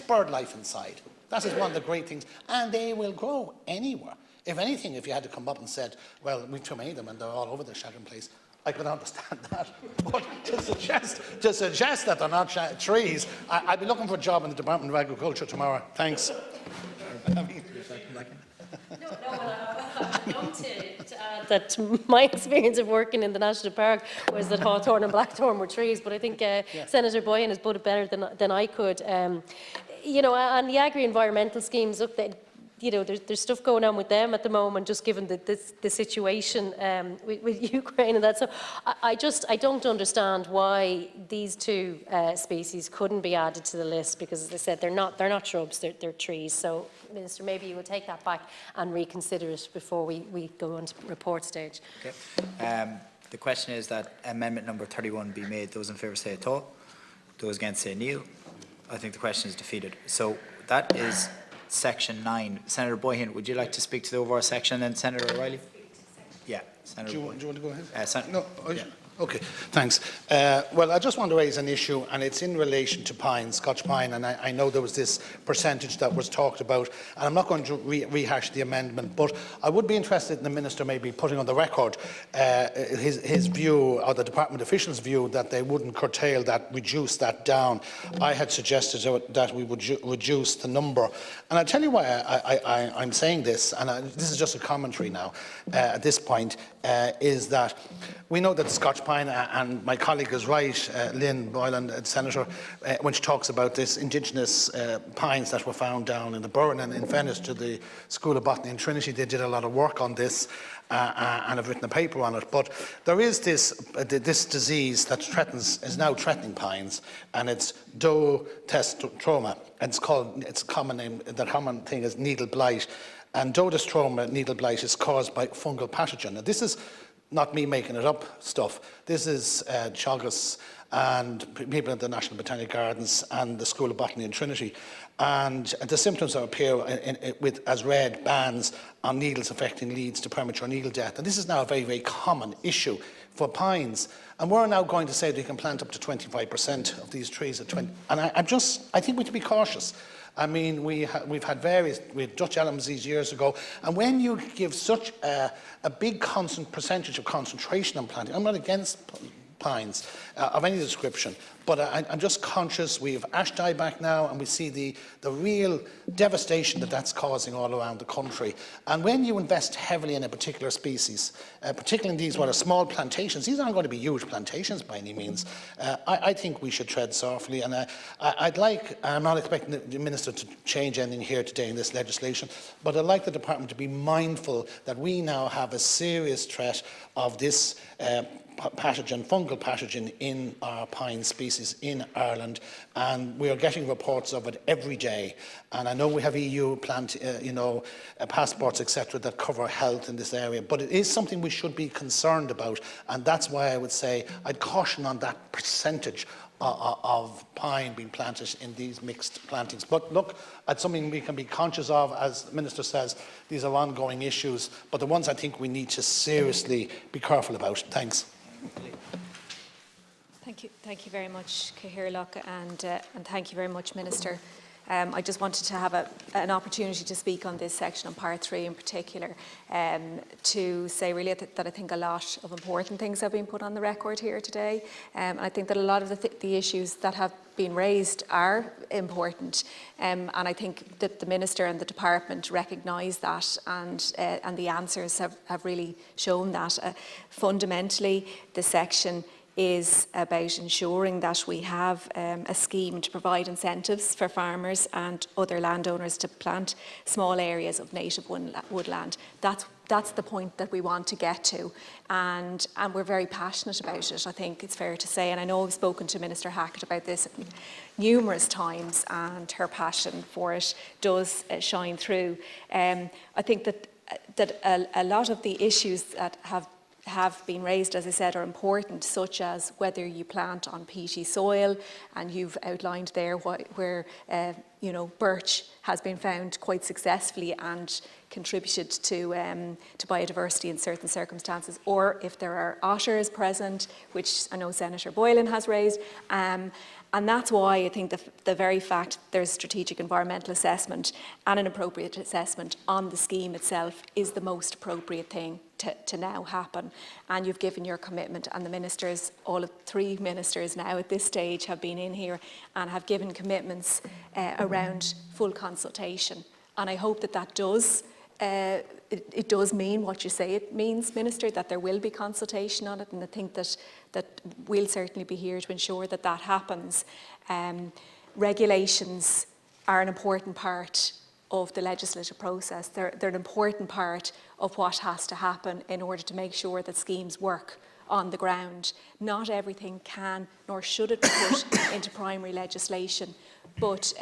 B: bird life inside. That is one of the great things. And they will grow anywhere. If anything, if you had to come up and said, well, we've too many of them and they're all over the shagging place, I could understand that. But to suggest that they're not trees, I'd be looking for a job in the Department of Agriculture tomorrow. Thanks.
D: I'd love to add that my experience of working in the National Park was that hawthorn and blackthorn were trees, but I think Senator Boylan has put it better than I could. You know, and the agri-environmental schemes, look, there's stuff going on with them at the moment, just given the situation with Ukraine and that. So I don't understand why these two species couldn't be added to the list, because, as I said, they're not shrubs, they're trees. So, Minister, maybe you will take that back and reconsider it before we go on to report stage.
J: Okay. The question is that amendment number 31 be made. Those in favour say aye. Those against say nil. I think the question is defeated. So that is Section 9. Senator Boylan, would you like to speak to the overall section, and then Senator O'Reilly? Yeah, Senator.
B: Do you want to go ahead?
J: No.
B: Yeah. Okay, thanks. Well, I just want to raise an issue, and it's in relation to pine, Scotch pine, and I know there was this percentage that was talked about, and I'm not going to rehash the amendment, but I would be interested in the Minister maybe putting on the record his view, or the Department officials' view, that they wouldn't curtail that, reduce that down. I had suggested that we would reduce the number, and I'll tell you why I'm saying this, and this is just a commentary now at this point, is that we know that the Scotch pine, and my colleague is right, Lynn Boylan, Senator, when she talks about this indigenous pines that were found down in the Burren, and in fairness to the School of Botany in Trinity, they did a lot of work on this and have written a paper on it. But there is this disease that is now threatening pines, and it's Dodestroma, and its common name, the common thing is needle blight. And Dodestroma needle blight is caused by fungal pathogen. Now, this is not me making it up stuff. This is Teagasc and people at the National Botanic Gardens and the School of Botany in Trinity. And the symptoms appear as red bands on needles affecting leads to premature needle death. And this is now a very, very common issue for pines. And we're now going to say that you can plant up to 25% of these trees at 20. And I think we have to be cautious. I mean, we've had Dutch elms these years ago, and when you give such a big percentage of concentration on planting, I'm not against pines of any description, but I'm just conscious we have ash dieback now, and we see the real devastation that that's causing all around the country. And when you invest heavily in a particular species, particularly in these what are small plantations, these aren't going to be huge plantations by any means. I think we should tread softly, and I'm not expecting the Minister to change anything here today in this legislation, but I'd like the Department to be mindful that we now have a serious threat of this fungal pathogen in our pine species in Ireland, and we are getting reports of it every day. And I know we have EU passports, etc., that cover health in this area, but it is something we should be concerned about, and that's why I would say I'd caution on that percentage of pine being planted in these mixed plantings. But look, it's something we can be conscious of. As the Minister says, these are ongoing issues, but the ones I think we need to seriously be careful about. Thanks.
M: Thank you very much, Cahir, and thank you very much, Minister. I just wanted to have an opportunity to speak on this section, on Part 3 in particular, to say really that I think a lot of important things have been put on the record here today. And I think that a lot of the issues that have been raised are important, and I think that the Minister and the Department recognise that, and the answers have really shown that. Fundamentally, the section is about ensuring that we have a scheme to provide incentives for farmers and other landowners to plant small areas of native woodland. That's the point that we want to get to, and we're very passionate about it, I think it's fair to say. And I know I've spoken to Minister Hackett about this numerous times, and her passion for it does shine through. I think that a lot of the issues that have been raised, as I said, are important, such as whether you plant on peaty soil, and you've outlined there where birch has been found quite successfully and contributed to biodiversity in certain circumstances, or if there are otters present, which I know Senator Boylan has raised. And that's why I think the very fact there's strategic environmental assessment and an appropriate assessment on the scheme itself is the most appropriate thing to now happen. And you've given your commitment, and the ministers, all of 3 ministers now at this stage, have been in here and have given commitments around full consultation. And I hope that does it does mean what you say it means, Minister, that there will be consultation on it, and I think that we'll certainly be here to ensure that happens. Regulations are an important part of the legislative process. They're an important part of what has to happen in order to make sure that schemes work on the ground. Not everything can nor should it be put into primary legislation, but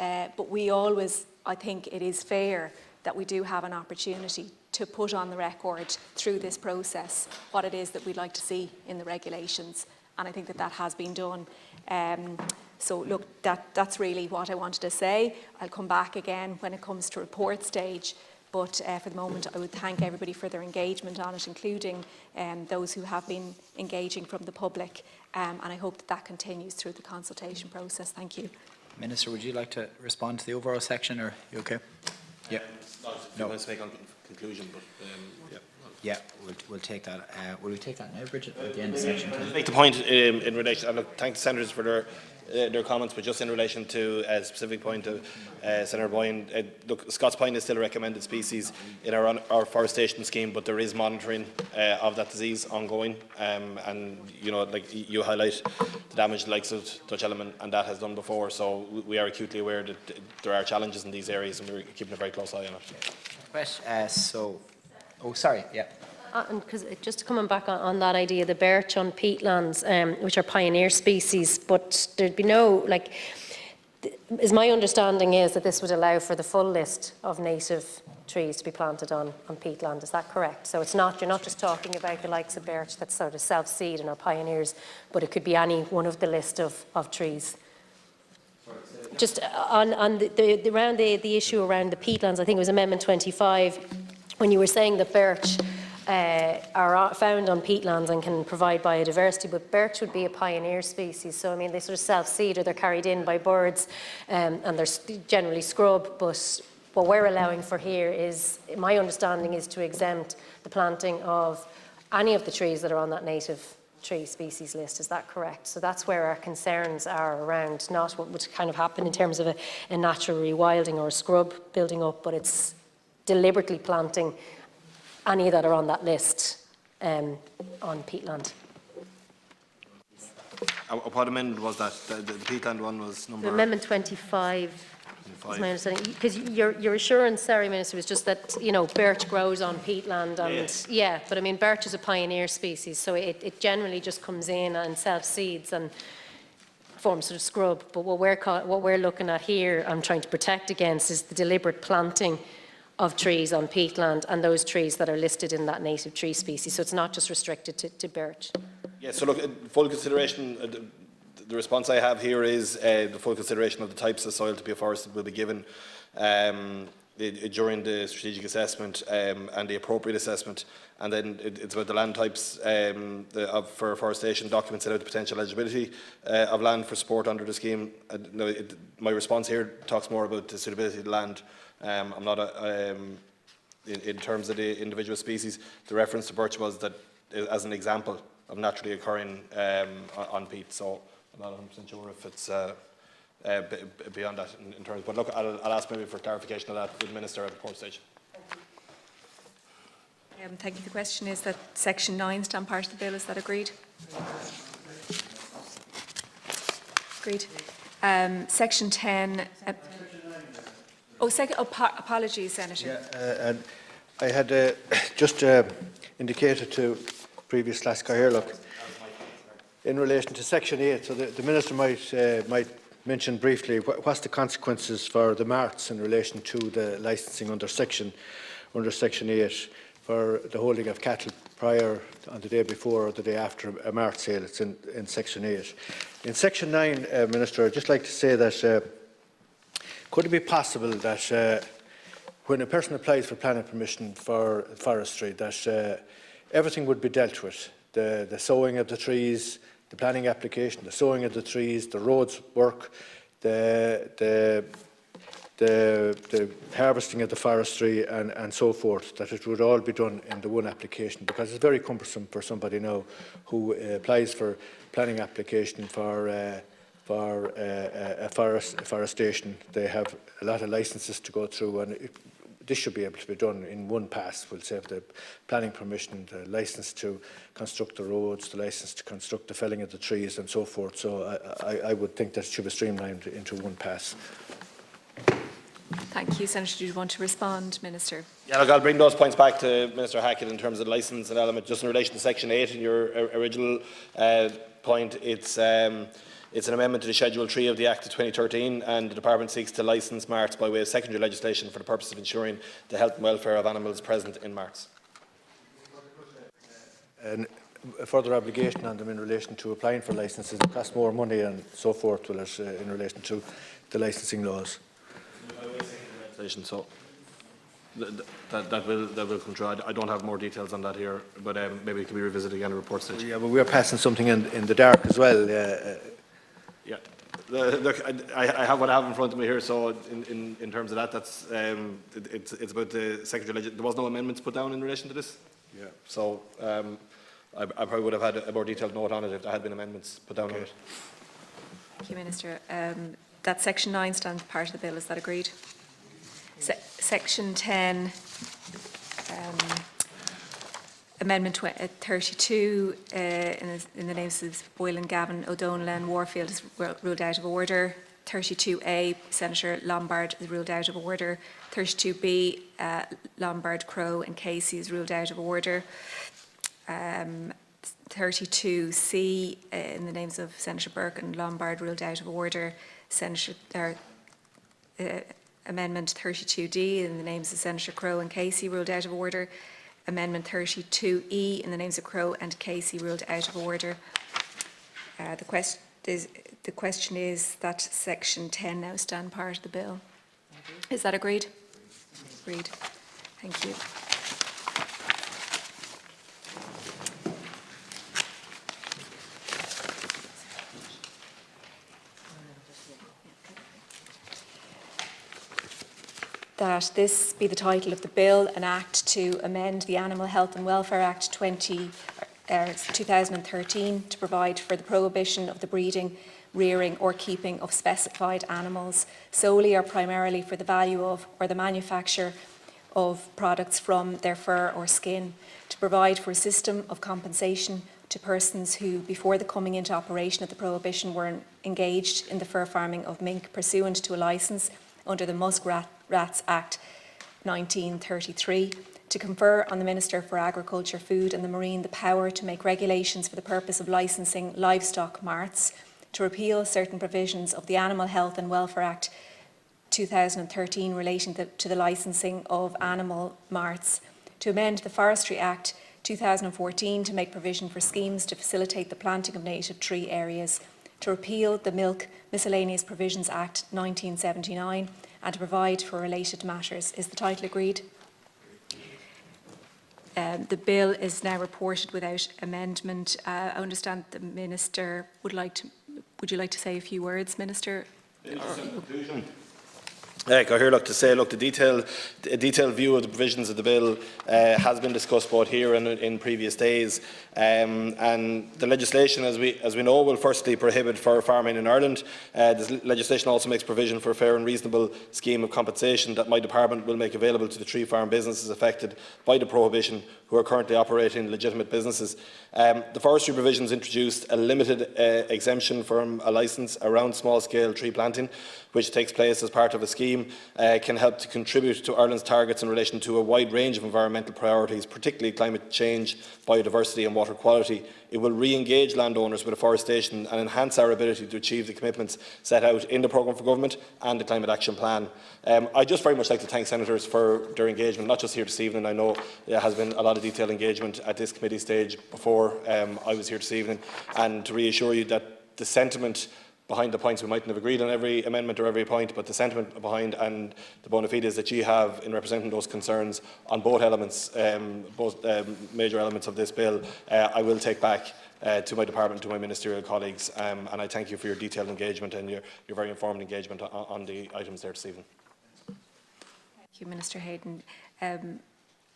M: we always, I think it is fair that we do have an opportunity to put on the record through this process what it is that we'd like to see in the regulations, and I think that has been done. So look, that's really what I wanted to say. I'll come back again when it comes to report stage, but for the moment I would thank everybody for their engagement on it, including those who have been engaging from the public, and I hope that continues through the consultation process. Thank you.
J: Minister, would you like to respond to the overall section, or are you okay? Yeah.
H: No. Want to make on conclusion, but yeah.
J: Yeah, we'll take that. Will we take that now, Bridget, at the end of section 10?
H: I'll make the point in relation, and thank the senators for their comments, but just in relation to a specific point of Senator Boylan. Look, Scots pine is still a recommended species in our forestation scheme, but there is monitoring of that disease ongoing, and like you highlight the damage the likes of Dutch Elm and that has done before. So we are acutely aware that there are challenges in these areas, and we're keeping a very close eye on it.
J: Oh, sorry, yeah.
D: And because just coming back on that idea, the birch on peatlands, which are pioneer species, but there'd be no, is my understanding is that this would allow for the full list of native trees to be planted on peatland. Is that correct? So it's not, you're not just talking about the likes of birch that's sort of self-seed and are pioneers, but it could be any one of the list of trees. Just on around the issue around the peatlands, I think it was Amendment 25, when you were saying that birch are found on peatlands and can provide biodiversity, but birch would be a pioneer species. So, I mean, they sort of self-seed, or they're carried in by birds, and they're generally scrub. But what we're allowing for here is, my understanding is to exempt the planting of any of the trees that are on that native tree species list. Is that correct? So that's where our concerns are around, not what would kind of happen in terms of a natural rewilding or a scrub building up, but it's deliberately planting any that are on that list on peatland.
H: What amendment was that? The peatland one was number...
D: Amendment 25 is my understanding. Because your assurance, sorry, Minister, was just that, birch grows on peatland. And yeah, but I mean, birch is a pioneer species, so it generally just comes in and self-seeds and forms sort of scrub. But what we're looking at here, I'm trying to protect against, is the deliberate planting of trees on peatland and those trees that are listed in that native tree species. So it's not just restricted to birch.
H: Yeah, so look, full consideration, the response I have here is the full consideration of the types of soil to be afforested will be given during the strategic assessment and the appropriate assessment. And then it's about the land types for afforestation documents set out the potential eligibility of land for support under the scheme. My response here talks more about the suitability of the land. I'm not in terms of the individual species. The reference to birch was that as an example of naturally occurring on peat. So I'm not 100% sure if it's beyond that in terms. But look, I'll ask maybe for clarification of that with the Minister at the report stage.
M: Thank you. The question is that Section 9 stand part of the bill. Is that agreed? Agreed. Section 10. Apologies, Senator.
G: Yeah, and I had just indicated to previous Lascar here, look, in relation to Section 8, so the Minister might mention briefly what's the consequences for the marts in relation to the licensing under Section 8 for the holding of cattle prior on the day before or the day after a mart sale. It's in Section 8. In Section 9, Minister, I'd just like to say that could it be possible that when a person applies for planning permission for forestry, that everything would be dealt with, the sowing of the trees, the planning application, the sowing of the trees, the roads work, the harvesting of the forestry and so forth, that it would all be done in the one application, because it's very cumbersome for somebody now who applies for planning application for forestation. They have a lot of licences to go through, and this should be able to be done in one pass. We'll save the planning permission, the licence to construct the roads, the licence to construct the felling of the trees and so forth. So I would think that it should be streamlined into one pass.
M: Thank you. Senator, do you want to respond, Minister?
H: Yeah, look, I'll bring those points back to Minister Hackett in terms of the licence and element. Just in relation to Section 8 in your original point, it's an amendment to the Schedule 3 of the Act of 2013, and the Department seeks to licence marts by way of secondary legislation for the purpose of ensuring the health and welfare of animals present in marts.
G: And a further obligation on them in relation to applying for licences, it costs more money and so forth, will it, in relation to the licensing laws.
H: So that will come through. I don't have more details on that here, but maybe it can be revisited again at report stage.
G: Yeah, but we're passing something in the dark as well.
H: Yeah. Look, I have what I have in front of me here. So in terms of that, that's it's about the secretary. There was no amendments put down in relation to this. Yeah. So I probably would have had a more detailed note on it if there had been amendments put down on it.
M: Thank you, Minister. That Section 9 stands part of the bill. Is that agreed? Section 10, Amendment 32, in the names of Boylan, Gavin, O'Donnell and Warfield is ruled out of order. 32A, Senator Lombard is ruled out of order. 32B, Lombard, Crowe and Casey is ruled out of order. 32C, in the names of Senator Burke and Lombard, ruled out of order. Amendment 32D in the names of Senator Crowe and Casey ruled out of order. Amendment 32E in the names of Crowe and Casey ruled out of order. The question is that Section 10 now stand part of the bill. Is that agreed? Agreed. Thank you. That this be the title of the bill, an act to amend the Animal Health and Welfare Act 2013 to provide for the prohibition of the breeding, rearing or keeping of specified animals solely or primarily for the value of or the manufacture of products from their fur or skin, to provide for a system of compensation to persons who, before the coming into operation of the prohibition, were engaged in the fur farming of mink pursuant to a licence under the Muskrats Act 1933, to confer on the Minister for Agriculture, Food and the Marine the power to make regulations for the purpose of licensing livestock marts, to repeal certain provisions of the Animal Health and Welfare Act 2013 relating to the licensing of animal marts, to amend the Forestry Act 2014 to make provision for schemes to facilitate the planting of native tree areas, to repeal the Milk Miscellaneous Provisions Act 1979 and to provide for related matters. Is the title agreed? The bill is now reported without amendment. I understand the Minister would you like to say a few words, Minister?
H: Cathaoirleach to say, look, a detailed view of the provisions of the bill has been discussed both here and in previous days. And the legislation, as we know, will firstly prohibit fur farming in Ireland. This legislation also makes provision for a fair and reasonable scheme of compensation that my department will make available to the tree farm businesses affected by the prohibition who are currently operating legitimate businesses. The forestry provisions introduced a limited exemption from a licence around small-scale tree planting, which takes place as part of a scheme, can help to contribute to Ireland's targets in relation to a wide range of environmental priorities, particularly climate change, biodiversity and water quality. It will re-engage landowners with afforestation and enhance our ability to achieve the commitments set out in the programme for government and the Climate Action Plan. I'd just very much like to thank senators for their engagement, not just here this evening. I know there has been a lot of detailed engagement at this committee stage before I was here this evening, and to reassure you that the sentiment behind the points, we mightn't have agreed on every amendment or every point, but the sentiment behind and the bona fides that you have in representing those concerns on both elements, major elements of this bill, I will take back to my department, to my ministerial colleagues, and I thank you for your detailed engagement and your very informed engagement on the items there this evening.
M: Thank you, Minister Hayden.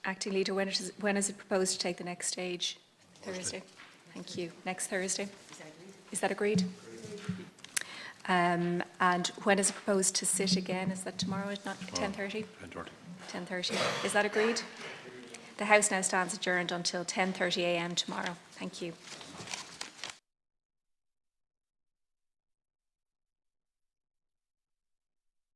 M: Acting Leader, when is it proposed to take the next stage? Thursday. Thank you. Next Thursday. Is that agreed? And when is it proposed to sit again? Is that tomorrow at 10:30?
F: 10:30.
M: 10:30. Is that agreed? The House now stands adjourned until 10:30 a.m. tomorrow. Thank you.